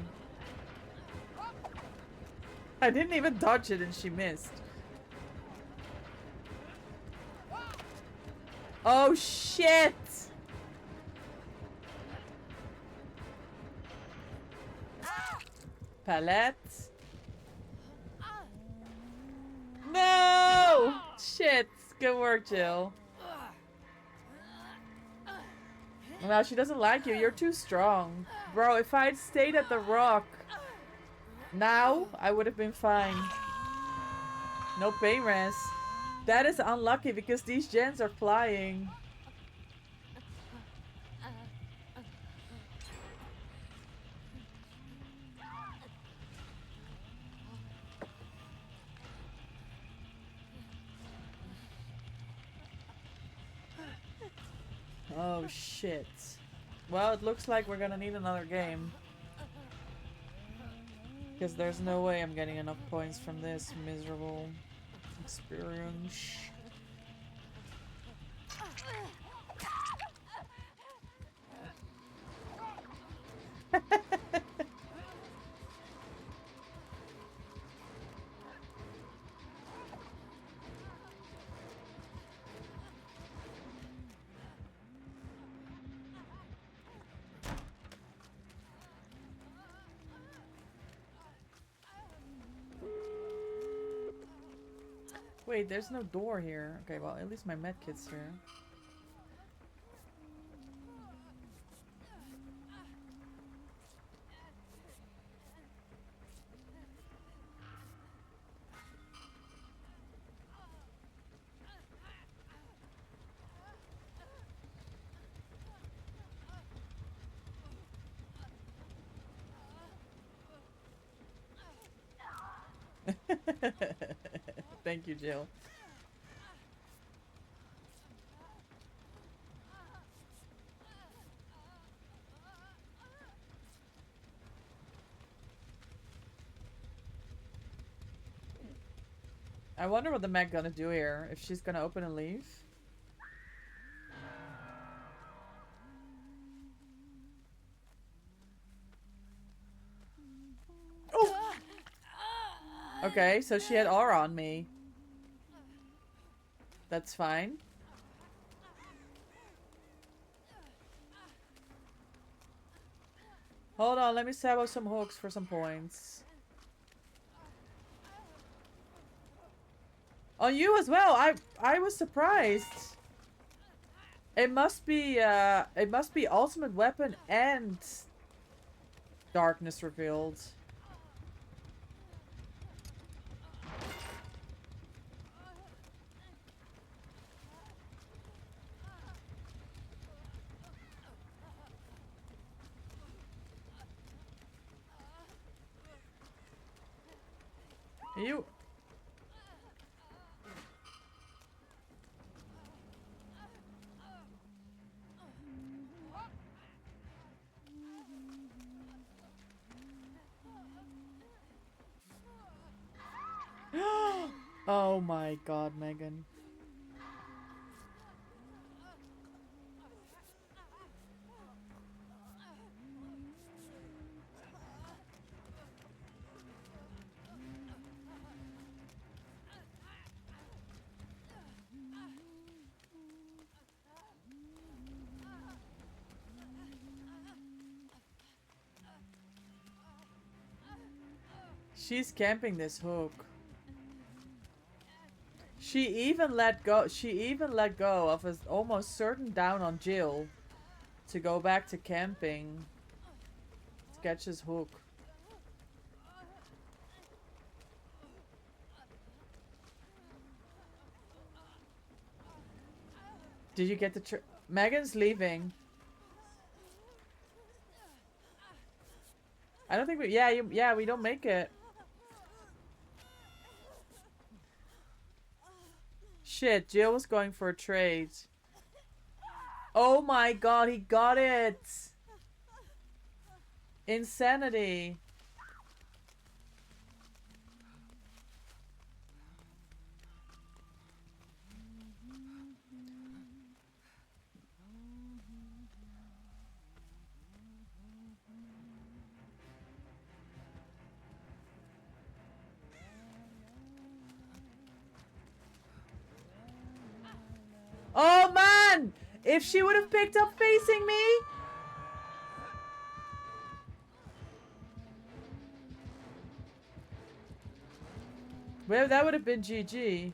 I didn't even dodge it and she missed. Oh shit! Palette. No! Shit. Good work, Jill. Well, she doesn't like you. You're too strong. Bro, if I'd stayed at the rock now, I would have been fine. No pain rest. That is unlucky because these gens are flying. Oh shit. Well, it looks like we're gonna need another game. Because there's no way I'm getting enough points from this miserable experience. Wait, there's no door here. Okay, well, at least my medkit's here. Thank you, Jill. I wonder what the mech gonna do here. If she's gonna open and leave. Oh! Okay, so she had aura on me. That's fine. Hold on, let me sabo some hooks for some points. On you as well. I was surprised. It must be ultimate weapon and Darkness revealed. You. Oh my god, Megan. She's camping this hook. She even let go of a almost certain down on Jill to go back to camping. Sketch's hook. Did you get the Megan's leaving. I don't think we we don't make it. Shit, Jill was going for a trade. Oh my god, he got it! Insanity. Oh man! If she would have picked up facing me! Well, that would have been GG.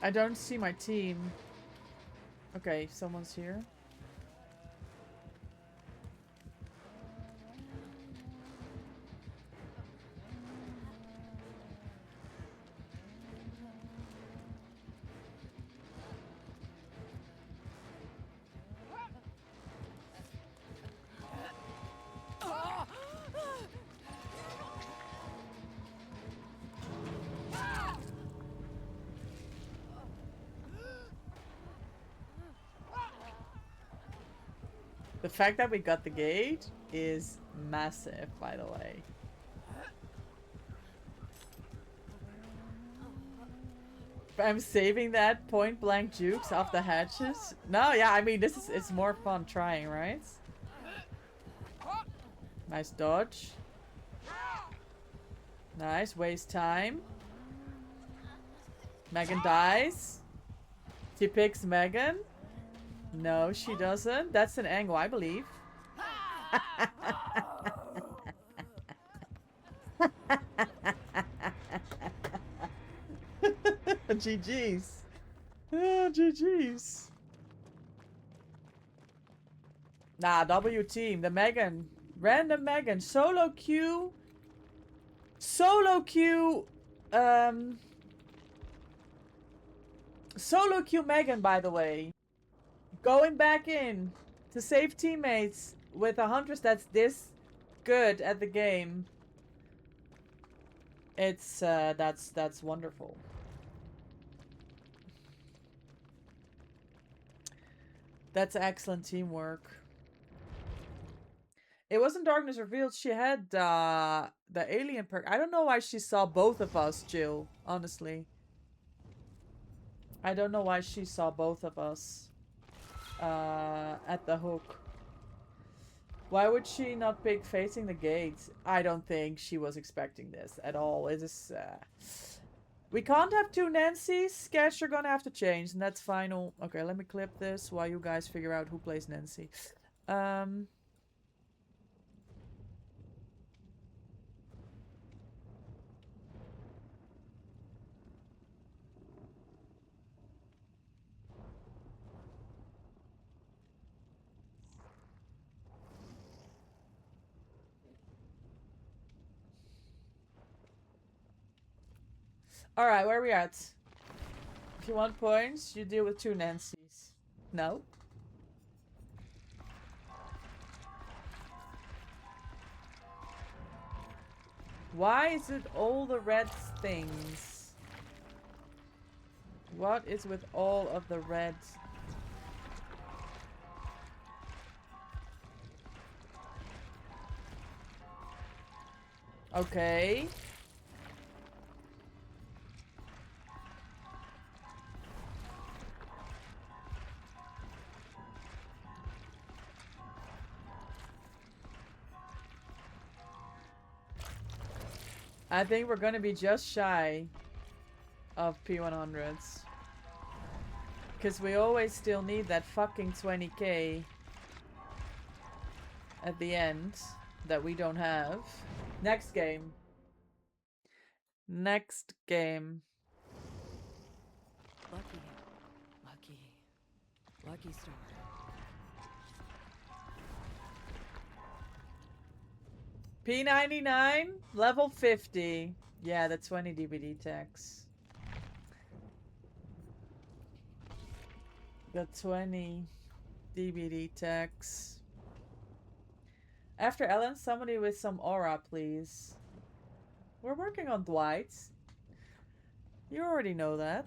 I don't see my team. Okay, someone's here. The fact that we got the gate is massive, by the way. I'm saving that point blank jukes off the hatches. No, yeah, I mean, it's more fun trying, right? Nice dodge. Nice, waste time. Megan dies. She picks Megan. No, she doesn't. That's an angle, I believe. GG's. Oh, GG's. Nah, W team. The Megan. Random Megan. Solo queue. Solo queue. Solo queue Megan, by the way. Going back in to save teammates with a huntress that's this good at the game. It's that's wonderful. That's excellent teamwork. It wasn't Darkness Revealed. She had the alien perk. I don't know why she saw both of us, Jill. Honestly, I don't know why she saw both of us. At the hook. Why would she not pick facing the gate? I don't think she was expecting this at all. It is We can't have two Nancys. Sketch, you're gonna have to change, and that's final. Okay, let me clip this while you guys figure out who plays Nancy. Alright, where are we at? If you want points, you deal with two Nancys. No? Why is it all the red things? What is with all of the red? Okay. I think we're gonna be just shy of P100s. Because we always still need that fucking 20k at the end that we don't have. Next game. Next game. Lucky. Lucky. Lucky star. P99, level 50. Yeah, the 20 DBD tax. The 20 DBD tax. After Ellen, somebody with some aura, please. We're working on Dwight. You already know that.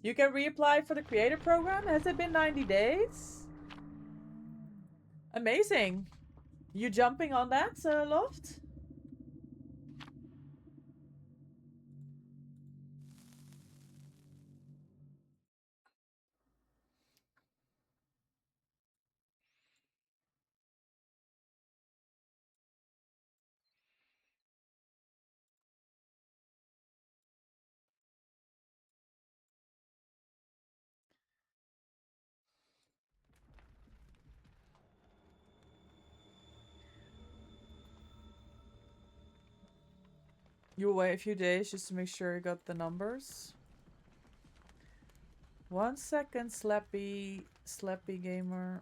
You can reapply for the creator program? Has it been 90 days? Amazing. You jumping on that, Loft? You wait a few days just to make sure you got the numbers. 1 second, Slappy Gamer.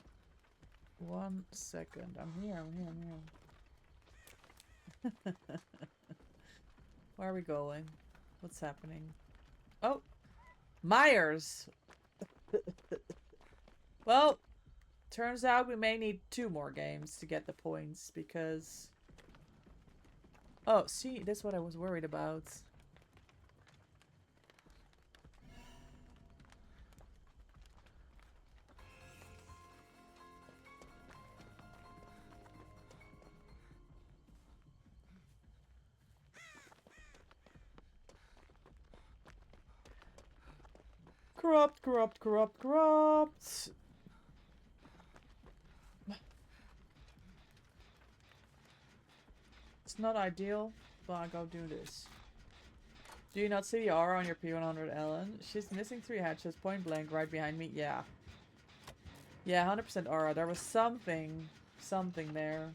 1 second. I'm here. Where are we going? What's happening? Oh! Myers! Well, turns out we may need 2 more games to get the points because... Oh, see, that's what I was worried about. Corrupt. It's not ideal, but I go do this. Do you not see the aura on your P100, Ellen? She's missing 3 hatches, point blank, right behind me. Yeah. Yeah, 100% aura. There was something there.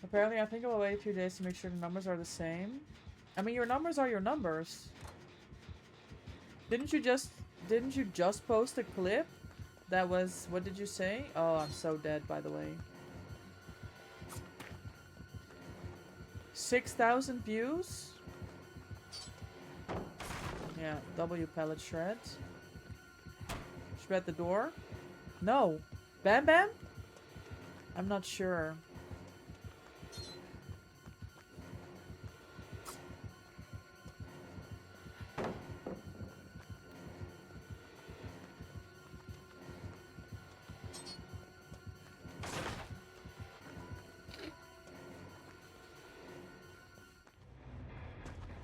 Apparently, I think I'll wait a few days to make sure the numbers are the same. I mean, your numbers are your numbers. Didn't you just post a clip? That was, what did you say? Oh, I'm so dead, by the way. 6,000 views? Yeah, W pellet shred. Shred the door? No. Bam Bam? I'm not sure.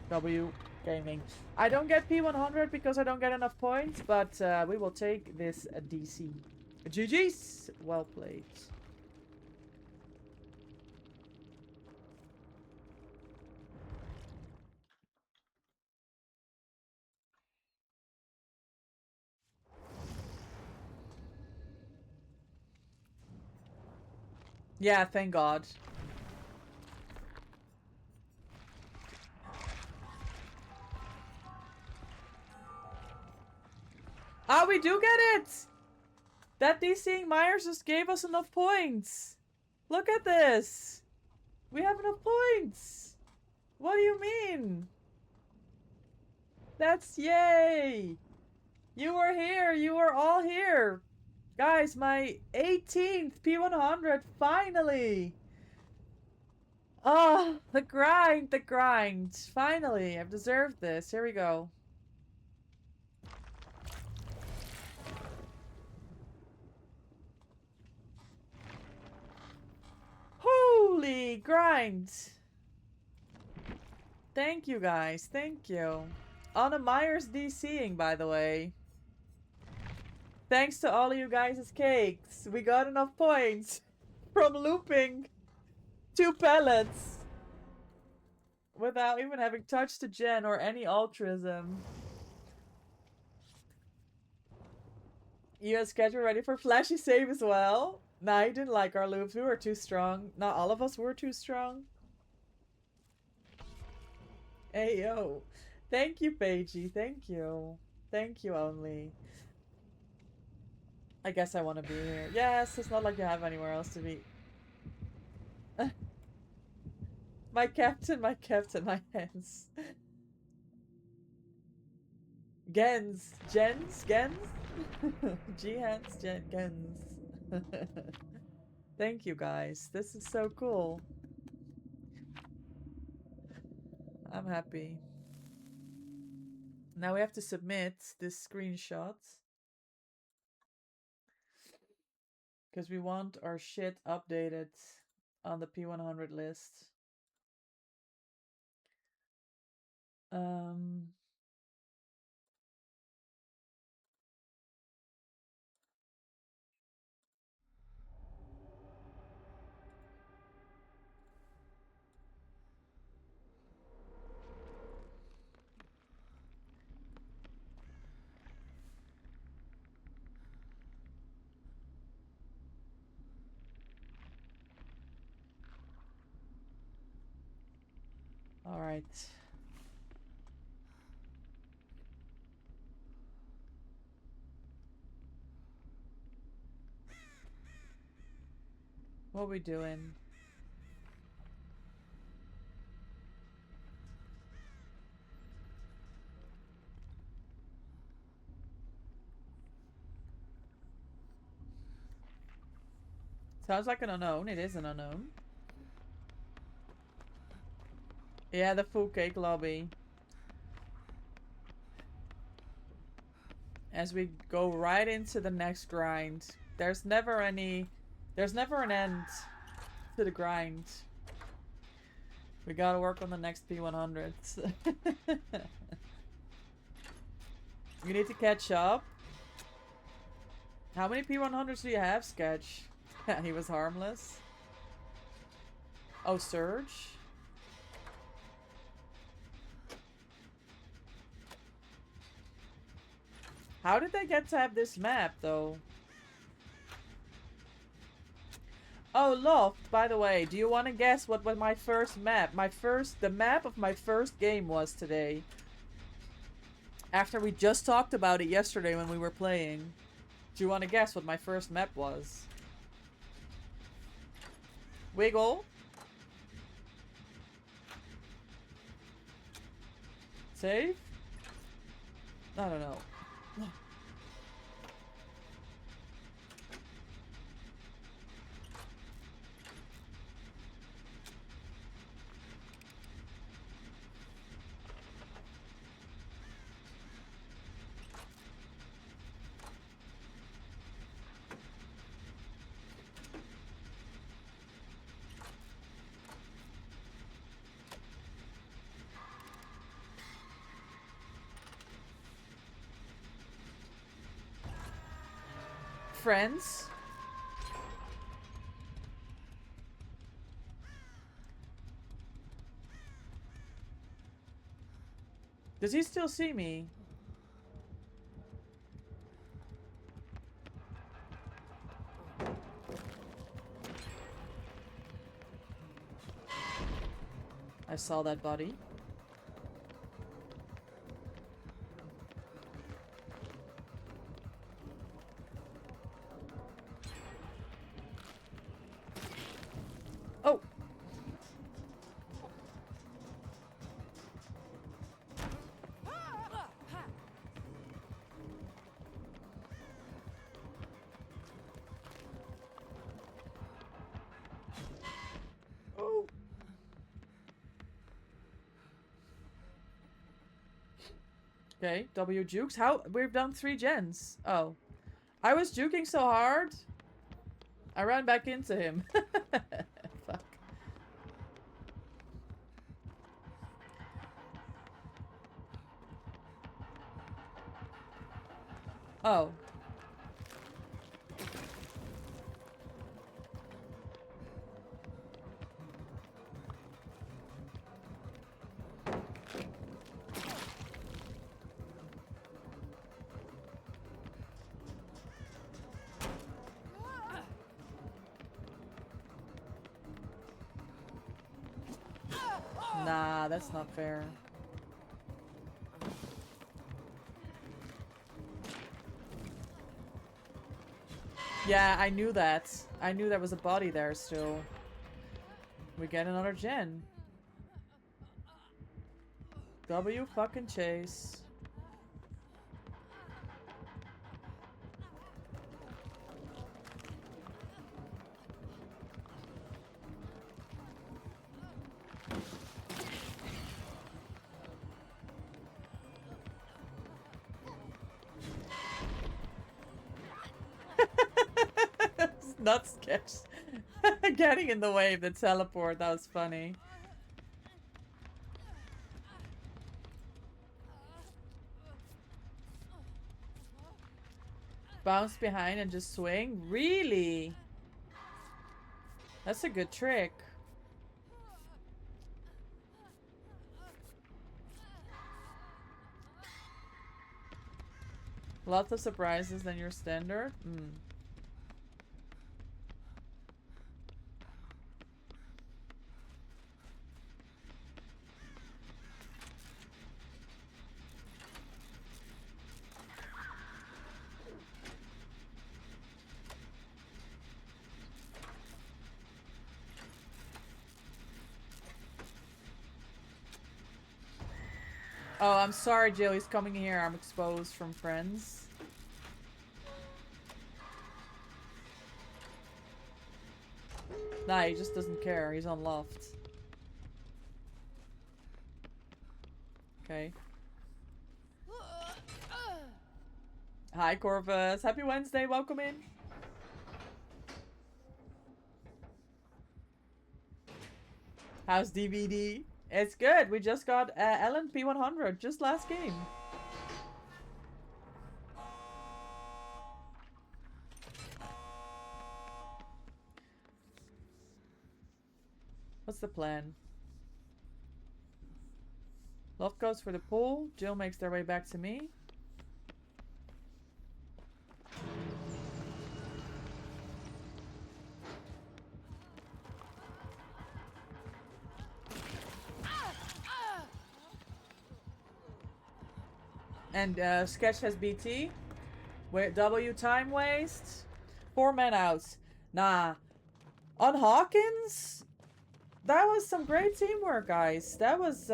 W gaming. I don't get P100 because I don't get enough points, but we will take this DC. GG's! Well played. Yeah, thank God. Ah, we do get it! That DCing Myers just gave us enough points. Look at this. We have enough points. What do you mean? That's yay. You were here. You were all here. Guys, my 18th P100 finally. Oh, the grind, the grind. Finally, I've deserved this. Here we go. Holy grind. Thank you guys. Thank you. Anna Myers DCing, by the way. Thanks to all of you guys' cakes. We got enough points from looping 2 pellets without even having touched a gen or any altruism. You had schedule ready for flashy save as well? Nah, he didn't like our loops. We were too strong. Not all of us were too strong. Hey, yo. Thank you, Paigey. Thank you. Thank you, only. I guess I want to be here. Yes, it's not like you have anywhere else to be. My captain, my hands. Gens. Gens? Gens? G-hands, gens. Thank you, guys. This is so cool. I'm happy. Now we have to submit this screenshot. Because we want our shit updated on the P100 list. All right. What we doing? Sounds like an unknown. It is an unknown. Yeah, the full cake lobby. As we go right into the next grind. There's never an end to the grind. We gotta work on the next P100s. You need to catch up. How many P100s do you have, Sketch? He was harmless. Oh, Surge? How did they get to have this map, though? Oh, Loft, by the way, do you want to guess what was my first map? The map of my first game was today. After we just talked about it yesterday when we were playing. Do you want to guess what my first map was? Wiggle? Save? I don't know. friends. Does he still see me? I saw that body. Oh! Oh! Okay, W jukes. How? We've done 3 gens. Oh. I was juking so hard. I ran back into him. Fuck. Oh. Nah, that's not fair. Yeah, I knew that. I knew there was a body there still. We get another gen. W fucking chase. Not sketch. Getting in the way of the teleport, that was funny. Bounce behind and just swing? Really? That's a good trick. Lots of surprises than your standard? Hmm. Oh, I'm sorry, Jill. He's coming here. I'm exposed from friends. Nah, he just doesn't care. He's on loft. Okay. Hi, Corvus. Happy Wednesday. Welcome in. How's DBD? It's good. We just got Ellen P100 just last game. What's the plan? Love goes for the pool. Jill makes their way back to me. And Sketch has BT. Wait, W time waste. 4 men out. Nah. On Hawkins? That was some great teamwork, guys. That was,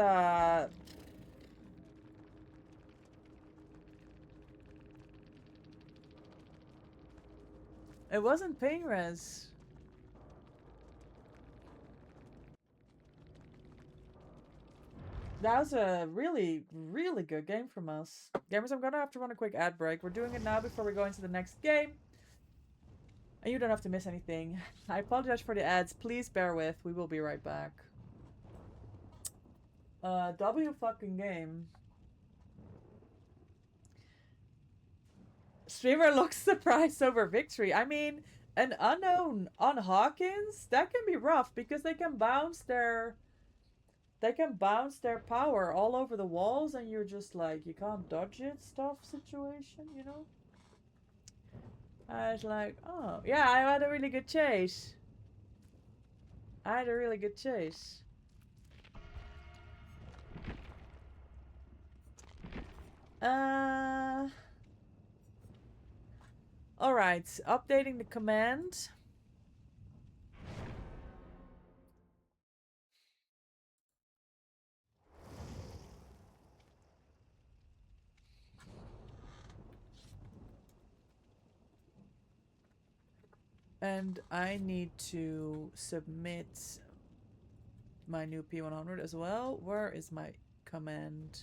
it wasn't pain res. That was a really, really good game from us. Gamers, I'm gonna have to run a quick ad break. We're doing it now before we go into the next game. And you don't have to miss anything. I apologize for the ads. Please bear with. We will be right back. W fucking game. Streamer looks surprised over victory. I mean, an unknown on Hawkins, that can be rough because they can bounce their power all over the walls and you're just like, you can't dodge it stuff situation, you know? I was like, oh, yeah, I had a really good chase. I had a really good chase. Alright, updating the command. And I need to submit my new P100 as well. Where is my command?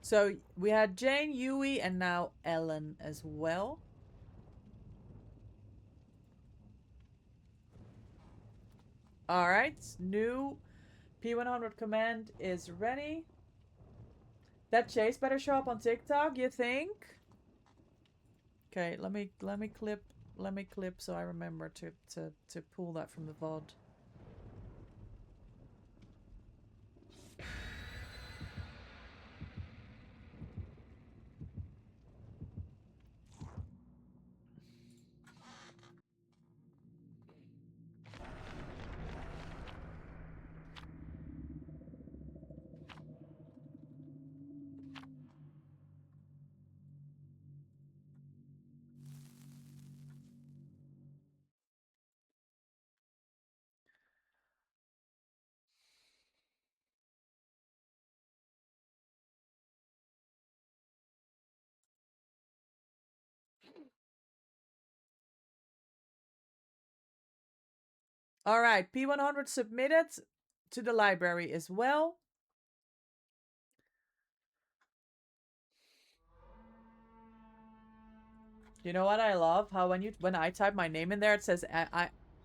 So we had Jane, Yui, and now Ellen as well. Alright, new P100 command is ready. That chase better show up on TikTok, you think? Okay, let me clip so I remember to pull that from the VOD. Alright, P100 submitted to the library as well. You know what I love? How when I type my name in there, it says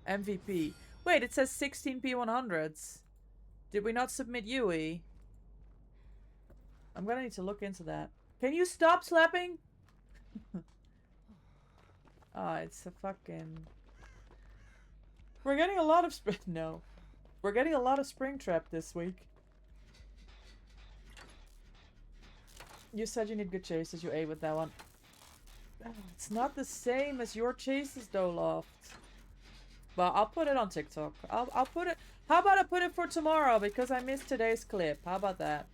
MVP. Wait, it says 16 P100s. Did we not submit Yui? I'm gonna need to look into that. Can you stop slapping? Ah, it's a fucking... We're getting a lot of no. We're getting a lot of Springtrap this week. You said you need good chases. You ate with that one. It's not the same as your chases though, Loft. But I'll put it on TikTok. I'll put it... How about I put it for tomorrow because I missed today's clip? How about that?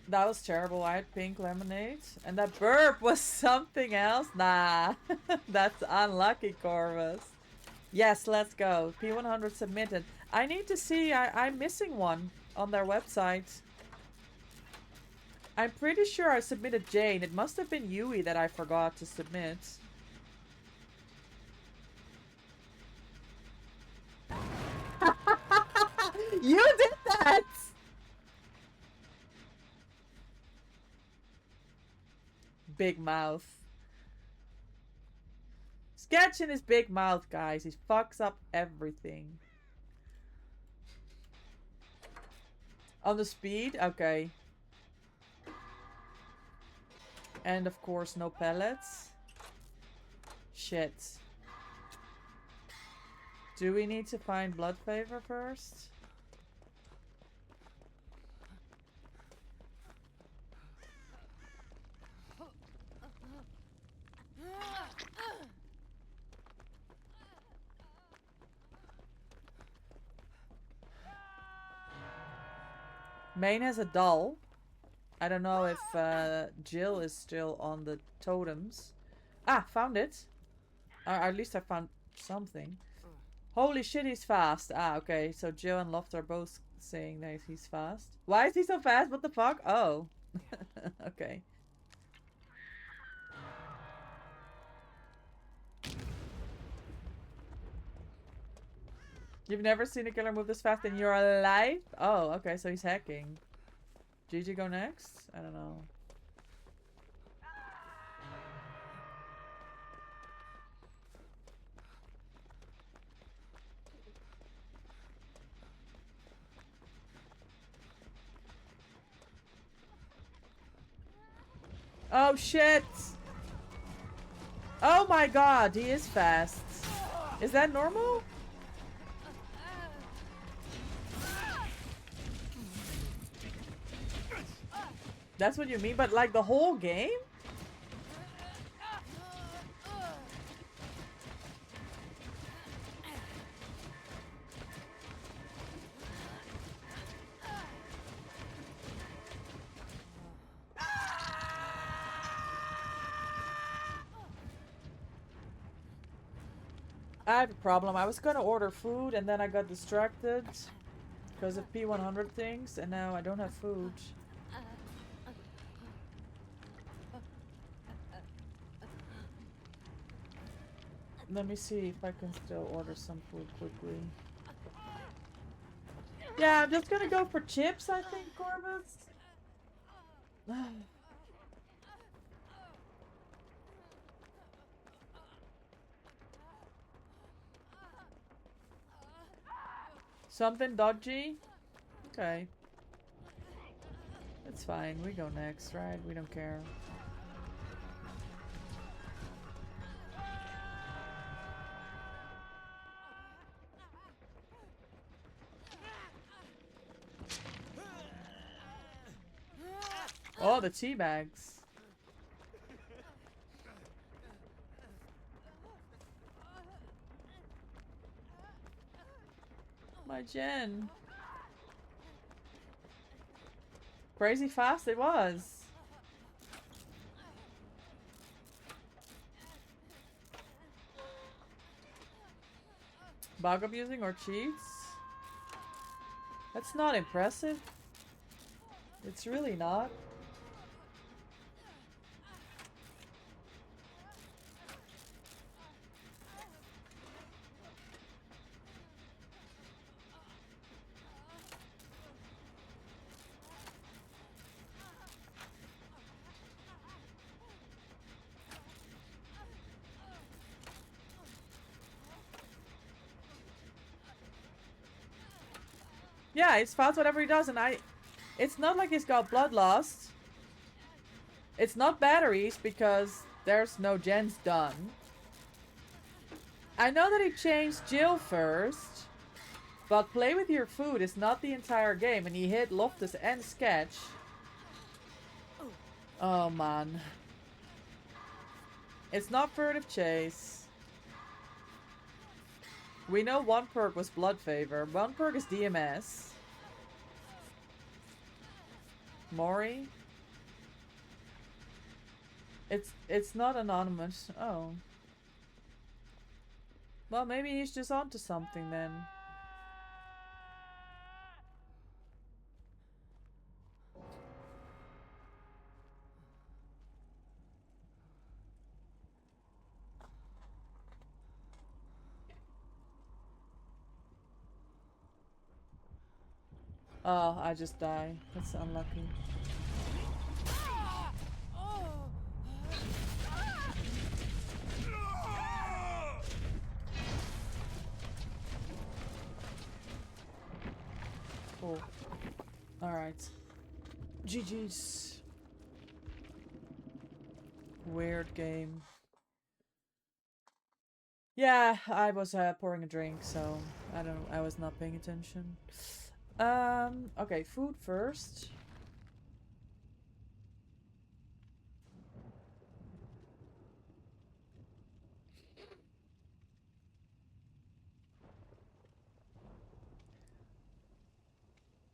That was terrible. I had pink lemonade. And that burp was something else. Nah. That's unlucky, Corvus. Yes, let's go. P100 submitted. I need to see... I'm missing one on their website. I'm pretty sure I submitted Jane. It must have been Yui that I forgot to submit. You did that! Big mouth. Sketch in his big mouth, guys. He fucks up everything. On the speed? Okay. And of course, no pellets. Shit. Do we need to find blood favor first? Maine has a doll. I don't know if Jill is still on the totems. Ah, found it. Or at least I found something. Holy shit, he's fast. Ah, okay. So Jill and Loft are both saying that he's fast. Why is he so fast? What the fuck? Oh. Okay. You've never seen a killer move this fast in your life? Oh, okay. So he's hacking. GG go next? I don't know. Oh shit! Oh my god, he is fast. Is that normal? That's what you mean? But like the whole game? I have a problem. I was gonna order food and then I got distracted because of P100 things and now I don't have food. Let me see if I can still order some food quickly. Yeah, I'm just gonna go for chips, I think, Corvus. Something dodgy? Okay. It's fine. We go next, right? We don't care. Oh, the tea bags. My Jen. Crazy fast it was. Bug abusing or cheats? That's not impressive. It's really not. Yeah, it's fast whatever he does, and it's not like he's got bloodlust. It's not batteries because there's no gens done. I know that he changed Jill first, but play with your food is not the entire game, and he hit Loftus and Sketch. Oh man. It's not furtive chase. We know one perk was blood favor. One perk is DMS. Mori. It's not anonymous. Oh. Well, maybe he's just onto something then. Oh, I just die. That's unlucky. Cool. Alright. GG's. Weird game. Yeah, I was pouring a drink, so I was not paying attention. Okay, food first.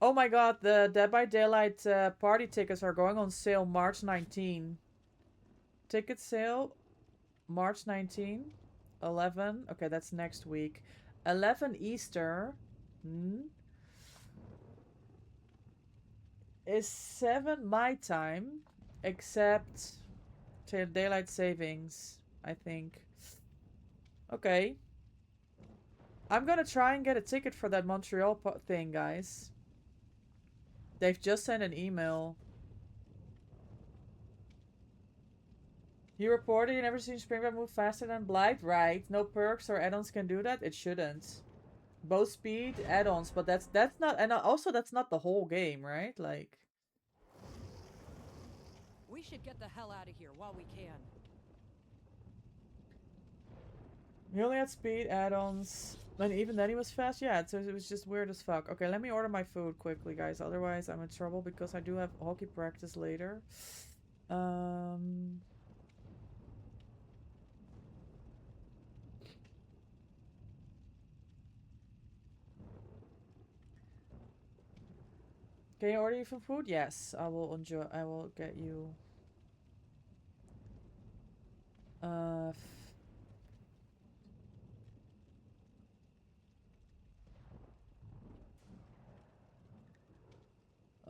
Oh my god, the Dead by Daylight party tickets are going on sale March 19. Ticket sale March 19. 11. Okay, that's next week. 11 Easter. Is 7 my time, except till daylight savings, I think. Okay. I'm gonna try and get a ticket for that Montreal thing, guys. They've just sent an email. You reported you never seen Springboard move faster than Blight? Right. No perks or add-ons can do that? It shouldn't. Both speed, add-ons, but that's not, and also that's not the whole game, right? Like, We should get the hell out of here while we can. He only had speed add-ons, and even then he was fast. Yeah, so it was just weird as fuck. Okay, let me order my food quickly, guys. Otherwise, I'm in trouble because I do have hockey practice later. Can you order you some food? Yes, I will enjoy. I will get you.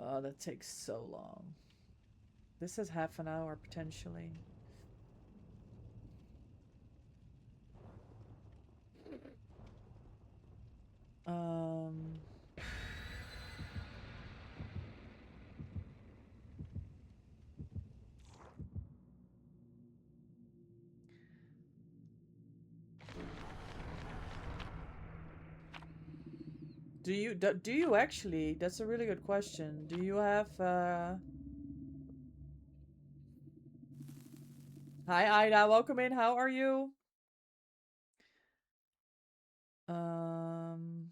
Oh, that takes so long. This is half an hour potentially. Do you actually? That's a really good question. Do you have Hi Ida, welcome in. How are you? Um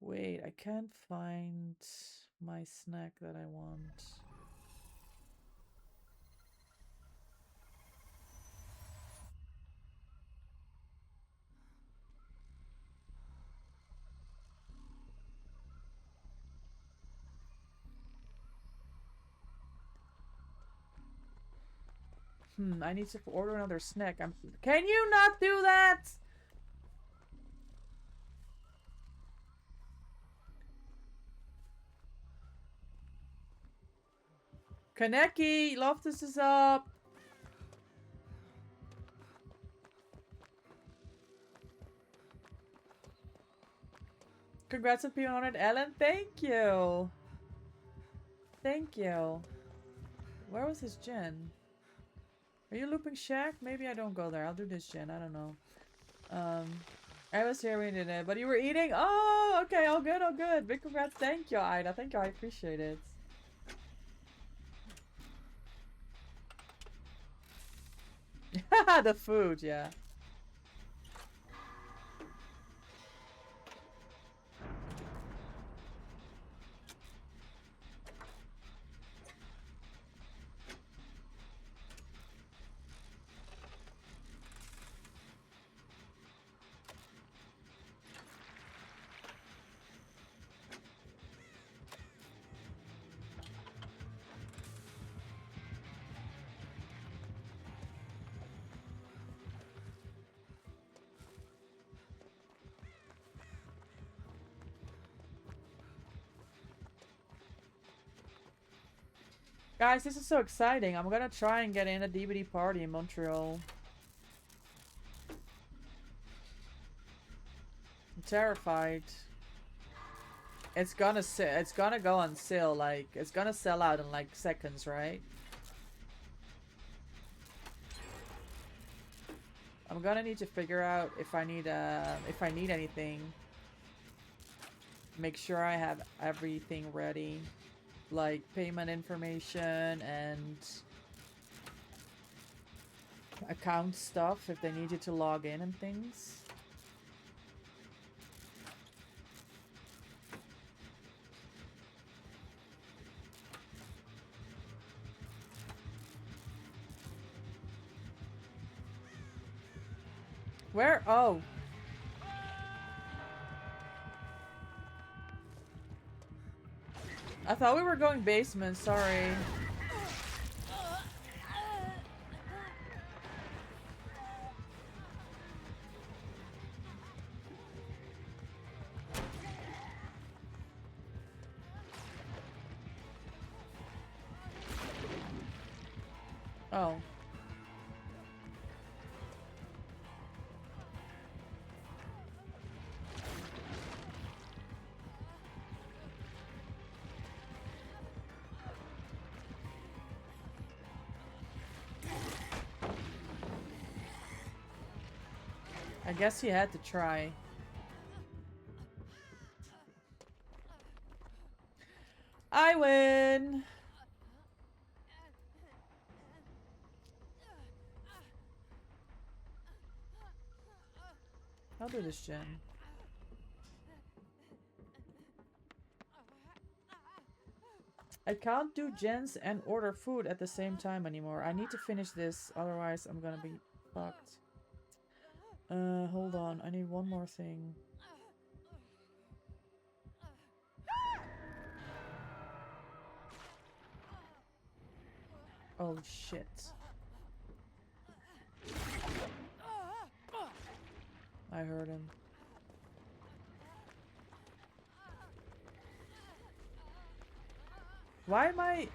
Wait, I can't find my snack that I want. I need to order another snack. Can you not do that? Kaneki, Loftus is up. Congrats on being honored, Ellen. Thank you. Thank you. Where was his gen? Are you looping Shack? Maybe I don't go there. I'll do this gen. I don't know. I was here reading it, but you were eating? Oh, okay. All good, all good. Big congrats. Thank you, Ida. Thank you. I appreciate it. The food, yeah. Guys, this is so exciting. I'm gonna try and get in a DBD party in Montreal. I'm terrified. It's gonna go on sale, like, it's gonna sell out in like seconds, right? I'm gonna need to figure out if I need anything. Make sure I have everything ready. Like payment information and account stuff if they need you to log in and things. Where? Oh. I thought we were going basement, sorry. Oh. I guess he had to try. I win. I'll do this, Jen. I can't do gens and order food at the same time anymore. I need to finish this, otherwise I'm gonna be fucked. Hold on. I need one more thing. Oh shit. I heard him. Why am I...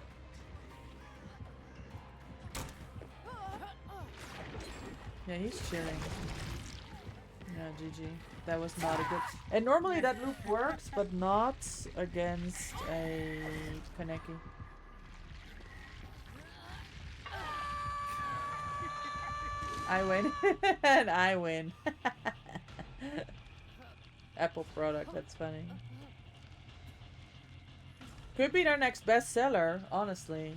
Yeah, he's chilling. Yeah, GG. That was not a good... And normally that loop works, but not against a Kaneki. I win. And I win. Apple product, that's funny. Could be their next bestseller, honestly.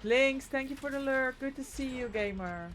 Lynx, thank you for the lurk. Good to see you, gamer.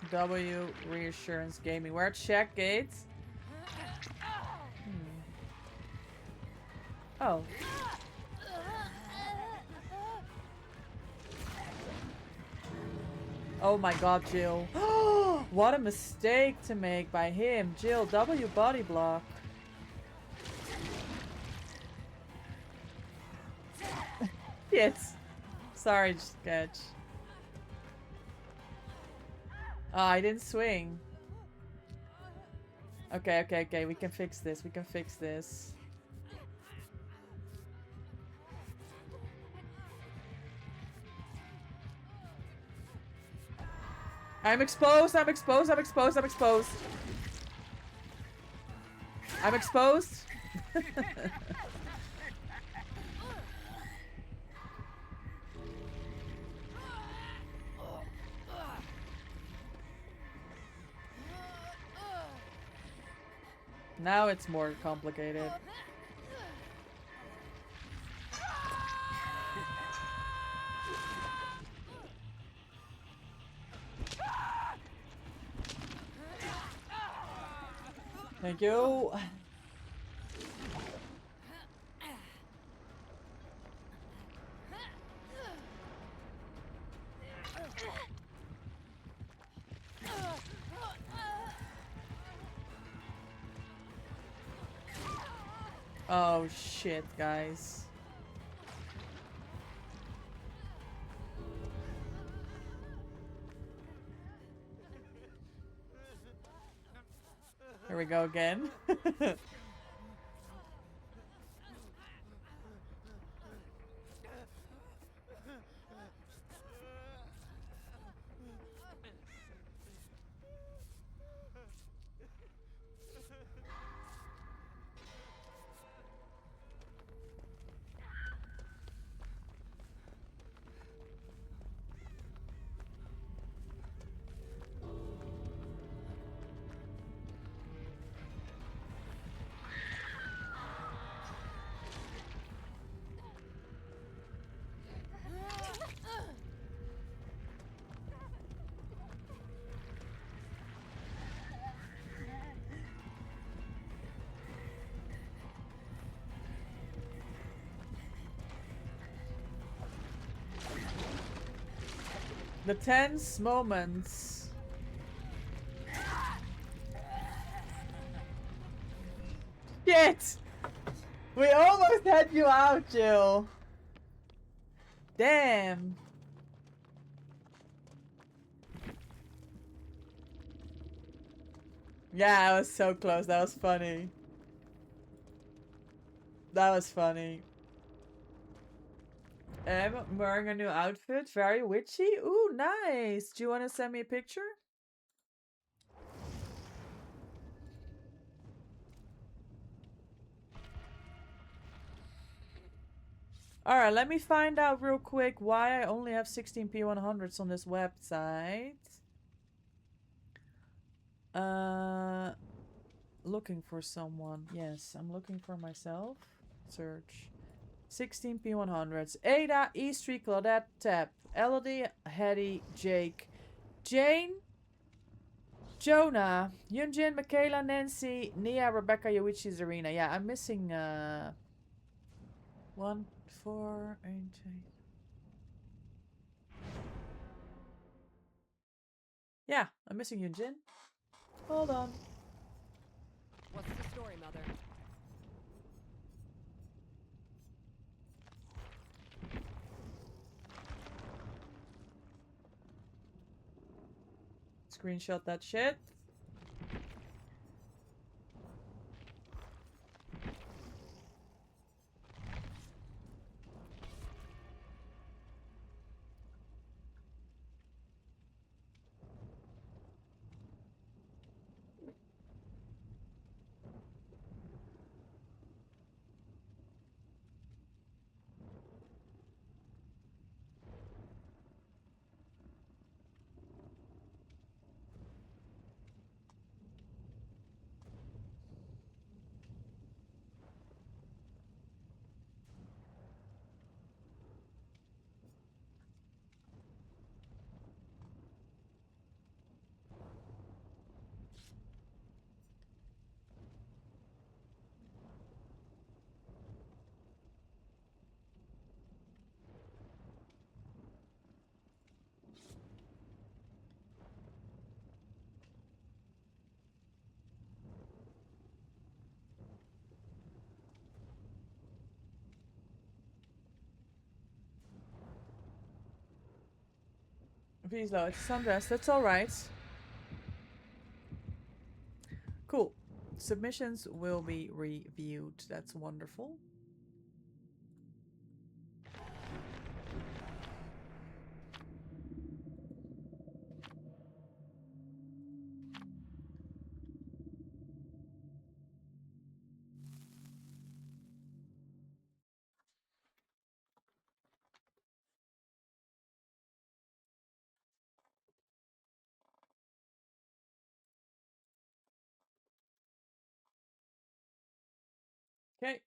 W Reassurance Gaming. Where check gates? Oh. Oh my god, Jill. What a mistake to make by him. Jill, W body block. Yes. Sorry, sketch. Oh, I didn't swing. Okay, okay, okay. We can fix this. We can fix this. I'm exposed. I'm exposed. I'm exposed. I'm exposed. I'm exposed. Now it's more complicated. Thank you. Oh shit, guys. Here we go again. The tense moments. Shit! We almost had you out, Jill. Damn. Yeah, I was so close. That was funny. That was funny. I'm wearing a new outfit. Very witchy. Ooh, nice. Do you want to send me a picture? Alright, let me find out real quick why I only have 16 P100s on this website. Looking for someone. Yes, I'm looking for myself. Search. 16 P100s. Ada, E3, Claudette, Tab, Elodie, Hetty, Jake, Jane, Jonah, Yunjin, Michaela, Nancy, Nia, Rebecca, Yoichi, Zarina. Yeah, I'm missing 1, 4, 8, 8. Yeah, I'm missing Yunjin. Hold on. What's the story, Mother? Screenshot that shit. Please load. Sundress. That's alright. Cool. Submissions will be reviewed. That's wonderful. Okay.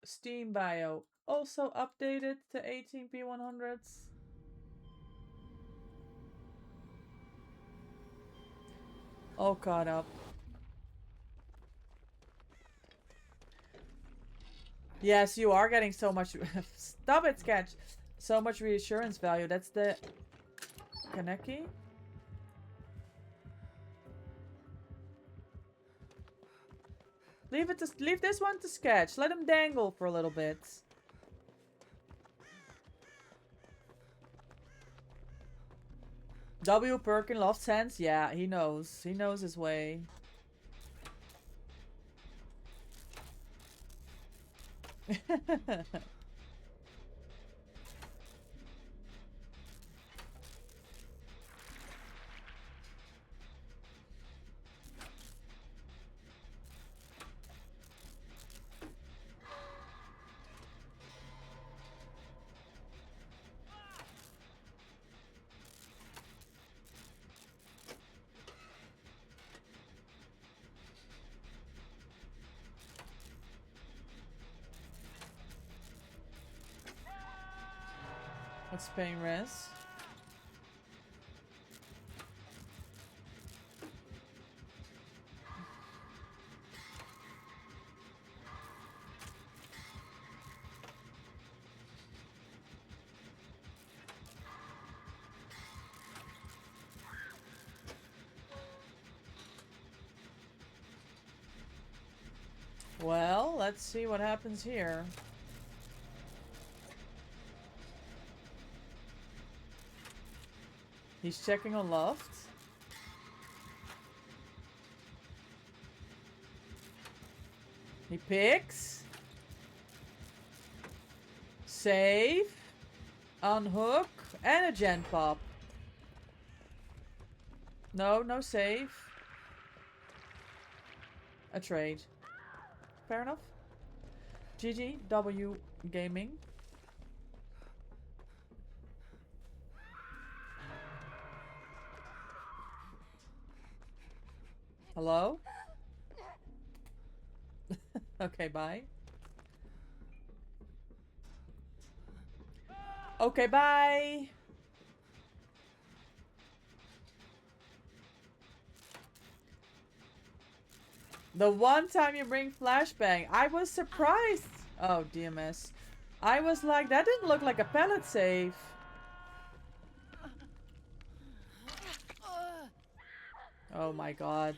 Steam bio. Also updated to 18p100s. All caught up. Yes, you are getting so much. Stop it, Sketch. So much reassurance value. That's the Kaneki. Leave this one to Sketch. Let him dangle for a little bit. W. Perkin lost sense. Yeah, he knows. He knows his way. Let's pay res. Well, let's see what happens here. He's checking on loft. He picks. Save. Unhook. And a gen pop. No, no save. A trade. Fair enough. GG, W Gaming. Hello? Okay, bye. Okay, bye. The one time you bring flashbang, I was surprised. Oh, DMS. I was like, that didn't look like a pellet save. Oh my god.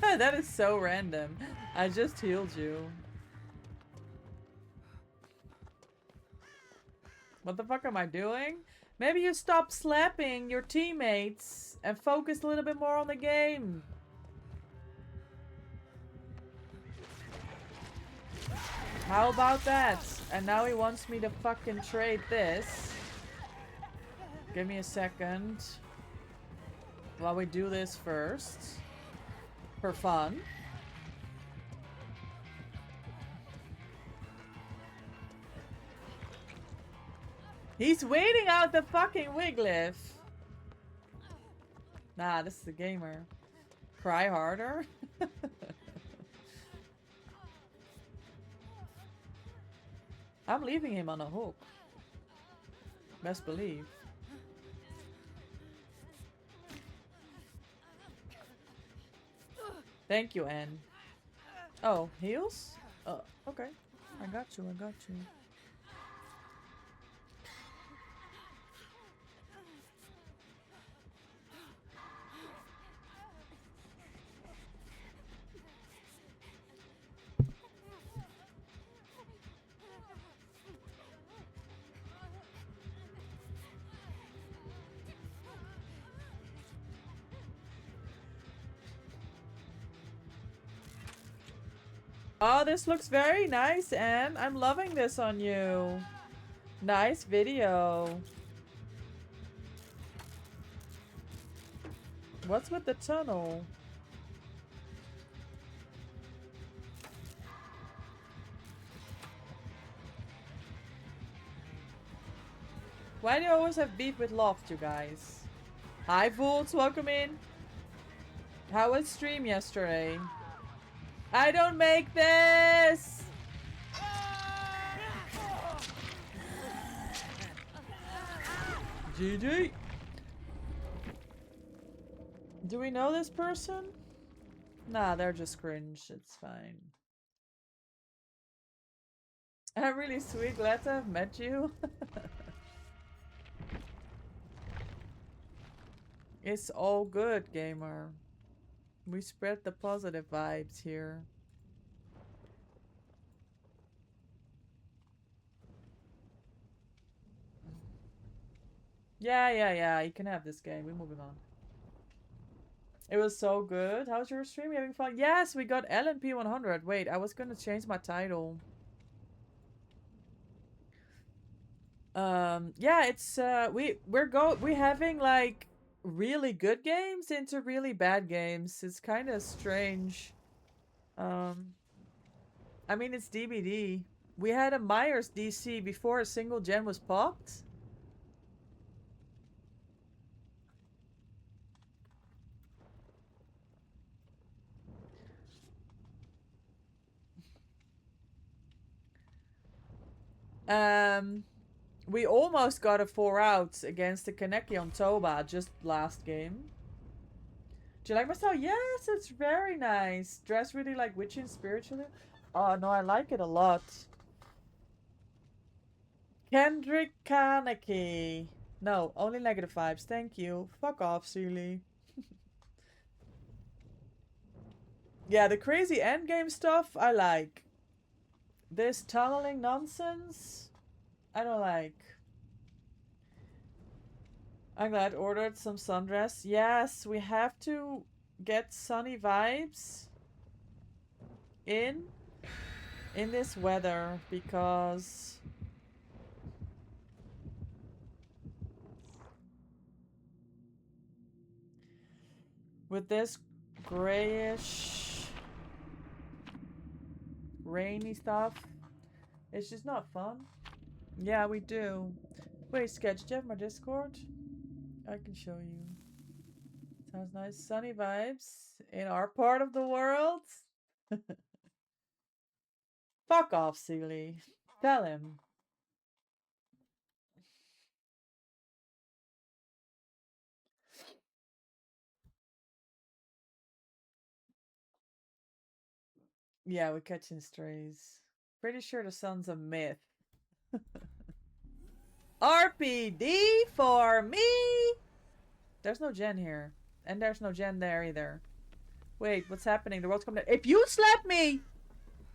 That is so random. I just healed you. What the fuck am I doing? Maybe you stop slapping your teammates and focus a little bit more on the game. How about that? And now he wants me to fucking trade this. Give me a second. While we do this first. For fun. He's waiting out the fucking Wiglif. Nah, this is a gamer. Cry harder? I'm leaving him on a hook. Best believe. Thank you, Anne. Oh, heals? Okay. I got you, I got you. Oh, this looks very nice, Anne. I'm loving this on you. Nice video. What's with the tunnel? Why do you always have beef with Loft, you guys? Hi, Volts. Welcome in. How was stream yesterday? I don't make this! GG! Do we know this person? Nah, they're just cringe. It's fine. I'm really sweet. Glad to have met you. It's all good, gamer. We spread the positive vibes here. Yeah. You can have this game. We're moving on. It was so good. How's your stream? You having fun? Yes, we got LNP 100. Wait, I was gonna change my title. Yeah, it's we're having like really good games into really bad games. It's kind of strange. I mean, it's DBD. We had a Myers DC before a single gen was popped. We almost got a 4 out against the Kaneki on Toba just last game. Do you like my style? Yes, it's very nice. Dress really like witchy and spiritually. Oh no, I like it a lot. Kendrick Kaneki. No, only negative vibes. Thank you. Fuck off, Sealy. Yeah, the crazy endgame stuff I like. This tunneling nonsense, I don't like. I'm glad ordered some sundress. Yes, we have to get sunny vibes in this weather because with this grayish rainy stuff, it's just not fun. Yeah, we do. Wait, Sketch, do you have my Discord? I can show you. Sounds nice. Sunny vibes in our part of the world. Fuck off, Sealy. Tell him. Yeah, we're catching strays. Pretty sure the sun's a myth. RPD for me! There's no gen here. And there's no gen there either. Wait, what's happening? The world's coming down. If you slap me,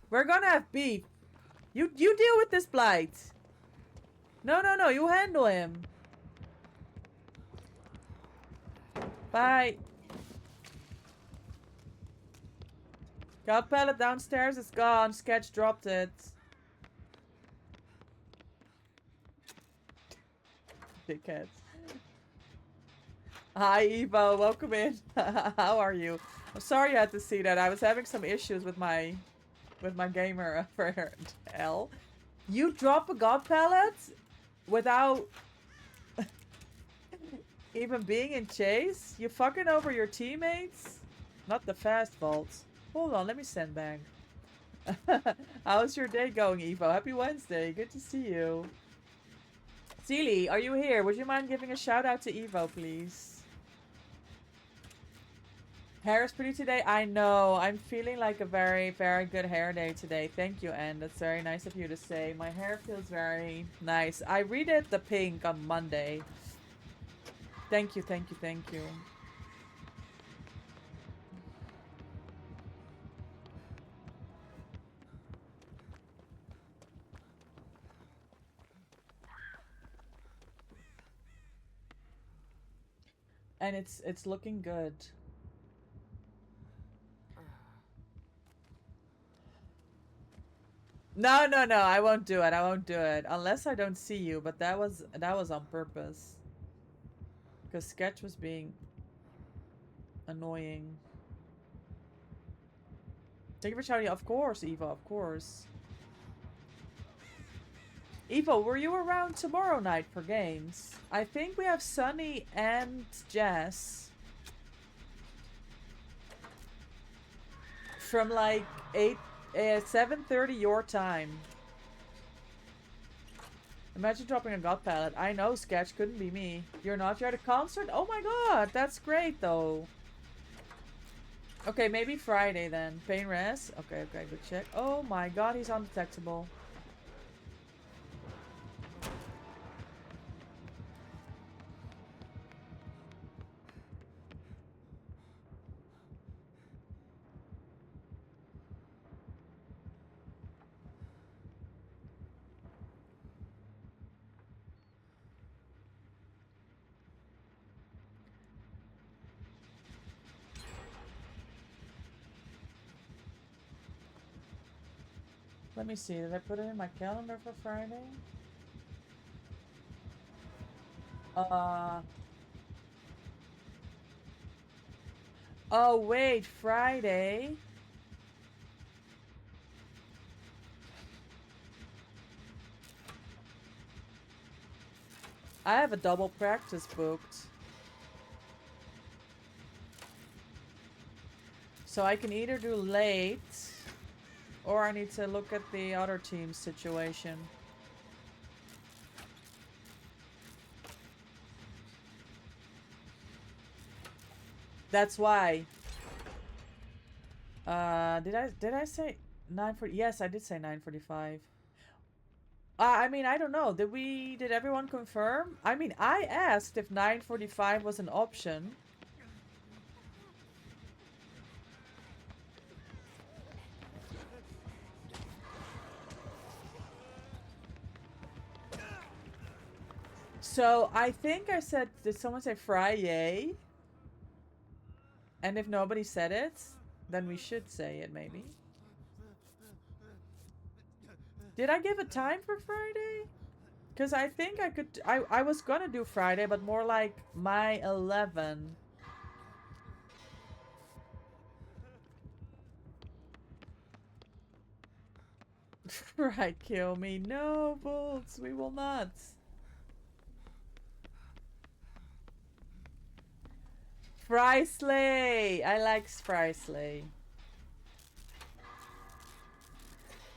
we're gonna have beef. You deal with this blight. No, no, no. You handle him. Bye. Got pallet downstairs. It's gone. Sketch dropped it. Dickheads. Hi, Evo. Welcome in. How are you? I'm sorry you had to see that. I was having some issues with my gamer for L. You drop a god pallet without even being in chase? You fucking over your teammates? Not the fast vaults. Hold on, let me send back. How's your day going, Evo? Happy Wednesday. Good to see you. Sealy, are you here? Would you mind giving a shout out to Evo, please? Hair is pretty today. I know. I'm feeling like a very, very good hair day today. Thank you, Anne. That's very nice of you to say. My hair feels very nice. I redid the pink on Monday. Thank you, thank you, thank you. And it's looking good. No, no, no, I won't do it. I won't do it. Unless I don't see you, but that was on purpose. Because Sketch was being annoying. Thank you for shouting. Of course, Eva, of course. Eva, were you around tomorrow night for games? I think we have Sunny and Jess. From like 7:30 your time. Imagine dropping a god pallet. I know, Sketch, couldn't be me. You're not? You're at a concert? Oh my god, that's great though. Okay, maybe Friday then. Pain res? Okay, okay, good check. Oh my god, he's undetectable. Let me see, did I put it in my calendar for Friday? Oh wait, Friday. I have a double practice booked. So I can either do late, or I need to look at the other team's situation. That's why. Did I say 9:40? Yes, I did say 9:45. I mean, I don't know. Did everyone confirm? I mean, I asked if 9:45 was an option. So I think I said, did someone say Friday? And if nobody said it, then we should say it maybe. Did I give a time for Friday? Because I think I could, I was gonna do Friday, but more like my 11. Right, kill me. No, Bolts, we will not. Frysley! I like Frysley.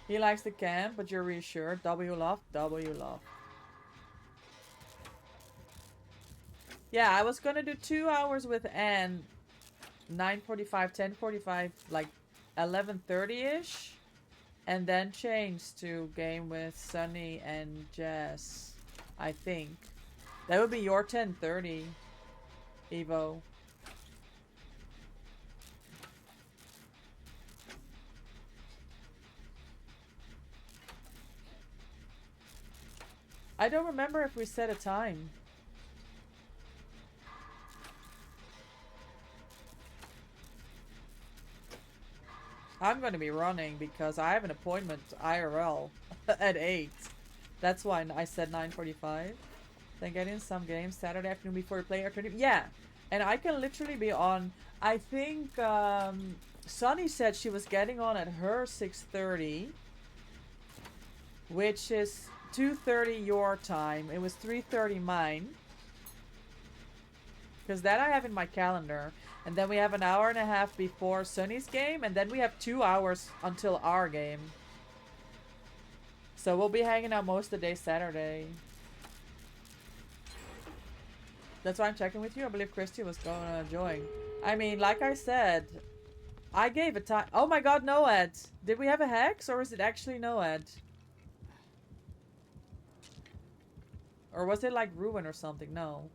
He likes the camp, but you're reassured. W love, W love. Yeah, I was gonna do 2 hours with Anne. 9:45, 10:45, like 11:30-ish. And then change to game with Sunny and Jess, I think. That would be your 10:30, Evo. I don't remember if we set a time. I'm going to be running because I have an appointment IRL at 8. That's why I said 9:45. Then get in some games Saturday afternoon before you play afternoon. Yeah, and I can literally be on. I think Sunny said she was getting on at her 6:30, which is 2:30 your time. It was 3:30 mine. Because that I have in my calendar. And then we have an hour and a half before Sunny's game. And then we have 2 hours until our game. So we'll be hanging out most of the day Saturday. That's why I'm checking with you. I believe Christy was going to join. I mean, like I said, I gave a time. Oh my god, Noed. Did we have a hex or is it actually Noed? Or was it like Ruin or something? No.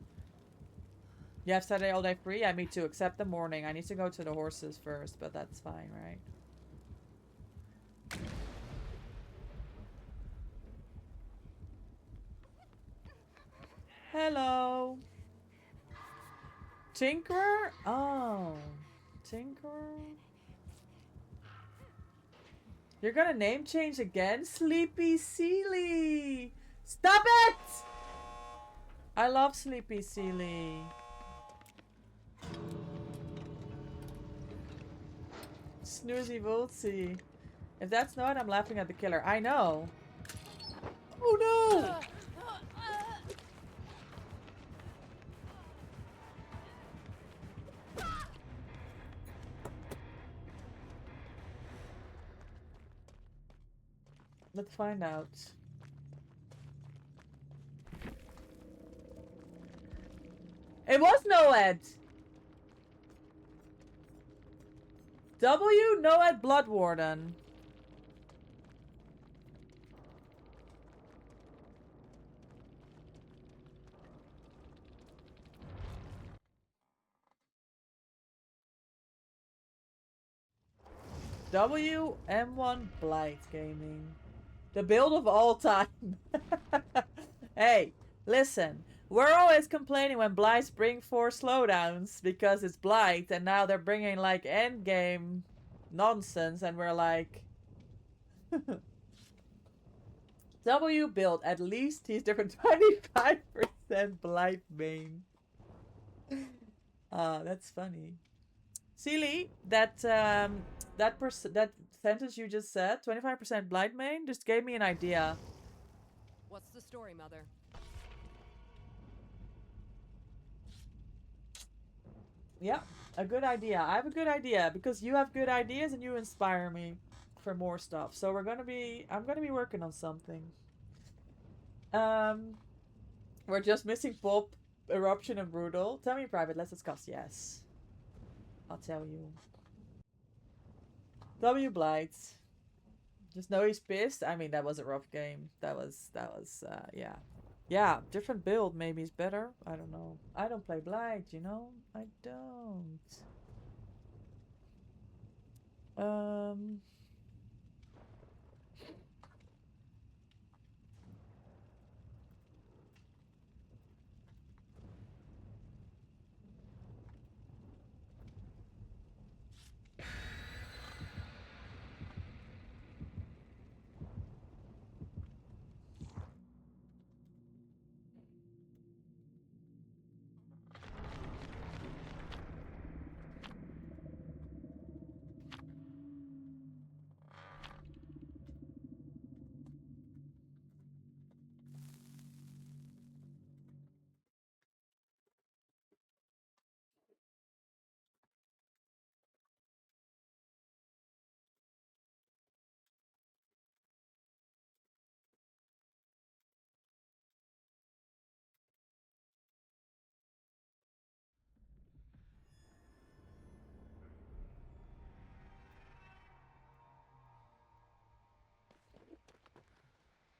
You have Saturday all day free? Yeah, me too, except the morning. I need to go to the horses first, but that's fine, right? Hello. Tinkerer? Oh. Tinkerer? You're gonna name change again? Sleepy Sealy! Stop it! I love Sleepy Sealy. Snoozy Voltsy. If that's not, I'm laughing at the killer. I know. Oh no! Let's find out. It was Noed! W, Noed Bloodwarden. W, M1 Blight Gaming. The build of all time. Hey, listen. We're always complaining when Blights bring 4 slowdowns because it's Blight, and now they're bringing like endgame nonsense, and we're like, W build, at least he's different 25% Blight main. That's funny. Sealy, that sentence you just said, 25% Blight main, just gave me an idea. What's the story, Mother? Yeah, a good idea. I have a good idea because you have good ideas and you inspire me for more stuff. So I'm gonna be working on something. We're just missing Pop, Eruption, and Brutal. Tell me in private. Let's discuss. Yes, I'll tell you. W Blights. Just know he's pissed. I mean, that was a rough game. Yeah. Yeah, different build maybe is better. I don't know. I don't play blind, you know? I don't. Um...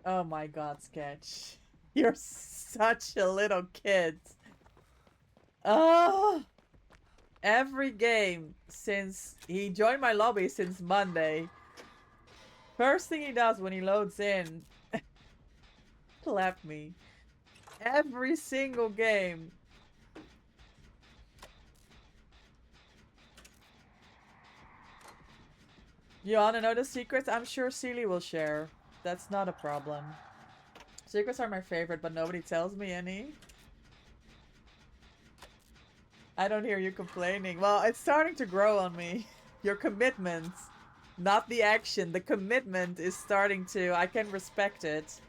Oh my god, Sketch. You're such a little kid. Oh! Every game since he joined my lobby since Monday. First thing he does when he loads in, clap me. Every single game. You wanna know the secrets? I'm sure Seely will share. That's not a problem. Secrets are my favorite, but nobody tells me any. I don't hear you complaining. Well, it's starting to grow on me. Your commitment. Not the action. The commitment is starting to... I can respect it.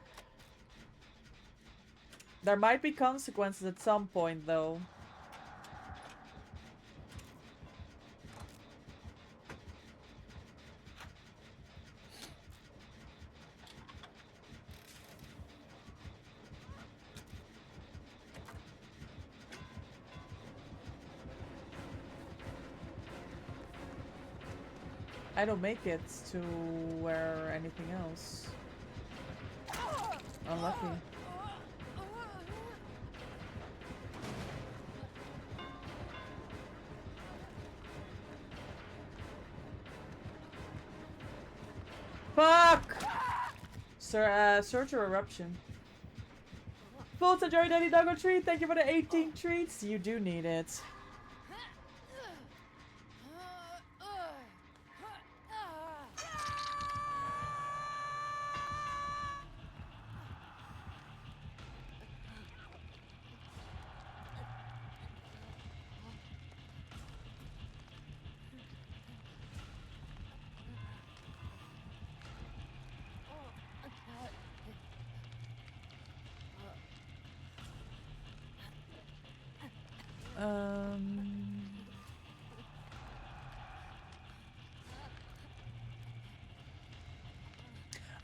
There might be consequences at some point, though. I don't make it to where anything else. Unlucky. Fuck! Sir, search or eruption. Full to Joy Daddy Doggo treat. Thank you for the 18 treats. You do need it.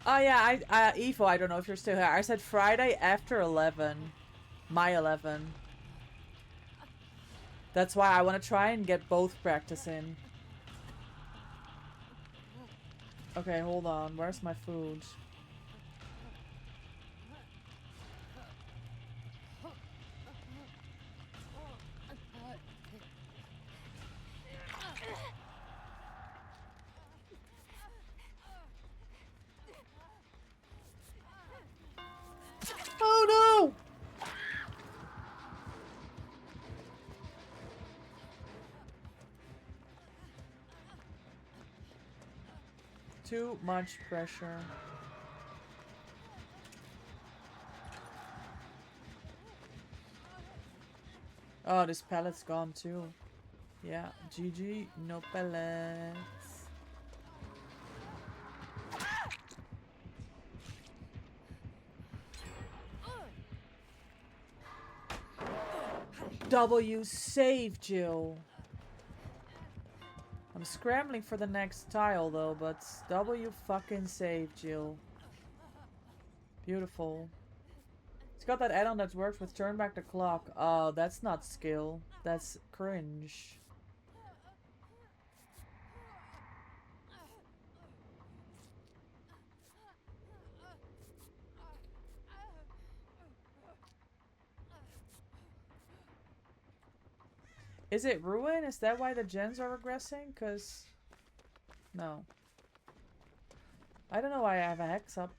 Oh yeah, Evo, I don't know if you're still here. I said Friday after 11. My 11. That's why I want to try and get both practice in. Okay, hold on. Where's my food? Oh no! Too much pressure. Oh, this pallet's gone too. Yeah, GG, no pellets. W save Jill. I'm scrambling for the next tile though, but W fucking save Jill. Beautiful. It's got that add-on that works with turn back the clock. Oh, that's not skill. That's cringe. Is it ruin? Is that why the gens are regressing? Cause no. I don't know why I have a hex up.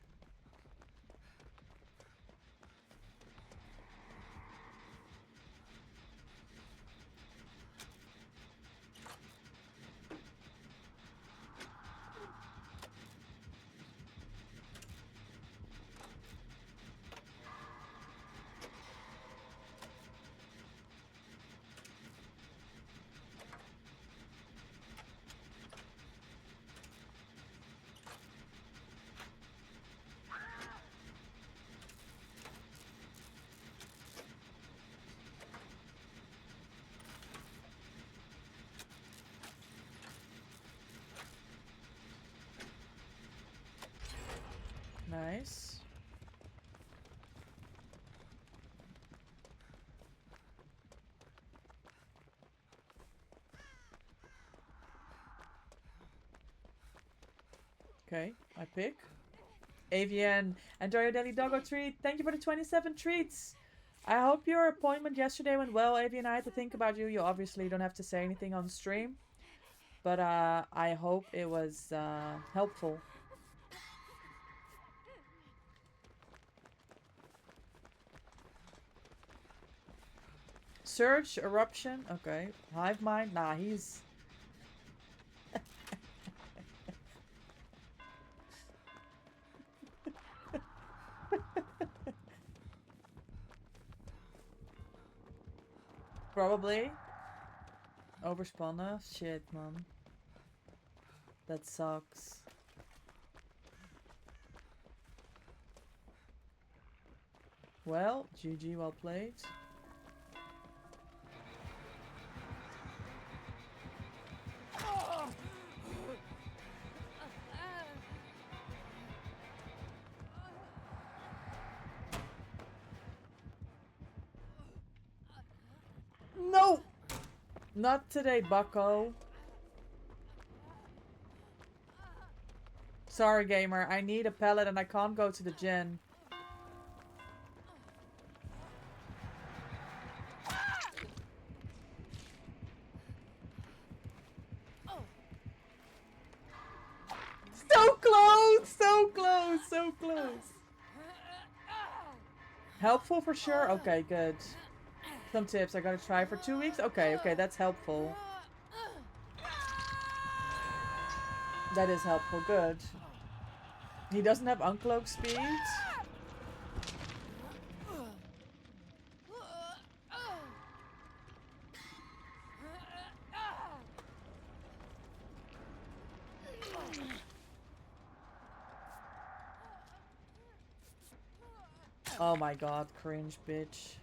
Nice. Okay, I pick. Avian, enjoy your daily doggo treat. Thank you for the 27 treats. I hope your appointment yesterday went well, Avian. I had to think about you. You obviously don't have to say anything on stream. But I hope it was helpful. Surge, eruption. Okay. Hive mind. Nah, he's... Probably. Overspannen. Shit, man. That sucks. Well, GG, well played. No! Not today, bucko. Sorry, gamer. I need a pellet and I can't go to the gym. So close! So close! So close! Helpful for sure? Okay, good. Some tips. I gotta try for 2 weeks? Okay, okay, that's helpful. That is helpful. Good. He doesn't have uncloak speed? Oh my god, cringe, bitch.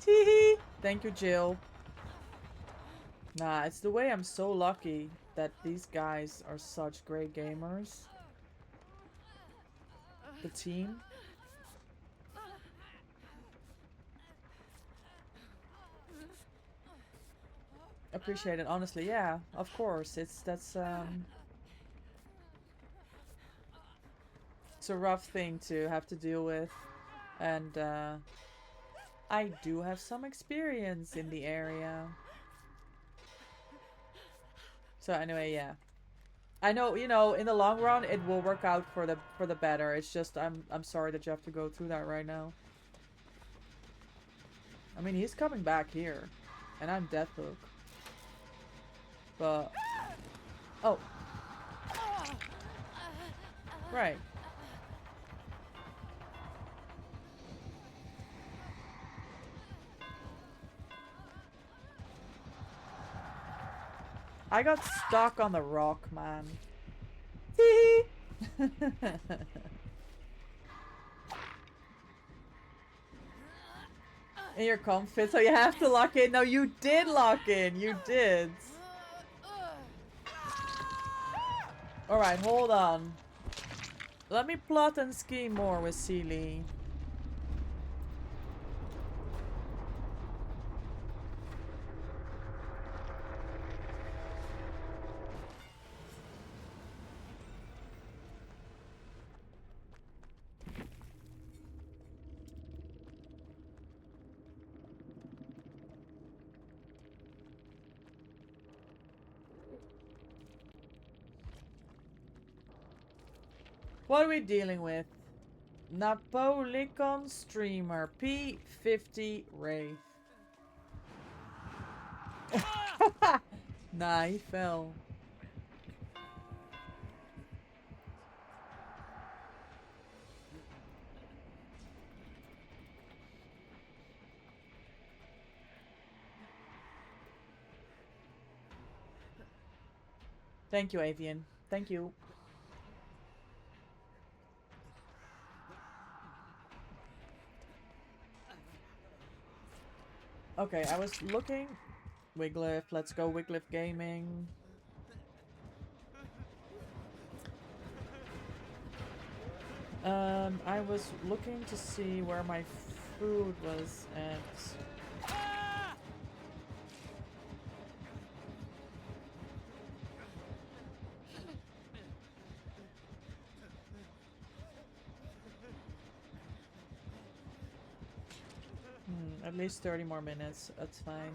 Teehee! Thank you, Jill. Nah, it's the way I'm so lucky that these guys are such great gamers. The team. Appreciate it, honestly. Yeah, of course. It's a rough thing to have to deal with, and I do have some experience in the area. So anyway, yeah. I know, you know, in the long run it will work out for the better. It's just I'm sorry that you have to go through that right now. I mean, he's coming back here, and I'm Deathhook. But oh, right. I got stuck on the rock, man. And your comp fit, so you have to lock in. No, you did lock in. You did. Alright, hold on. Let me plot and scheme more with Sealy. What are we dealing with? Napoleon streamer P50 Wraith. Nah, he fell. Thank you, Avian. Thank you. Okay, I was looking. Wiglif, let's go Wiglif Gaming. I was looking to see where my food was at. At least 30 more minutes. That's fine.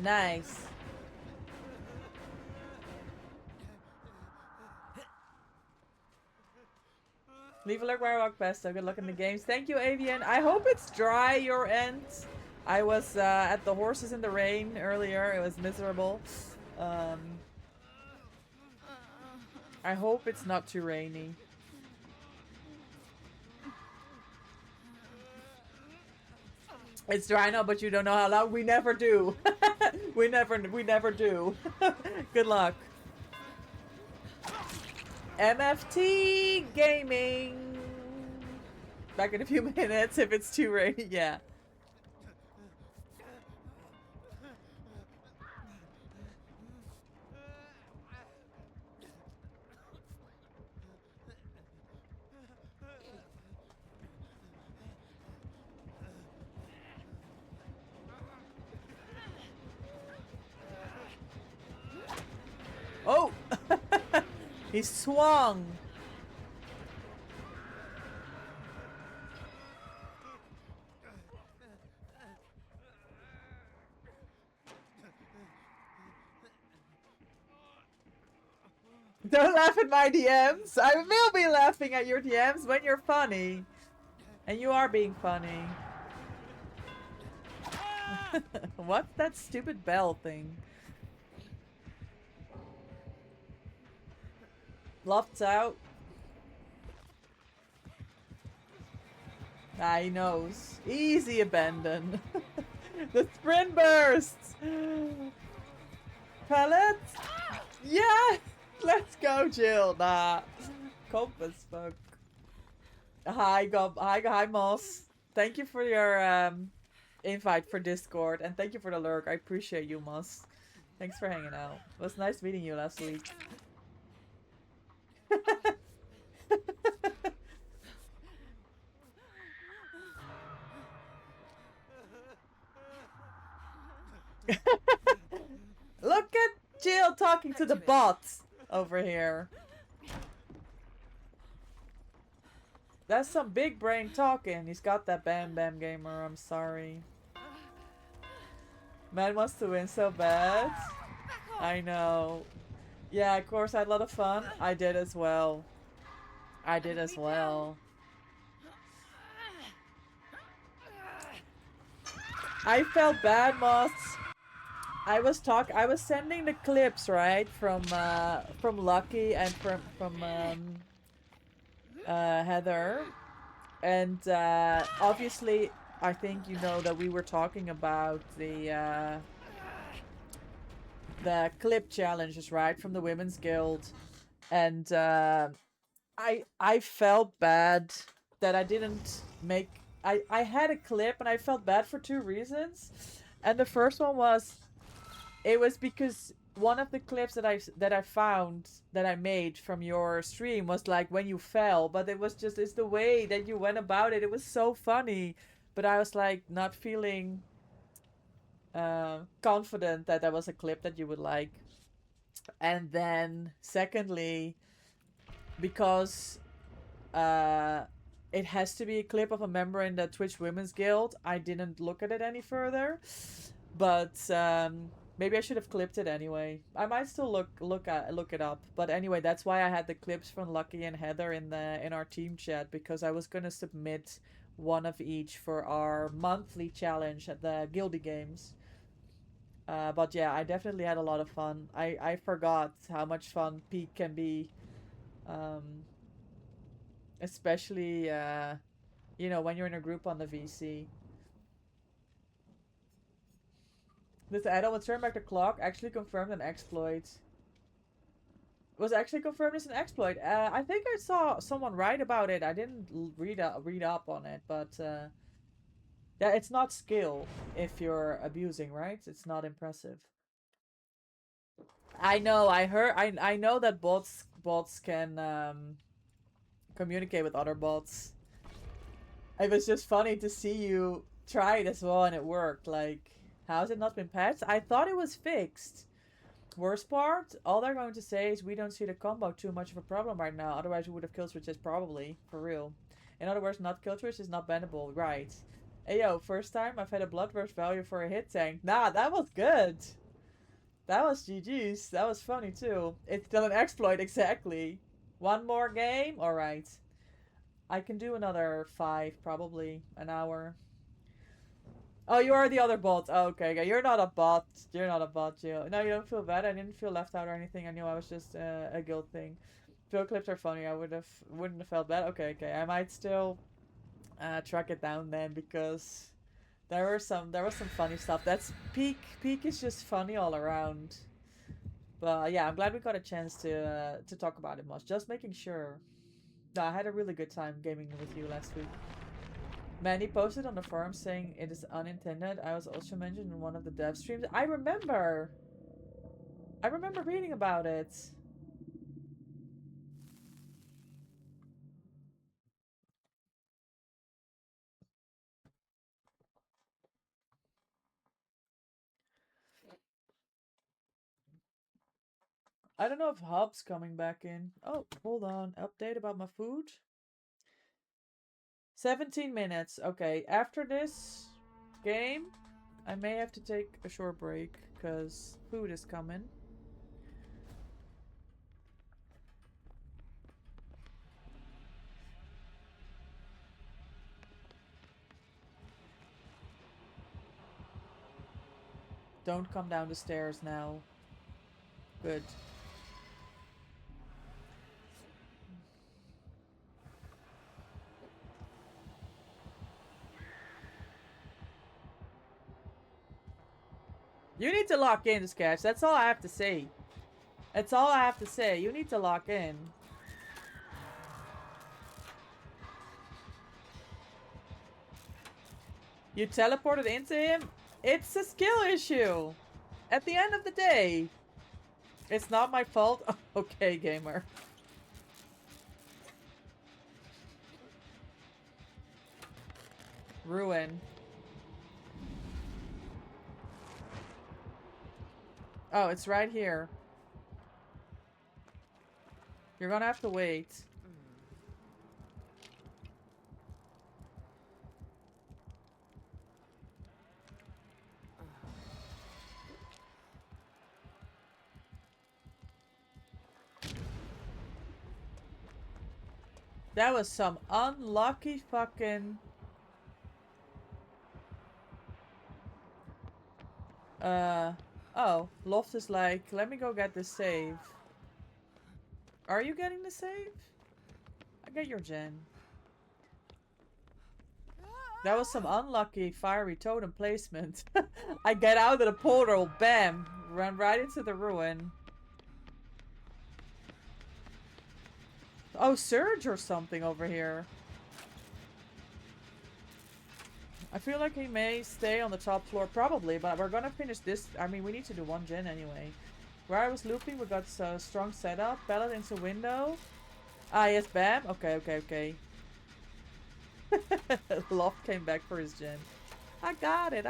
Nice. Leave a like where I walk past, so good luck in the games. Thank you, Avian. I hope it's dry your end. I was at the horses in the rain earlier. It was miserable. I hope it's not too rainy. It's dry now, but you don't know how long. We never do. we never do. Good luck. MFT Gaming. Back in a few minutes if it's too rainy. Yeah. Oh! He swung! Don't laugh at my DMs! I will be laughing at your DMs when you're funny. And you are being funny. What's that stupid bell thing? Lofts out. Ah, he knows. Easy abandon. The sprint bursts! Pellets? Yeah! Let's go, Jill. Nah. Cope as fuck. Hi, Moss. Thank you for your invite for Discord, and thank you for the lurk. I appreciate you, Moss. Thanks for hanging out. It was nice meeting you last week. Look at Jill talking to the bots over here. That's some big brain talking. He's got that Bam Bam Gamer. I'm sorry. Man wants to win so bad. I know. Yeah, of course, I had a lot of fun. I did as well. I did as well. I felt bad, Moss. I was sending the clips, right, from Lucky and from Heather, and obviously I think you know that we were talking about the clip challenges, right, from the Women's Guild, and I felt bad that I didn't make. I had a clip and I felt bad for two reasons, and the first one was. It was because one of the clips that I found that I made from your stream was like when you fell, but it was just it's the way that you went about it. It was so funny, but I was like not feeling confident that that was a clip that you would like. And then secondly, because it has to be a clip of a member in the Twitch Women's Guild, I didn't look at it any further. But maybe I should have clipped it anyway. I might still look it up. But anyway, that's why I had the clips from Lucky and Heather in our team chat, because I was gonna submit one of each for our monthly challenge at the Guildy Games. But yeah, I definitely had a lot of fun. I forgot how much fun Peak can be. Especially, you know, when you're in a group on the VC. This add-on with turn back the clock actually confirmed an exploit. Was actually confirmed as an exploit. I think I saw someone write about it. I didn't read up on it, but yeah, it's not skill if you're abusing, right? It's not impressive. I know. I know that bots can communicate with other bots. It was just funny to see you try it as well and it worked. Like, how has it not been patched? I thought it was fixed. Worst part, all they're going to say is we don't see the combo too much of a problem right now. Otherwise, we would have kill switches probably. For real. In other words, not kill switch is not bannable. Right. Hey yo, first time I've had a bloodburst value for a hit tank. Nah, that was good. That was GG's. That was funny too. It's still an exploit, exactly. One more game? Alright. I can do another 5, probably. An hour. Oh, you are the other bot. Oh, okay. You're not a bot. You're not a bot, Jill. No, you don't feel bad. I didn't feel left out or anything. I knew I was just a guild thing. Field clips are funny. I wouldn't have felt bad. Okay. I might still track it down then, because there was some funny stuff. That's Peak is just funny all around. But yeah, I'm glad we got a chance to talk about it much. Just making sure. No, I had a really good time gaming with you last week. Manny posted on the forum saying it is unintended. I was also mentioned in one of the dev streams. I remember reading about it. I don't know if Hub's coming back in. Oh, hold on. Update about my food. 17 minutes. Okay, after this game, I may have to take a short break because food is coming. Don't come down the stairs now. Good. You need to lock in, Sketch. That's all I have to say. That's all I have to say. You need to lock in. You teleported into him? It's a skill issue. At the end of the day. It's not my fault. Okay, gamer. Ruin. Oh, it's right here. You're gonna have to wait. That was some unlucky fucking... Oh, Loft is like, let me go get the save. Are you getting the save? I get your gen. That was some unlucky fiery totem placement. I get out of the portal, bam, run right into the ruin. Oh, Surge or something over here. I feel like he may stay on the top floor, probably, but we're gonna finish this. I mean, we need to do one gen anyway. Where I was looping, we got a strong setup. Ballad into window. Ah, yes, bam. Okay. Loft came back for his gen. I got it.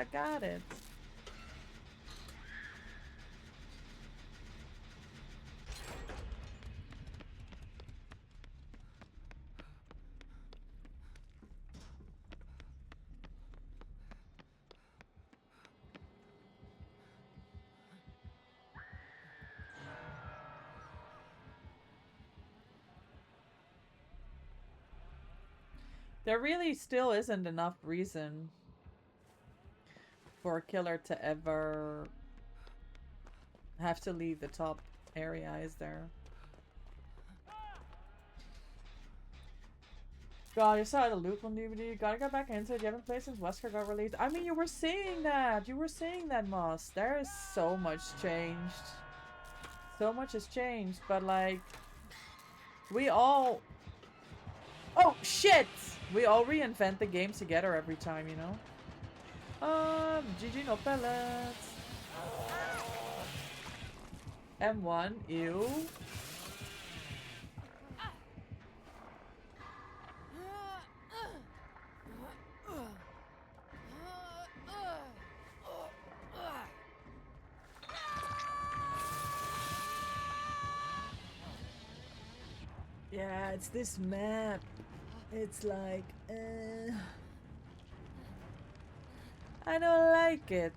There really still isn't enough reason for a killer to ever have to leave the top area, is there? God, you saw the loop on DVD. You gotta go back into it. You haven't played since Wesker got released. I mean, you were saying that. You were saying that, Moss. There is so much changed. So much has changed, but like, we all... Oh, shit! We all reinvent the game together every time, you know? GG, no pellets. M1, ew. Yeah, it's this map. It's like, I don't like it.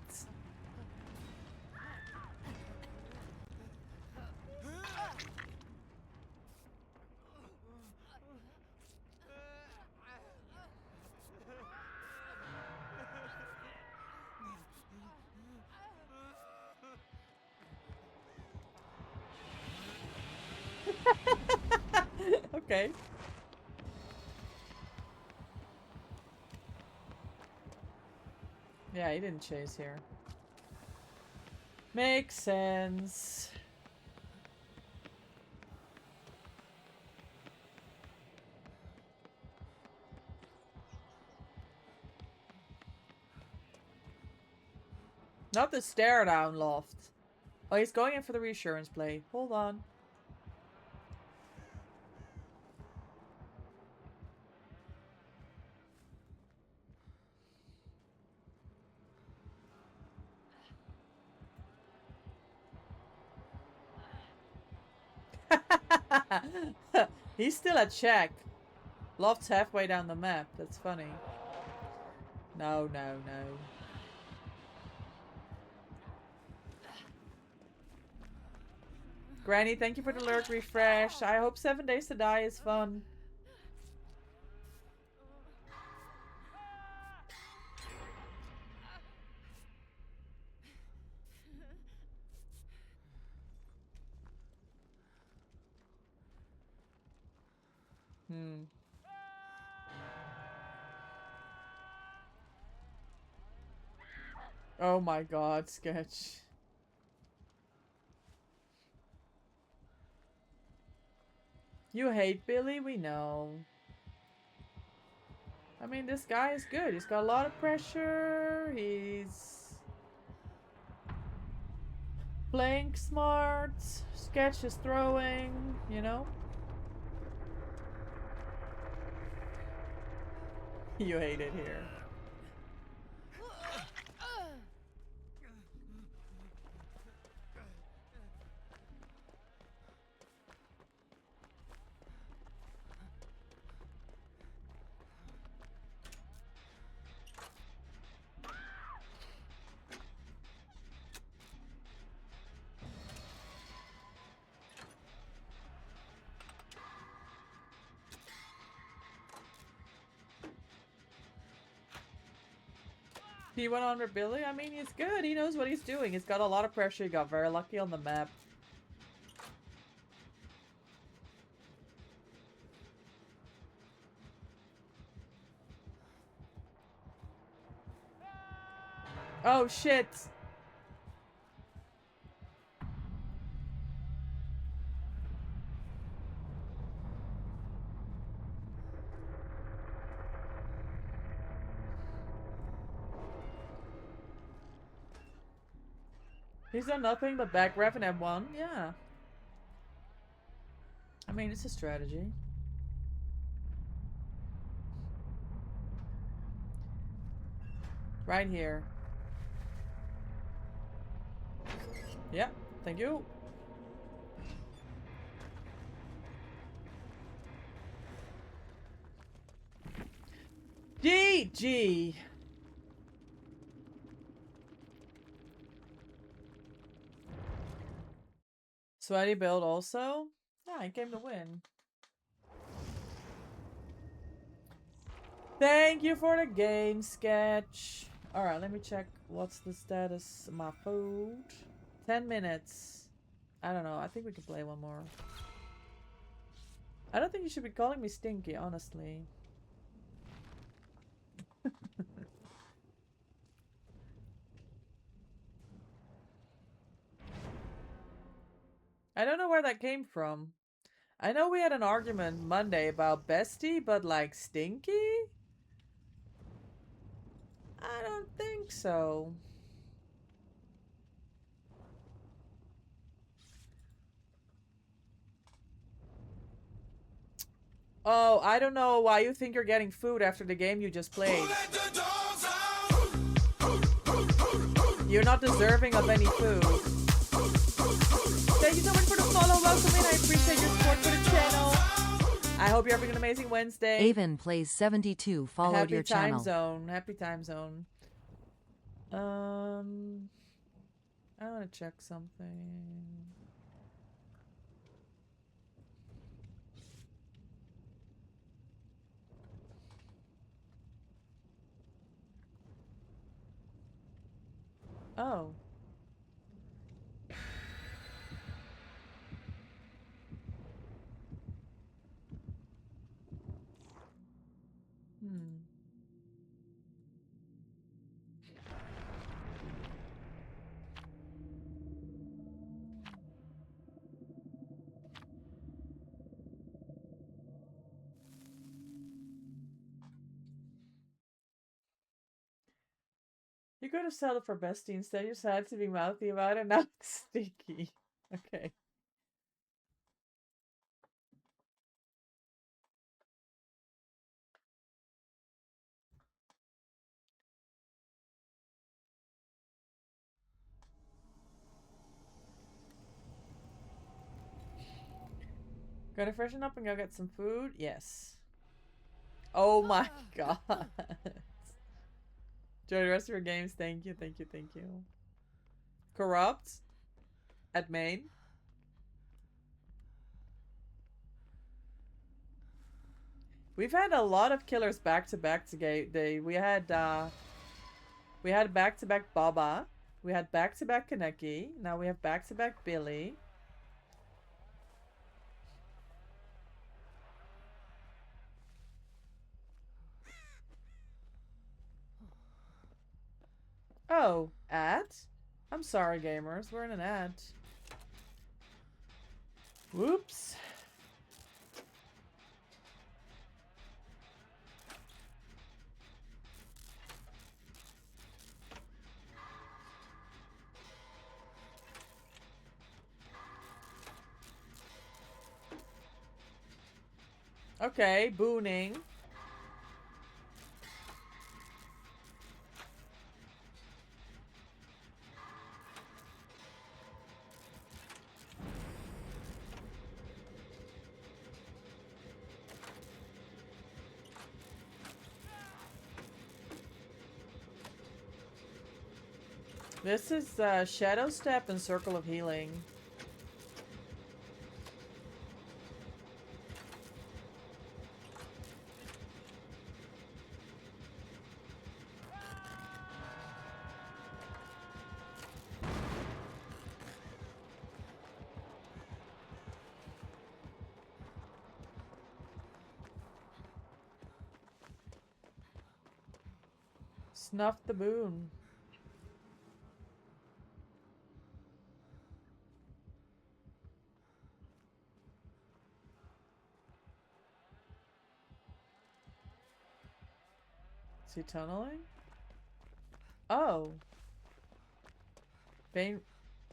Okay. Yeah, he didn't chase here. Makes sense. Not the stare down loft. Oh, he's going in for the reassurance play. Hold on. He's still at check. Loft's halfway down the map. That's funny. No, no, no. Granny, thank you for the lurk refresh. I hope 7 Days to Die is fun. Oh my god, sketch. You hate Billy? We know. I mean, this guy is good. He's got a lot of pressure. He's playing smart. Sketch is throwing, you know? You hate it here. He went on with Billy. I mean, he's good. He knows what he's doing. He's got a lot of pressure. He got very lucky on the map. Oh, shit. He's done nothing but back ref and M1. Yeah. I mean, it's a strategy. Right here. Yep. Thank you. GG. Sweaty build also? Yeah, I came to win. Thank you for the game sketch. Alright, let me check what's the status of my food. 10 minutes. I don't know. I think we can play one more. I don't think you should be calling me stinky, honestly. I don't know where that came from. I know we had an argument Monday about bestie, but like stinky? I don't think so. Oh, I don't know why you think you're getting food after the game you just played. You're not deserving of any food. Thank you so much for the follow. Welcome in. I appreciate your support for the channel. I hope you're having an amazing Wednesday. Avon Plays 72 followed your channel. Happy time zone. I want to check something. Oh. Hmm. You could have settled for bestie instead. You decided to be mouthy about it. Now it's sticky. Okay. Gonna freshen up and go get some food? Yes. Oh my god. Enjoy the rest of your games. Thank you, thank you, thank you. Corrupt? At main? We've had a lot of killers back to back today. We had back to back Baba. We had back to back Kaneki. Now we have back to back Billy. Oh, ad? I'm sorry, gamers. We're in an ad. Whoops. Okay, booning. This is Shadow Step and Circle of Healing. Snuff the boon. Is he tunneling? Oh. Bane.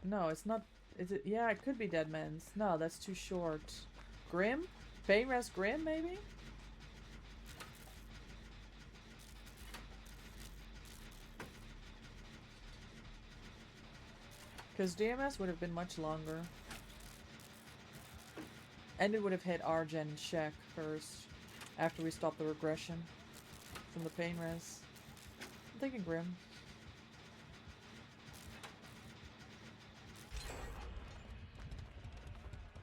No, it's not. Is it? Yeah, it could be Deadman's. No, that's too short. Grim? Bane Rest Grim, maybe? Because DMS would have been much longer. And it would have hit Argen and Shek first. After we stopped the regression from the pain res. I'm thinking Grim.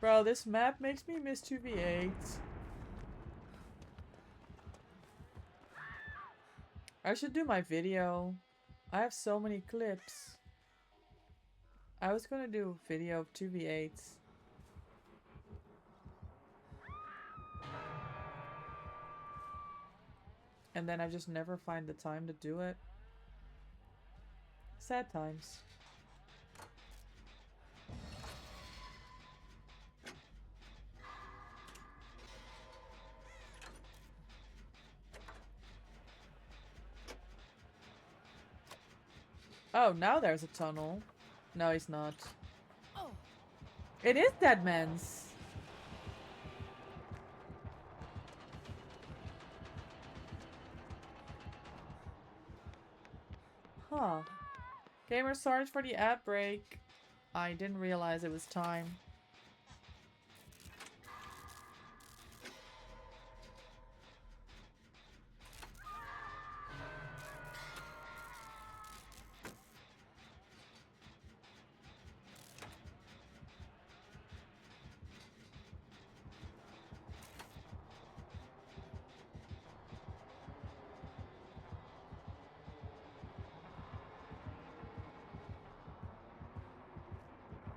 Bro, this map makes me miss 2v8. I should do my video. I have so many clips. I was gonna do a video of 2v8s. And then I just never find the time to do it. Sad times. Oh, now there's a tunnel. No, he's not. It is Dead Man's. Huh. Gamer, sorry for the ad break. I didn't realize it was time.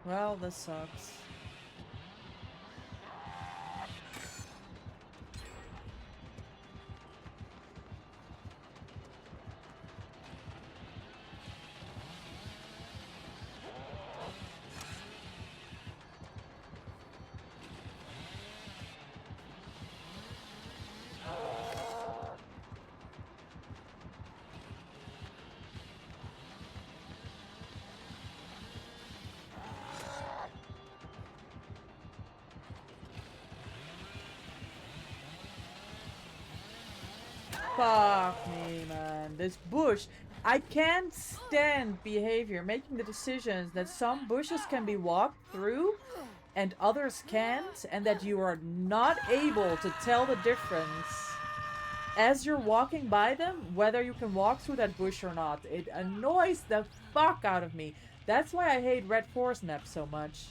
Well, this sucks. Fuck me, man. This bush. I can't stand behavior, making the decisions that some bushes can be walked through and others can't, and that you are not able to tell the difference as you're walking by them, whether you can walk through that bush or not. It annoys the fuck out of me. That's why I hate Red Forest maps so much.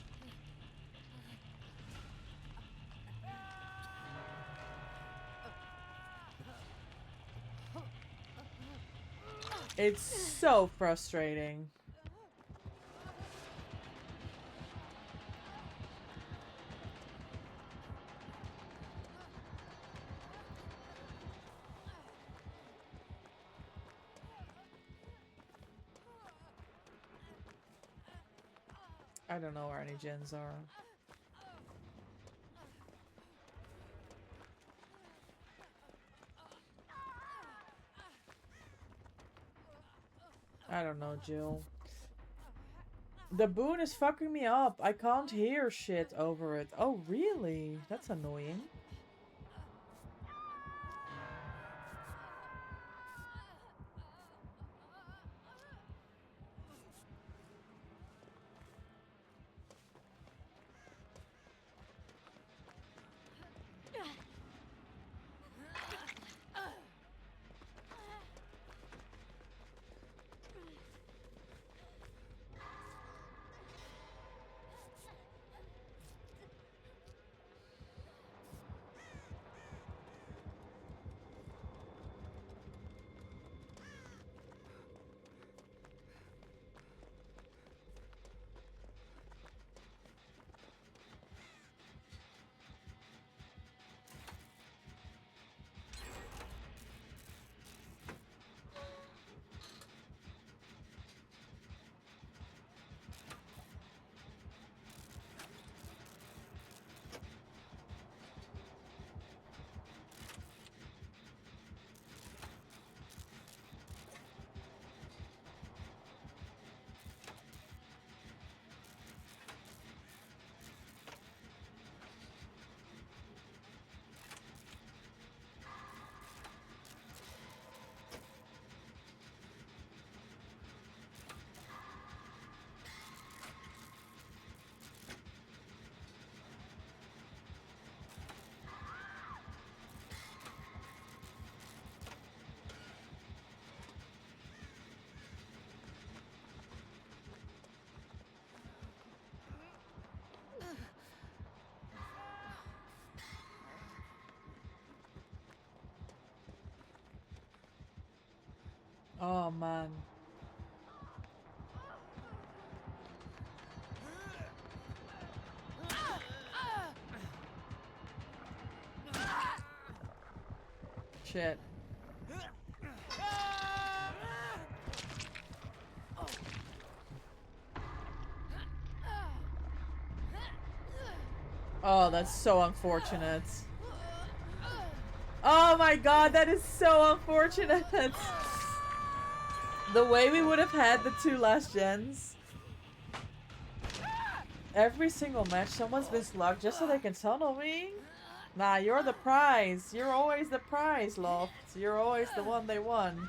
It's so frustrating. I don't know where any gens are. I don't know, Jill. The boon is fucking me up. I can't hear shit over it. Oh, really? That's annoying. Oh man. Shit. Oh, that's so unfortunate. Oh my god, that is so unfortunate. The way we would have had the 2 last gens. Every single match, someone's been slugged just so they can tunnel me? Nah, you're the prize. You're always the prize, Loft. You're always the one they want.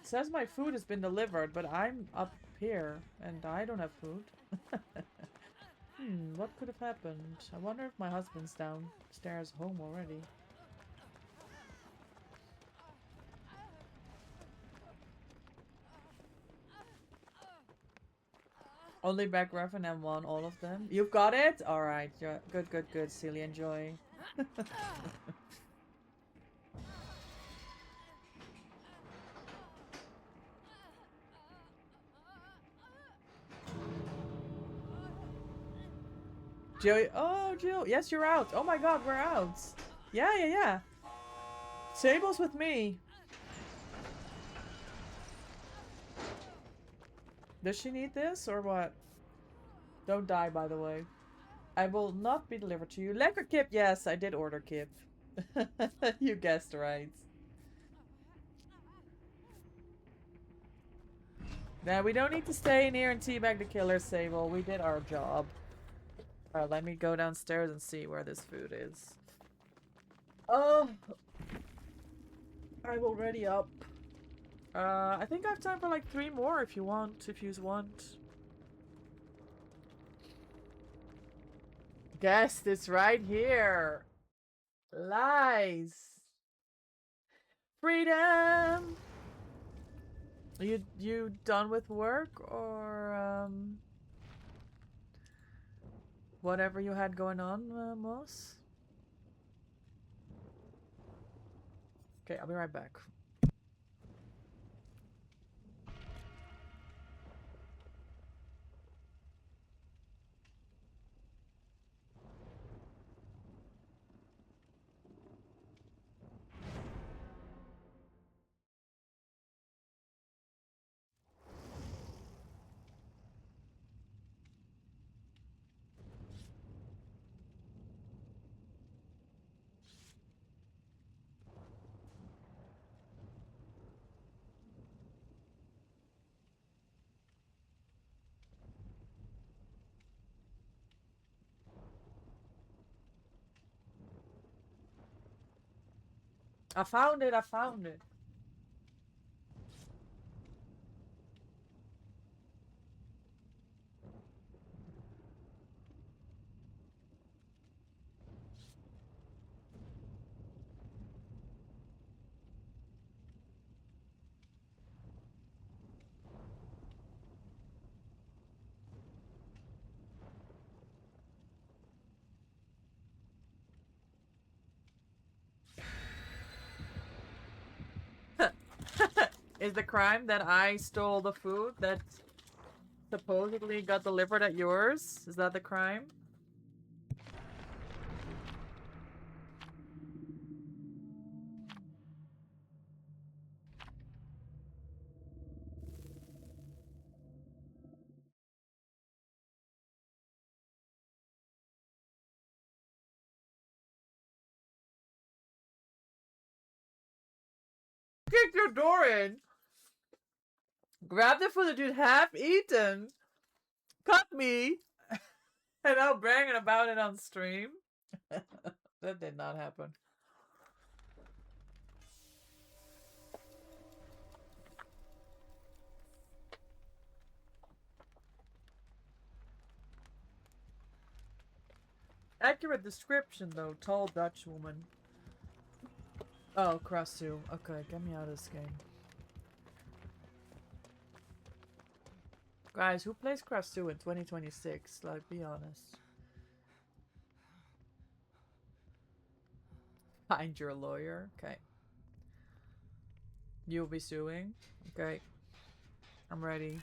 It says my food has been delivered, but I'm up here and I don't have food. What could have happened? I wonder if my husband's downstairs home already. Only back ref and M1, all of them. You've got it? Alright, good, good, good. Silly, enjoy. Joey, oh, Jill. Yes, you're out. Oh my god, we're out. Yeah, yeah, yeah. Sable's with me. Does she need this or what? Don't die, by the way. I will not be delivered to you. Lekker kip. Yes, I did order kip. You guessed right. Now, we don't need to stay in here and teabag the killer, Sable. We did our job. Alright, let me go downstairs and see where this food is. Oh, I'm already up. I think I have time for like 3 more if you want, if yous want. Guest is right here. Lies. Freedom. You done with work or whatever you had going on, Moss? Okay, I'll be right back. I found it, I found it. Is the crime that I stole the food that supposedly got delivered at yours? Is that the crime? kicked your door in. Grabbed the food that you'd half eaten. Cut me. And now bragging about it on stream. That did not happen. Accurate description though, tall Dutch woman. Oh, Krasu. Okay, get me out of this game. Guys, who plays Krasu in 2026? Like, be honest. Find your lawyer. Okay. You'll be suing. Okay. I'm ready.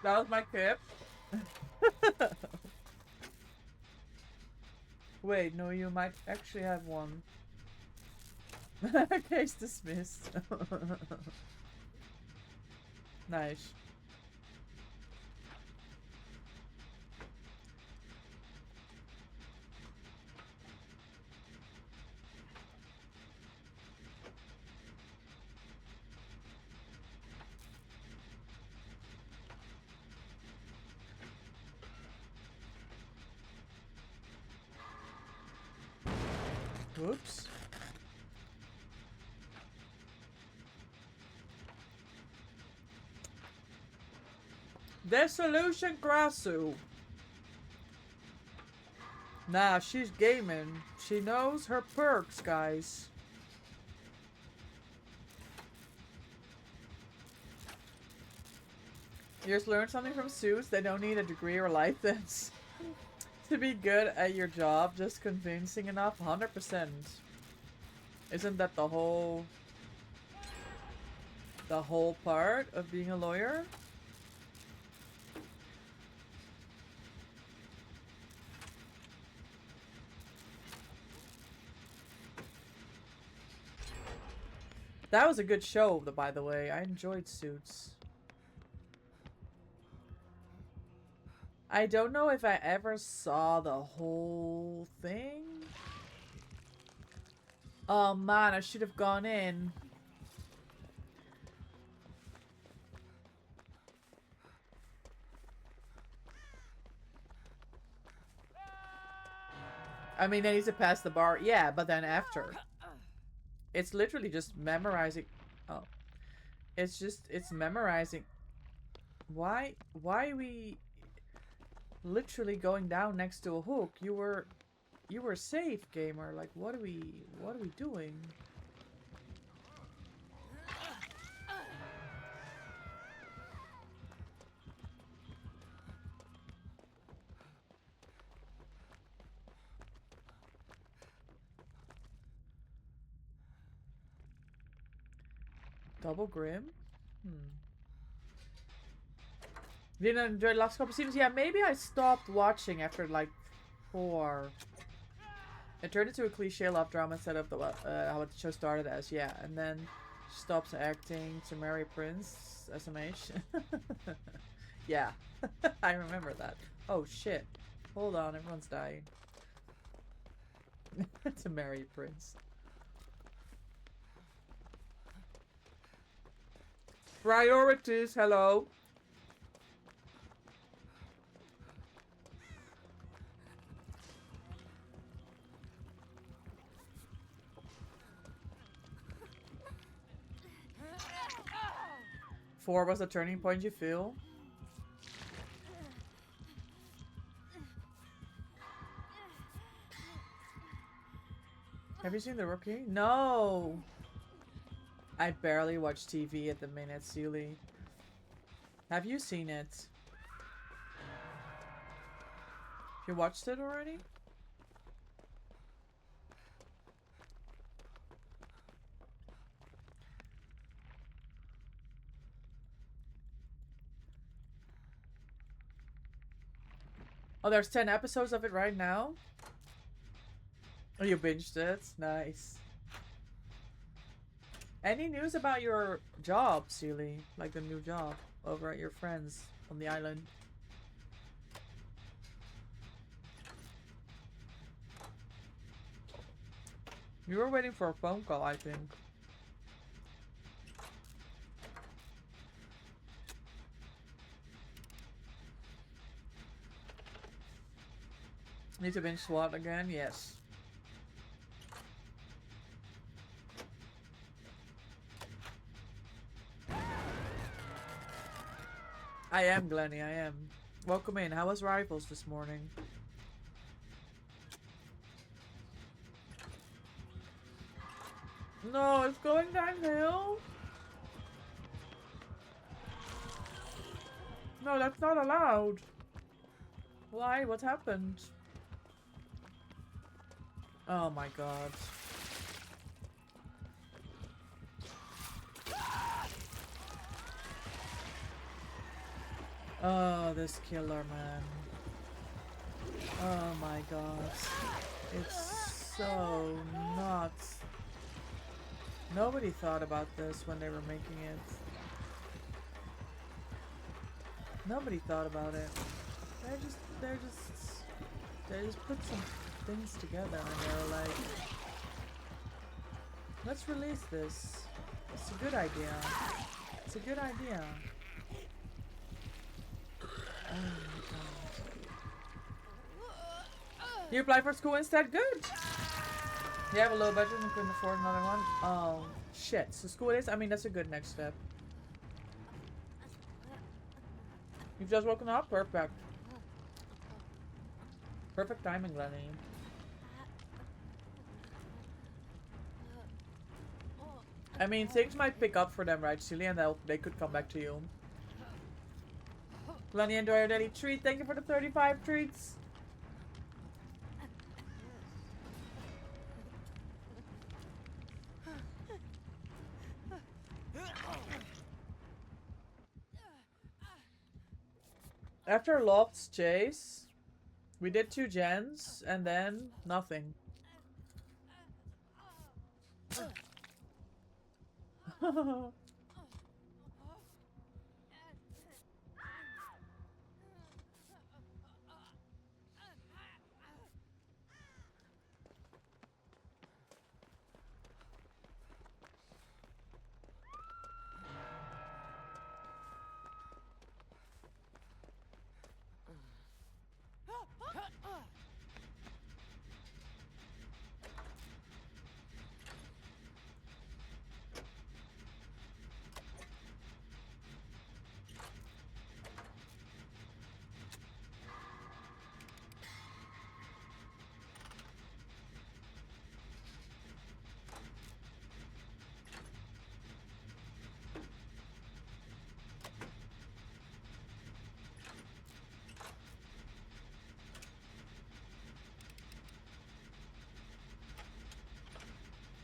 That was my tip. Wait, no, you might actually have one. Case dismissed. Nice. Oops. Dissolution Grasu. Nah, she's gaming. She knows her perks, guys. You just learned something from Suits. They don't need a degree or license to be good at your job. Just convincing enough. 100%. Isn't that the whole part of being a lawyer? That was a good show, by the way. I enjoyed Suits. I don't know if I ever saw the whole thing. Oh man, I should have gone in. I mean, I need to pass the bar. Yeah, but then after. It's literally just memorizing. Oh. It's memorizing. Why are we literally going down next to a hook? You were safe, gamer. Like, what are we doing? Double Grim? Didn't enjoy the last couple seasons? Yeah, maybe I stopped watching after like 4. It turned into a cliche love drama instead of the how the show started as. Yeah, and then she stops acting to marry Prince. SMH. Yeah, I remember that. Oh shit! Hold on, everyone's dying. To marry Prince. Priorities, hello. Four was the turning point, you feel? Have you seen The Rookie? No! I barely watch TV at the minute, Sealy. Have you seen it? You watched it already? Oh, there's 10 episodes of it right now? Oh, you binged it? Nice. Any news about your job, Seely? Like the new job over at your friends on the island? You were waiting for a phone call, I think. Need to binge SWAT again? Yes. I am, Glenny, I am. Welcome in. How was Rivals this morning? No, it's going downhill. No, that's not allowed. Why? What happened? Oh my god. Oh, this killer, man. Oh my god. It's so nuts. Nobody thought about this when they were making it. Nobody thought about it. They just put some things together and they were like, let's release this. It's a good idea. It's a good idea. Oh my god. You apply for school instead? Good! You have a low budget and couldn't afford another one? Oh, shit. So school is? I mean, that's a good next step. You've just woken up? Perfect. Perfect timing, Lenny. I mean, things might pick up for them, right, Celia? And they could come back to you. Lenny, enjoy your daily treat. Thank you for the 35 treats. After Loft's chase, we did 2 gens, and then nothing.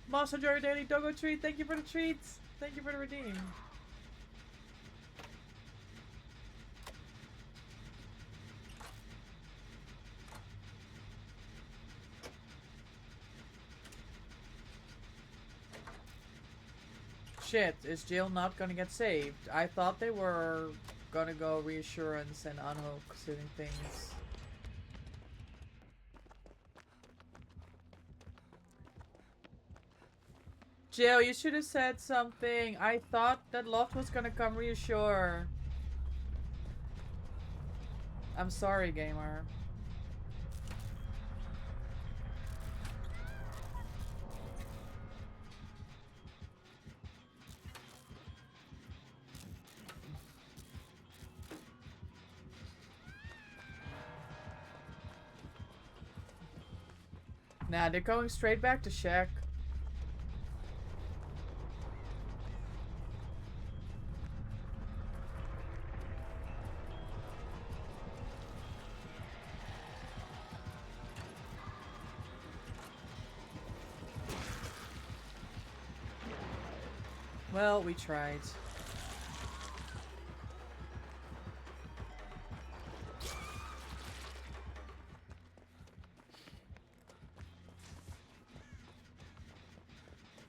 Monster Joy Daily Doggo treat. Thank you for the treats. Thank you for the redeem. Shit, is Jill not gonna get saved? I thought they were gonna go reassurance and unhook certain things. Jill, you should have said something. I thought that Loft was gonna come reassure. I'm sorry, gamer. Nah, they're going straight back to Shaq. Well, we tried.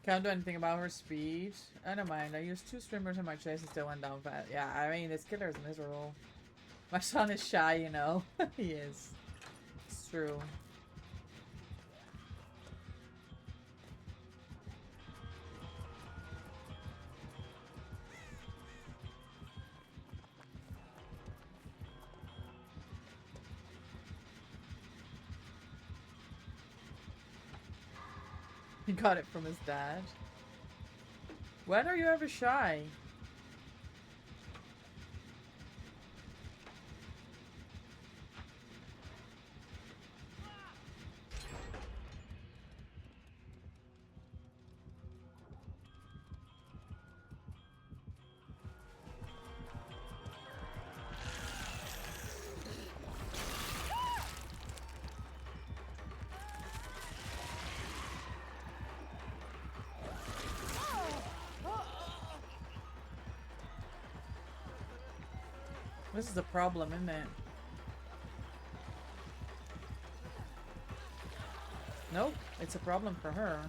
Can't do anything about her speed. I don't mind. I used 2 streamers in my chase and still went down fast. Yeah, I mean, this killer is miserable. My son is shy, you know. He is. It's true. He got it from his dad. When are you ever shy? This is a problem, isn't it? Nope, it's a problem for her.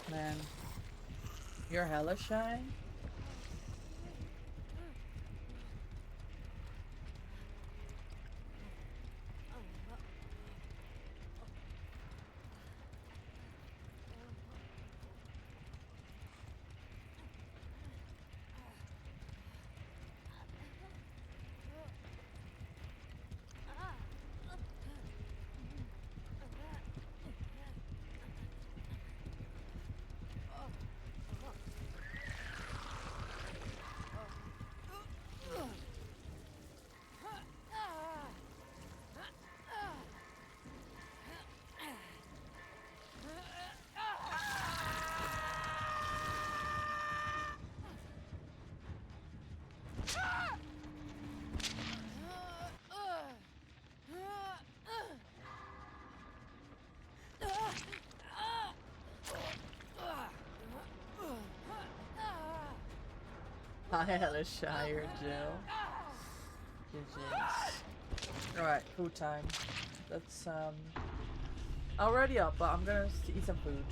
Man, you're hella shy. I had a shire, Jill. GG's. Alright, food time. That's, already up, but I'm gonna eat some food.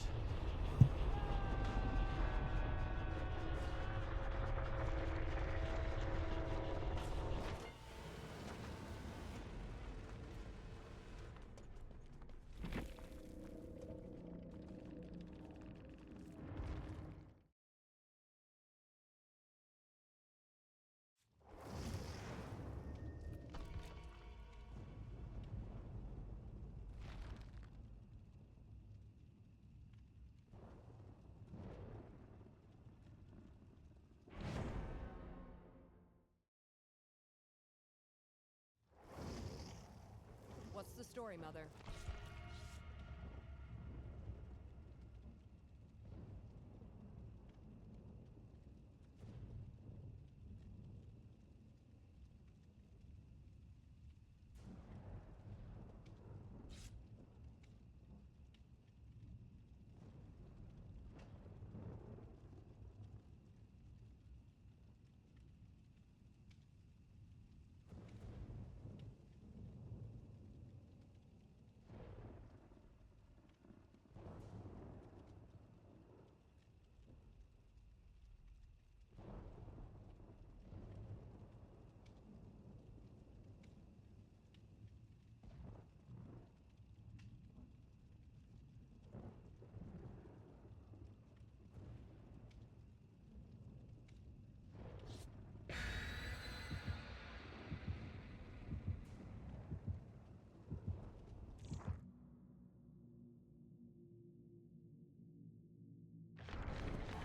What's the story, Mother?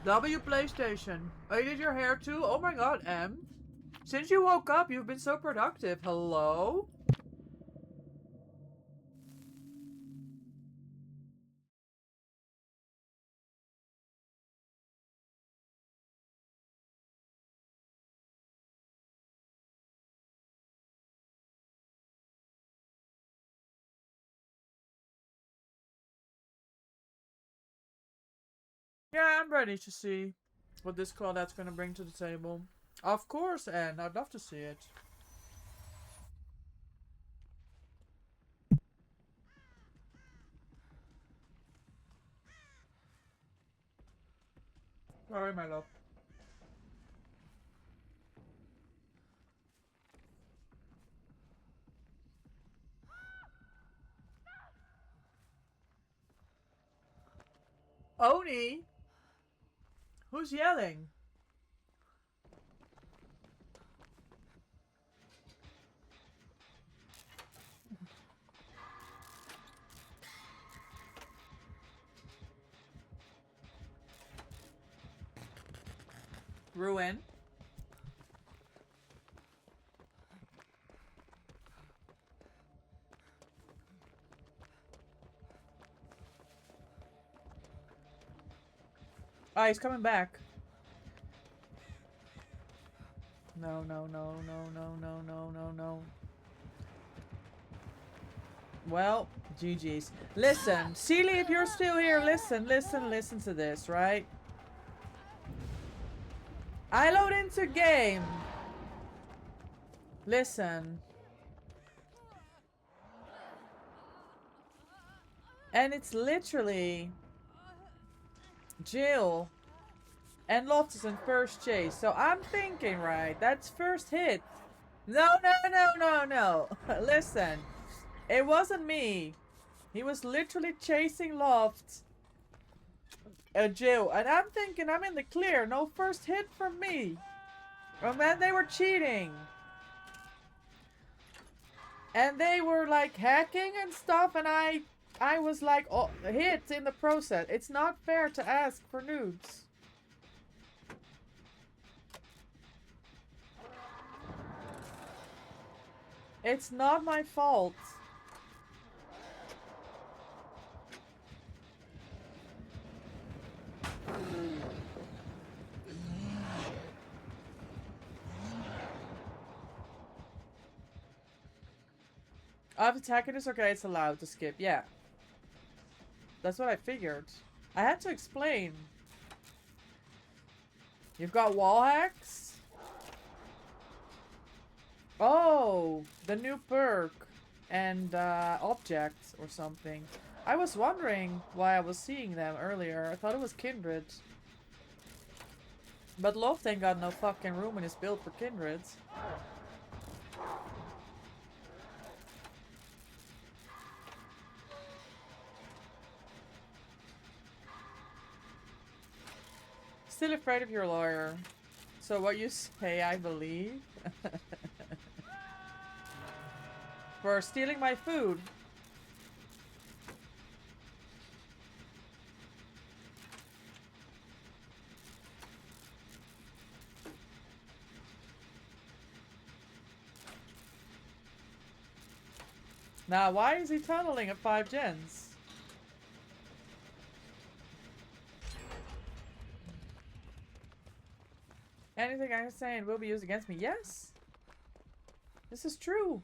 W PlayStation. Oh, you did your hair too? Oh my god, M. Since you woke up, you've been so productive. Hello? Yeah, I'm ready to see. what this Claudette's gonna bring to the table. Of course, Anne. I'd love to see it. Sorry, my love. Oni? Who's yelling? Ruin? Ah, he's coming back. No, no, no, no, no, no, no, no, no. Well, GG's. Listen, Seely, if you're still here, listen to this, right? I load into game. Listen. And it's literally Jill and Loftus in first chase. So I'm thinking, right, that's first hit. No, no, no, no, no. Listen, it wasn't me. He was literally chasing Loft and Jill. And I'm thinking I'm in the clear. No first hit from me. And then they were cheating. And they were like hacking and stuff. And I was like, oh, hit in the process. It's not fair to ask for nudes. It's not my fault. I've attacked it. Okay, it's allowed to skip. Yeah. That's what I figured. I had to explain. You've got wall hacks? Oh, the new perk and objects or something. I was wondering why I was seeing them earlier. I thought it was Kindred. But Loft ain't got no fucking room in his build for Kindreds. Still afraid of your lawyer. So what you say, I believe? For stealing my food. Now, why is he tunneling at 5 gens? Anything I'm saying will be used against me. Yes. This is true.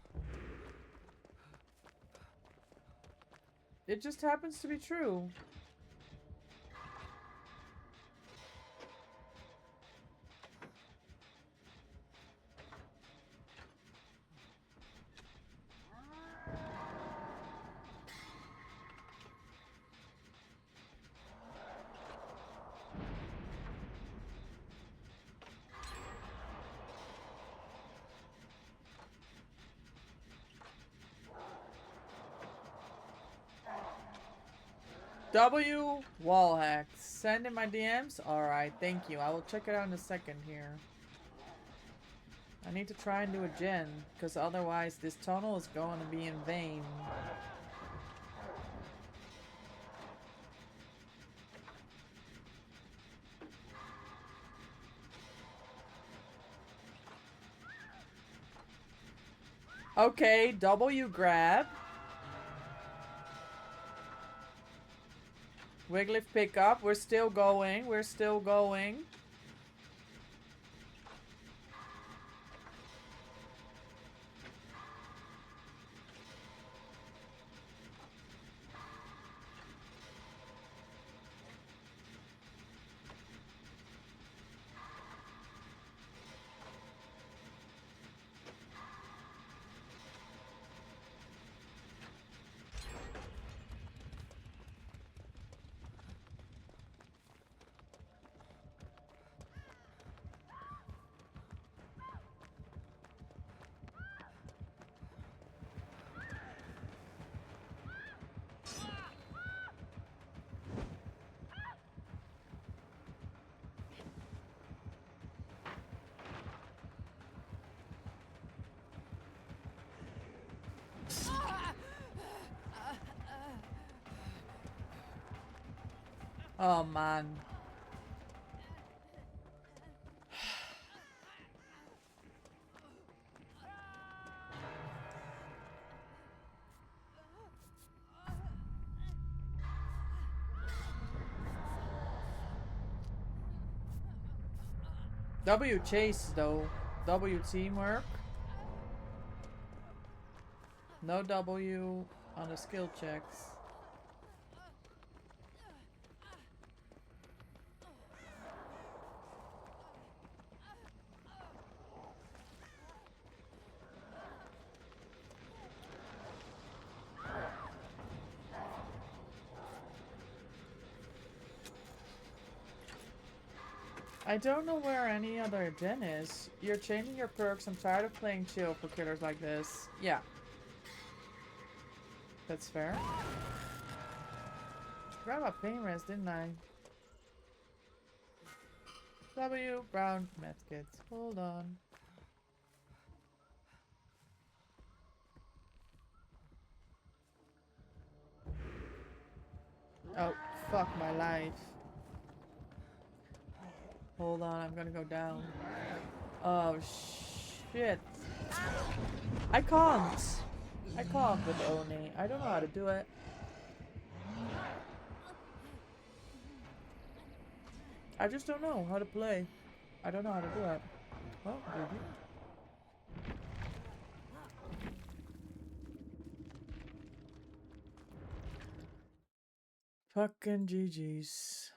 It just happens to be true. W wall hacks. Send in my DMs? Alright, thank you. I will check it out in a second here. I need to try and do a gen, because otherwise this tunnel is going to be in vain. Okay, W grab. Wigglyf pick up. We're still going. We're still going. Oh man. W chase though. W teamwork. No W on the skill checks. I don't know where any other den is. You're changing your perks. I'm tired of playing chill for killers like this. Yeah. That's fair. Grab a pain rest, didn't I? W, brown, medkit. Hold on. Oh, fuck my life. Hold on, I'm gonna go down. Oh, shit. I can't. I can't with Oni. I don't know how to do it. I just don't know how to play. I don't know how to do it. Oh, baby. Fucking GG's.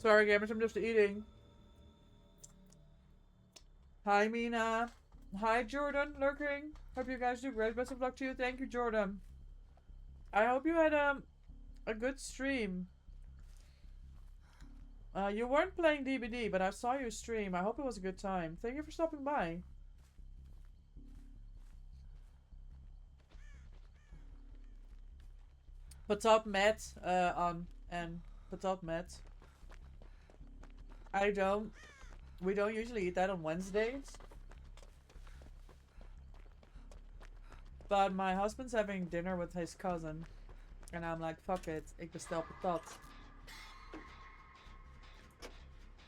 Sorry, gamers, I'm just eating. Hi, Mina. Hi, Jordan, lurking. Hope you guys do great. Best of luck to you. Thank you, Jordan. I hope you had a good stream. You weren't playing DBD, but I saw you stream. I hope it was a good time. Thank you for stopping by. Patat Met, on and Patat Met. We don't usually eat that on Wednesdays. But my husband's having dinner with his cousin. And I'm like, fuck it, ik bestel patat.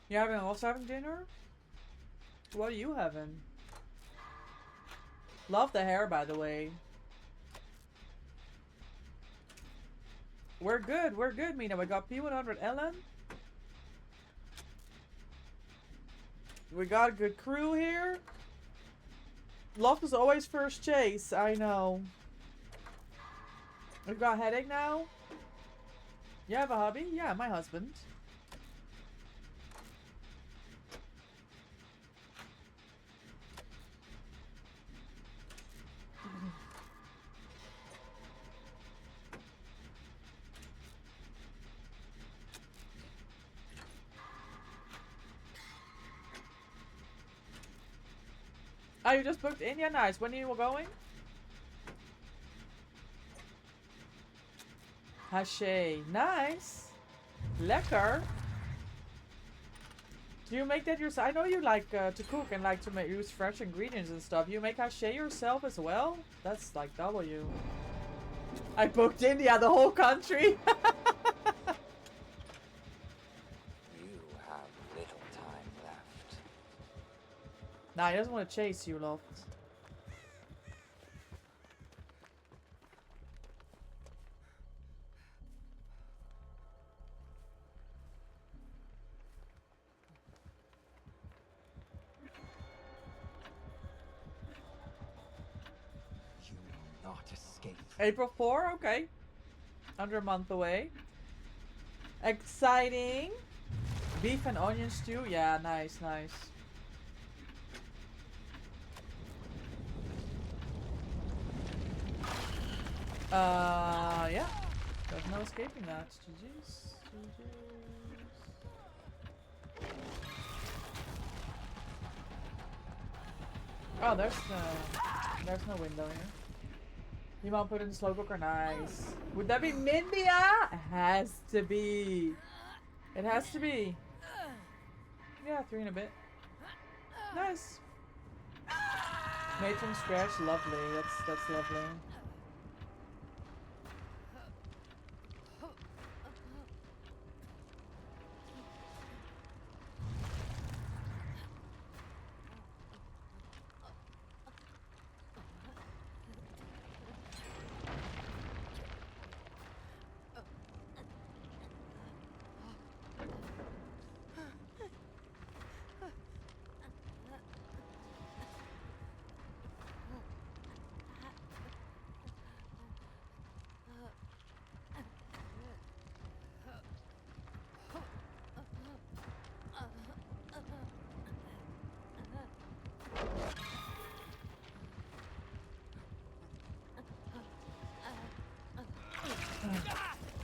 You're also having dinner? What are you having? Love the hair, by the way. We're good, Mina. We got P100 Ellen. We got a good crew here. Loft is always first chase. I know. We've got a headache now. You have a hobby? Yeah, my husband. Oh, you just booked India? Nice. When are you going? Hache. Nice. Lekker. Do you make that yourself? I know you like to cook and like to use fresh ingredients and stuff. You make hache yourself as well? That's like W. I booked India, the whole country. You have little time left. Nah, he doesn't want to chase you, Loft. You will not escape. April 4? Okay. Under a month away. Exciting. Beef and onion stew? Yeah, nice, nice. Yeah. There's no escaping that. GG's. Oh, there's no window here. You want to put in the slow cooker? Nice. Would that be Mindia? It has to be. It has to be. Yeah, 3 and a bit. Nice. Made from scratch. Lovely. That's lovely.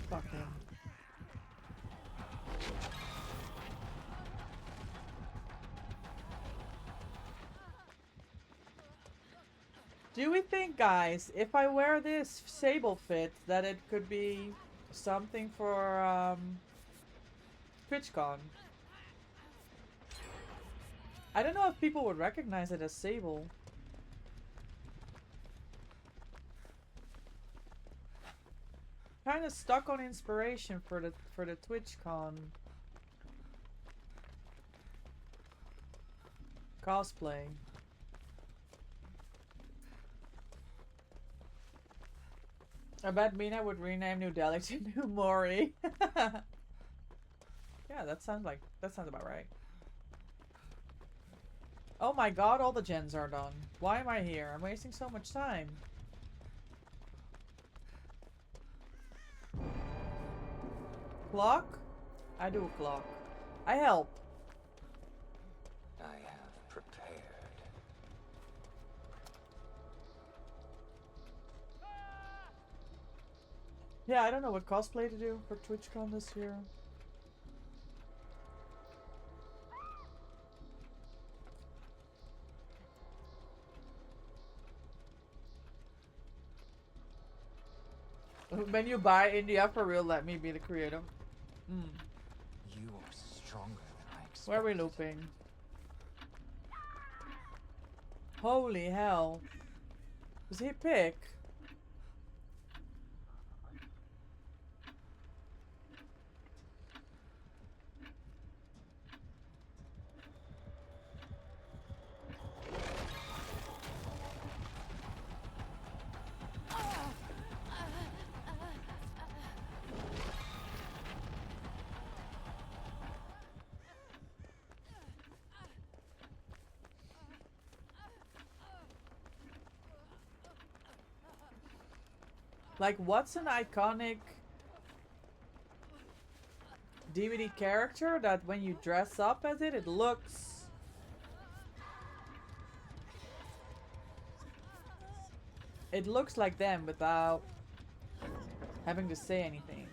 Fuck him. Do we think, guys, if I wear this sable fit, that it could be something for TwitchCon? I don't know if people would recognize it as sable. Kind of stuck on inspiration for the TwitchCon cosplay. I bet Mina would rename New Delhi to New Mori. Yeah, that sounds about right. Oh my god, all the gens are done. Why am I here? I'm wasting so much time. Clock? I do a clock. I help. I have prepared. Yeah, I don't know what cosplay to do for TwitchCon this year. When you buy India for real, let me be the creator. You are stronger than I expected. Where are we looping? Holy hell. Does he pick? Like, what's an iconic DBD character that when you dress up as it, it looks... It looks like them without having to say anything.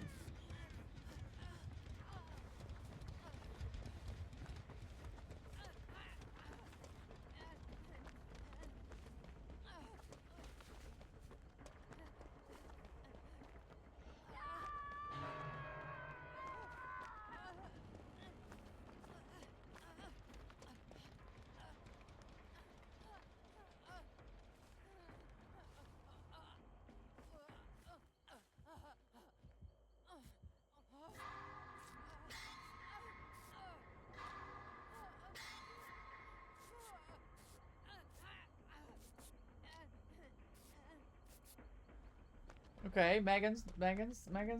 Okay, Megan's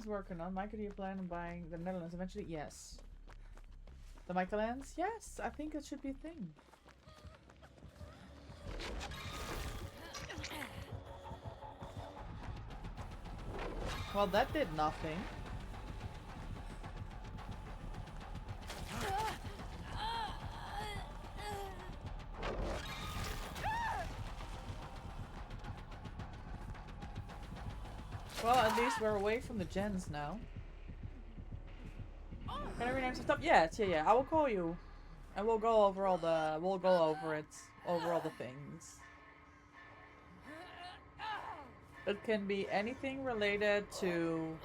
working on. Michael, do you plan on buying the Netherlands eventually? Yes. The Michaelands? Yes, I think it should be a thing. Well, that did nothing. Well, at least we're away from the gens now. Can I rename some stuff? Yes, yeah. I will call you. And we'll go over all the over all the things. It can be anything related to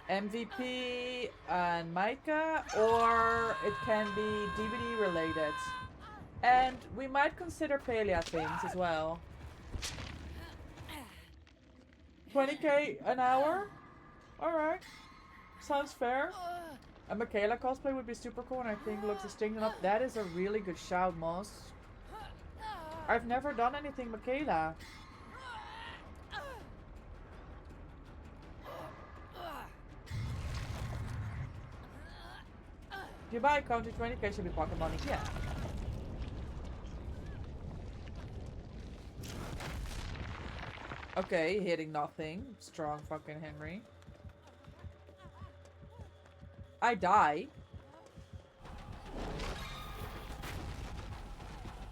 MVP and Micah, or it can be DVD related. And we might consider Palia things as well. 20k an hour? Alright. Sounds fair. A Michaela cosplay would be super cool and I think looks distinct enough. That is a really good shout, Moss. I've never done anything Michaela. If you buy a country, 20k should be pocket money. Yeah. Okay, hitting nothing. Strong fucking Henry. I die.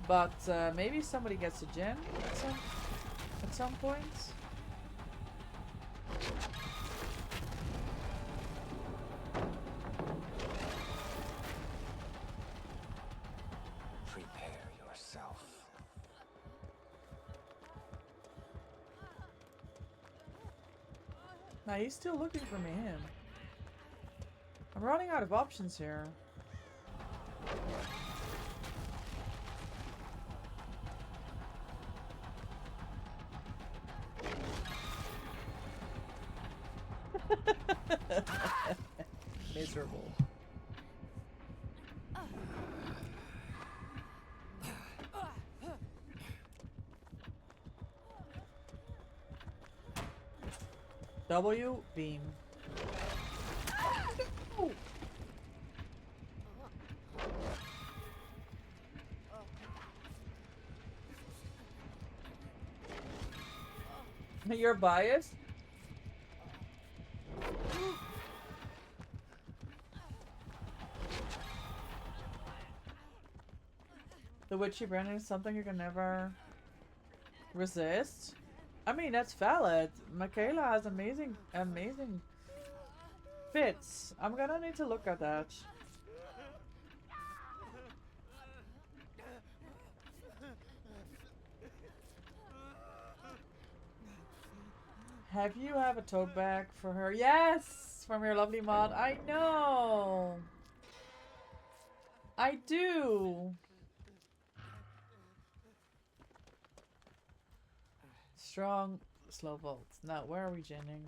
But maybe somebody gets a gem at some point. Prepare yourself. Now he's still looking for me, him. I'm running out of options here. Miserable. W beam. You're biased? The witchy Brandon is something you can never resist. I mean, that's valid. Michaela has amazing fits. I'm gonna need to look at that. Have you have a tote bag for her? Yes! From your lovely mod. I know! I do! Strong, slow volts. Now, where are we genning?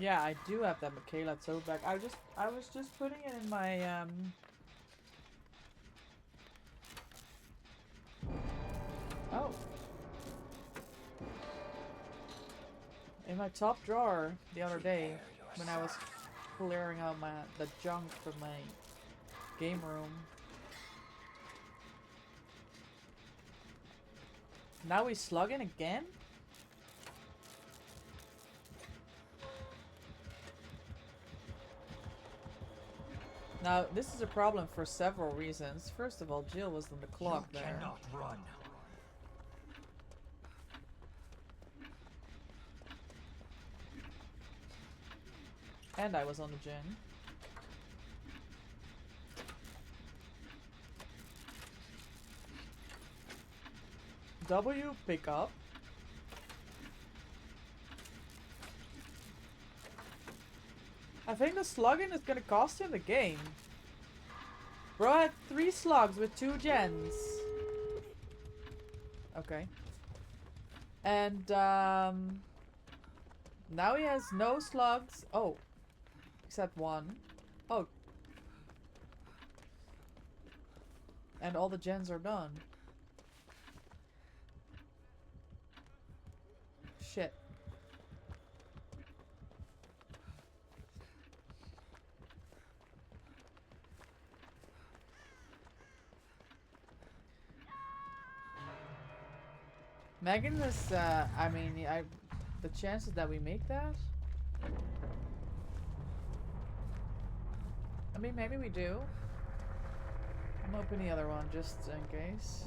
Yeah, I do have that Michaela tote bag. I was just putting it in my oh, in my top drawer the other day when I was clearing out the junk from my game room. Now we slugging again? Now, this is a problem for several reasons. First of all, Jill was on the clock You there. cannot run. And I was on the gin. W, pick up. I think the slugging is gonna cost him the game. Bro had 3 slugs with 2 gens. Okay. And, now he has no slugs. Oh. Except 1. Oh. And all the gens are done. Shit. Megan is, I mean, the chances that we make that? I mean, maybe we do. I'm opening the other one just in case.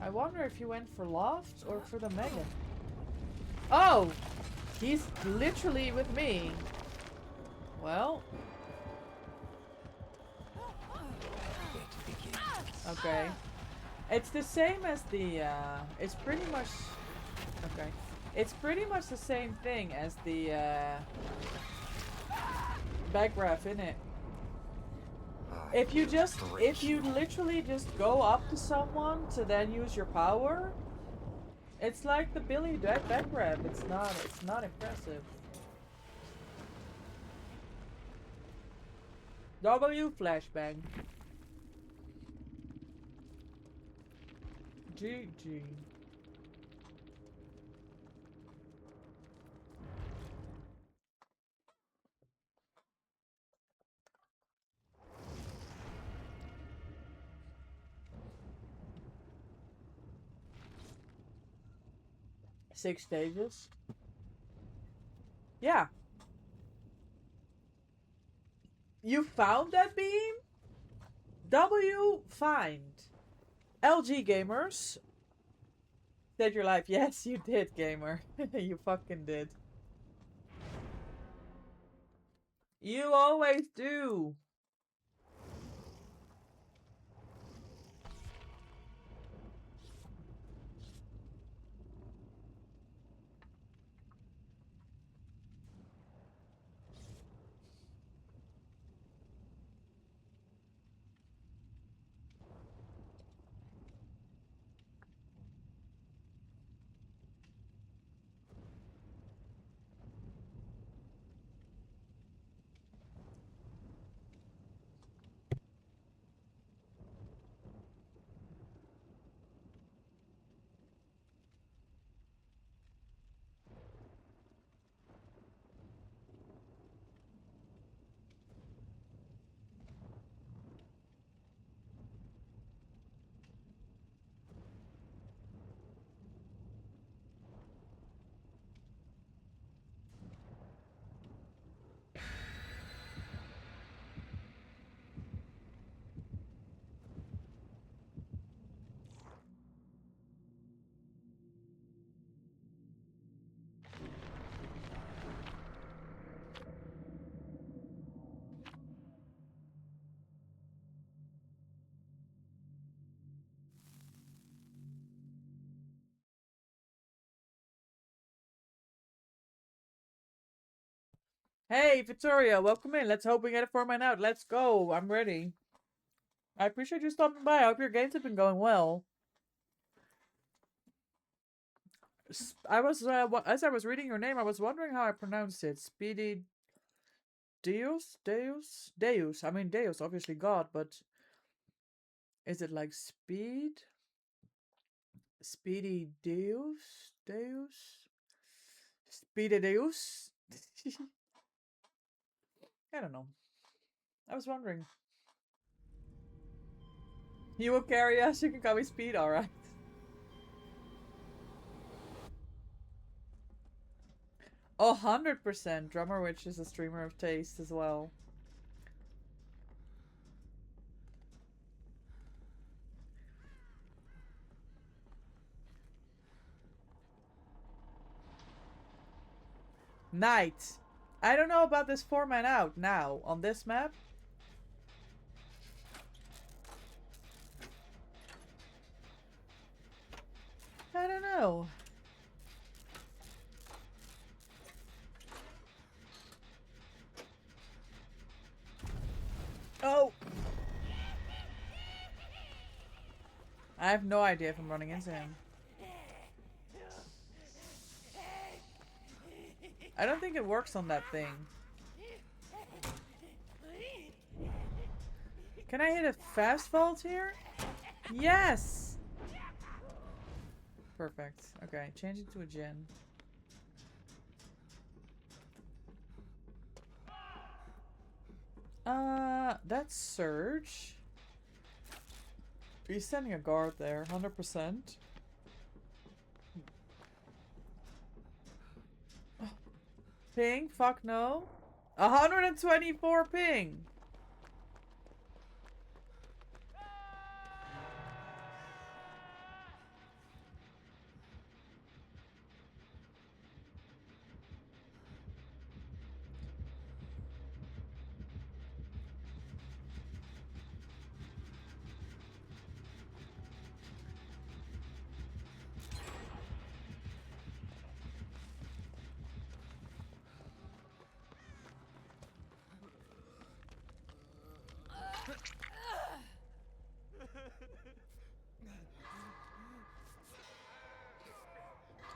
I wonder if he went for Loft or for the Megan. Oh! He's literally with me. Well. Okay. It's the same as the, it's pretty much, okay. It's pretty much the same thing as the, back graph, innit? If you literally just go up to someone to then use your power, it's like the Billy back grab. It's not impressive. W flashbang. GG. Six stages. Yeah. You found that beam? W find. LG gamers. Saved your life. Yes, you did, gamer. You fucking did. You always do. Hey, Victoria, welcome in. Let's hope we get a 4-man out. Let's go. I'm ready. I appreciate you stopping by. I hope your games have been going well. I was as I was reading your name, I was wondering how I pronounced it. Speedy Deus. I mean Deus, obviously God, but is it like speed? Speedy Deus? Speedy Deus? I don't know. I was wondering. You will carry us, you can call me Speed, alright. 100%. Drummer Witch is a streamer of taste as well. Night. I don't know about this 4-man out now on this map. I don't know. Oh! I have no idea if I'm running into him. I don't think it works on that thing. Can I hit a fast vault here? Yes! Perfect. Okay, change it to a Jin. That's Surge. He's sending a guard there, 100%. Ping? Fuck no. 124 ping!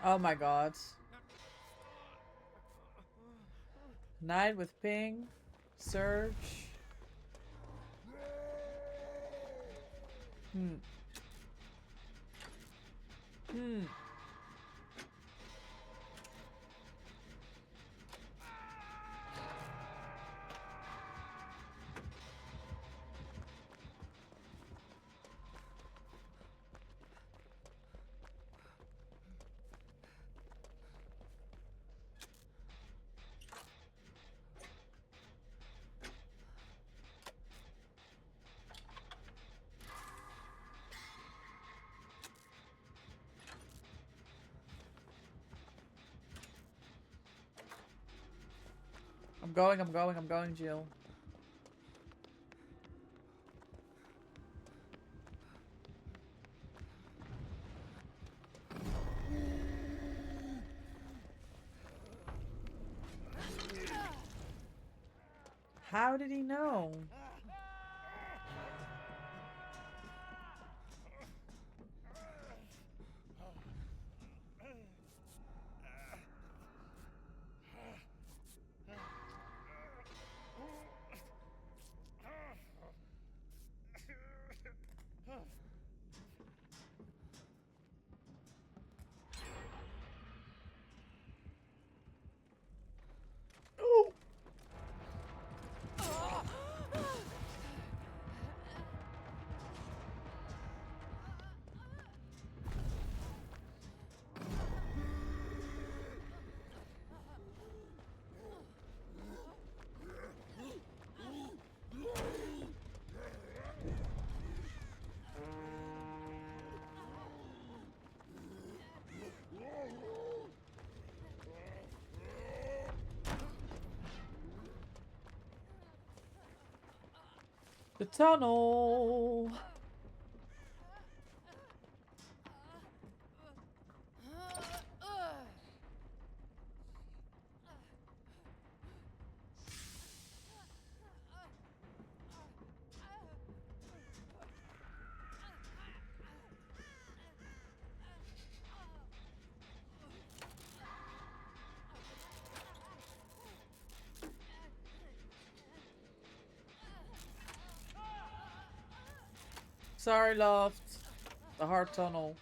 Oh my god. Knight with ping. Surge. Hmm. I'm going, Jill. How did he know? The tunnel. Sorry, Loft. The hard tunnel.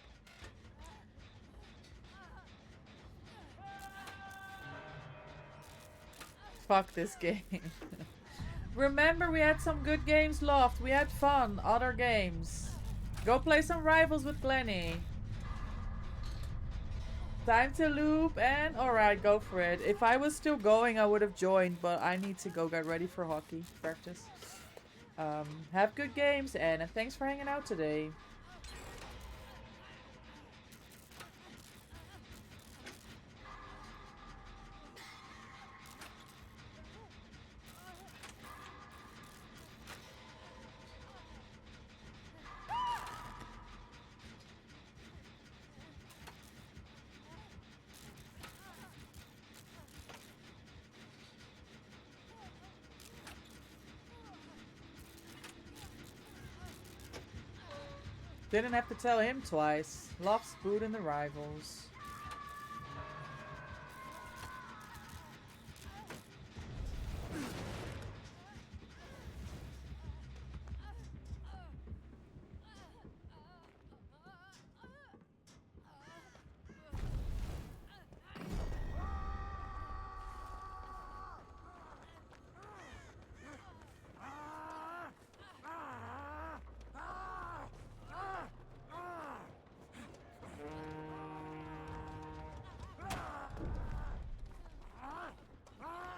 Fuck this game. Remember, we had some good games, Loft. We had fun. Other games. Go play some Rivals with Glenny. Time to loop and... Alright, go for it. If I was still going, I would have joined. But I need to go get ready for hockey practice. Have good games and thanks for hanging out today. Didn't have to tell him twice. Loves food and the Rivals.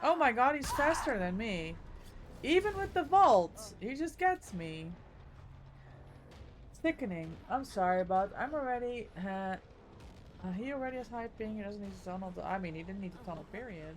Oh my god, he's faster than me. Even with the vault, he just gets me. Sickening. I'm sorry, but I'm already... he already has high ping, he doesn't need to tunnel. I mean, he didn't need to tunnel, period.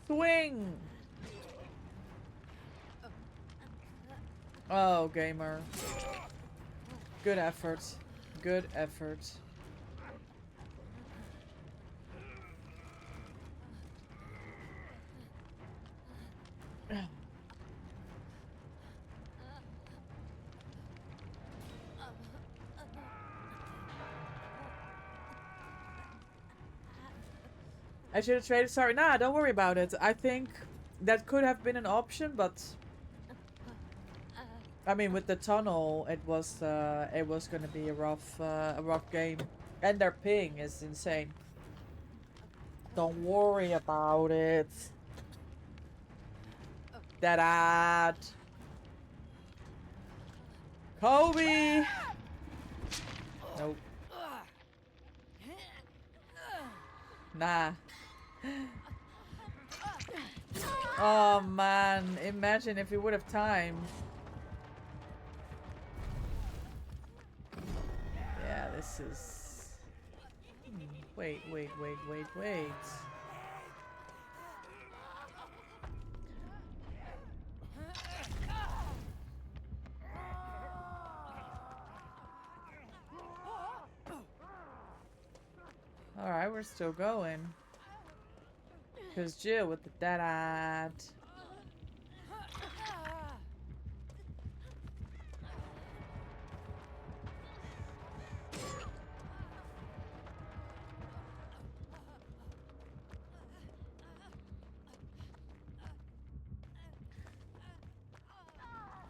Swing! Oh, gamer. Good effort. Good effort. I should have traded. Sorry, nah, don't worry about it. I think that could have been an option, but I mean, with the tunnel, it was gonna be a rough game, and their ping is insane. Don't worry about it. That ad. Kobe. Nope. Nah. Oh man, imagine if we would have time. Yeah, this is... Wait. Alright, we're still going. Because Jill with the dead-eyed.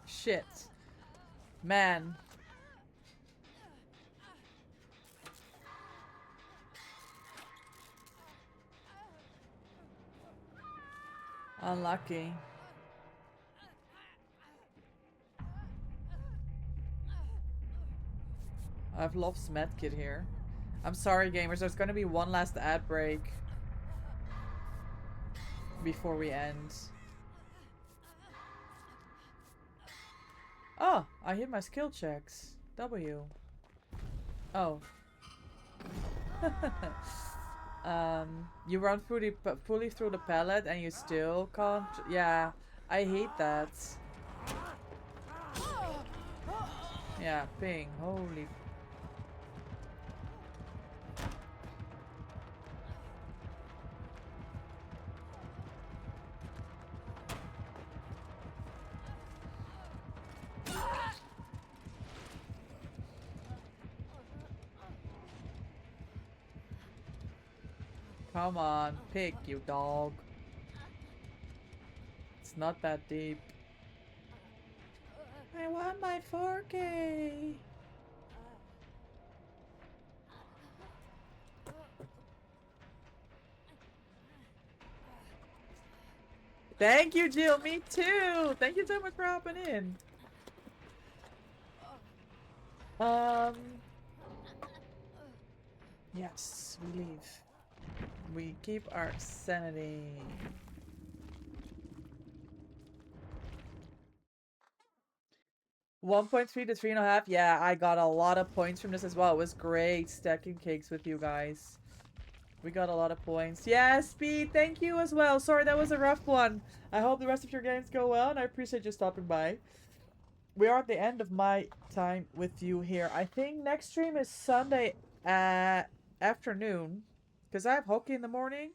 Shit. Man. Unlucky. I've lost medkit here. I'm sorry, gamers. There's gonna be one last ad break before we end. Oh, I hit my skill checks. W. Oh. You run fully through the pallet and you still can't. Yeah, I hate that. Yeah, ping. Holy. Come on, pick, you dog. It's not that deep. I want my 4K. Thank you, Jill. Me too. Thank you so much for hopping in. Yes, we leave. We keep our sanity. $1.3 to 3.5. Yeah, I got a lot of points from this as well. It was great stacking cakes with you guys. We got a lot of points. Yeah, Speed, thank you as well. Sorry, that was a rough one. I hope the rest of your games go well, and I appreciate you stopping by. We are at the end of my time with you here. I think next stream is Sunday afternoon, because I have hockey in the morning.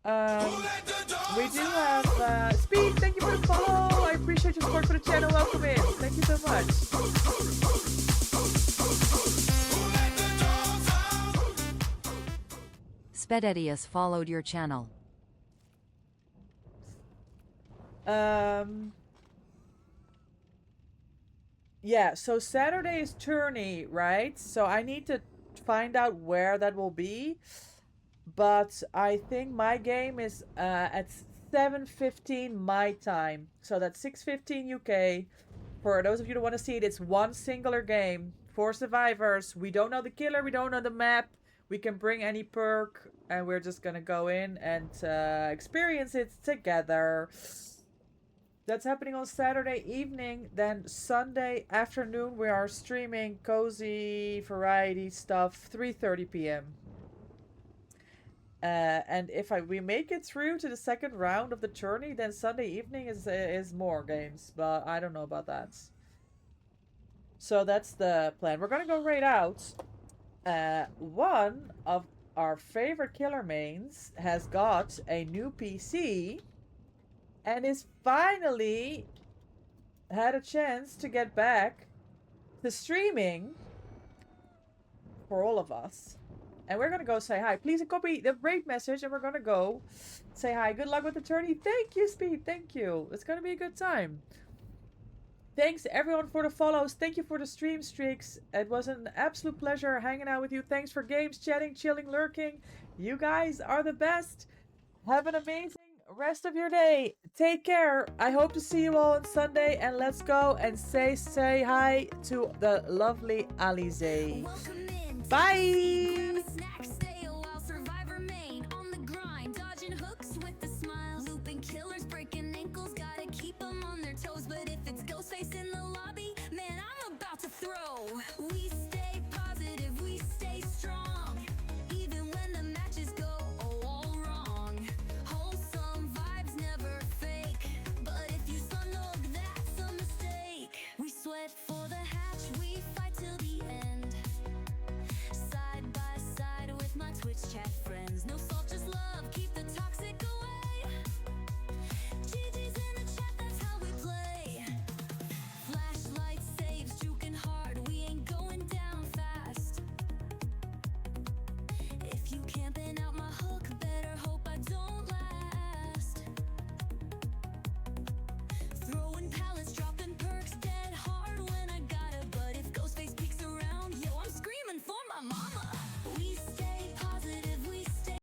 We do have Speed, thank you for the follow. I appreciate your support for the channel. Welcome in. Thank you so much. Spededius followed your channel. Yeah, so Saturday is tourney, right? So I need to find out where that will be. But I think my game is at 7:15 my time. So that's 6:15 UK. For those of you who want to see it, it's one singular game. 4 survivors. We don't know the killer. We don't know the map. We can bring any perk. And we're just going to go in and experience it together. That's happening on Saturday evening. Then Sunday afternoon, we are streaming cozy variety stuff, 3:30 p.m. And if we make it through to the second round of the tourney, then Sunday evening is more games. But I don't know about that. So that's the plan. We're gonna go right out. One of our favorite killer mains has got a new PC and is finally had a chance to get back to streaming for all of us. And we're gonna go say hi. Please copy the raid message and we're gonna go say hi. Good luck with the tourney. Thank you, Speed. Thank you. It's gonna be a good time. Thanks everyone for the follows. Thank you for the stream streaks. It was an absolute pleasure hanging out with you. Thanks for games, chatting, chilling, lurking. You guys are the best. Have an amazing rest of your day. Take care. I hope to see you all on Sunday. And let's go and say hi to the lovely Alize. Welcome in. Bye. Grab a snack, stay a while. Survivor main on the grind, dodging hooks with a smile. Looping killers, breaking ankles, gotta keep them on their toes. But if it's Ghostface in the lobby, man, I'm about to throw. We stay positive, we stay strong, even when the matches go all wrong. Wholesome vibes never fake, but if you slug, that's a mistake. We sweat for the hatch, we fight till the end. Side by side with my Twitch chat friends. No salt, just love, keep the toxic away. GG's in the chat, that's how we play. Flashlight saves, juking hard, we ain't going down fast. If you camping out my hook, better hope I don't last. Throwing pallets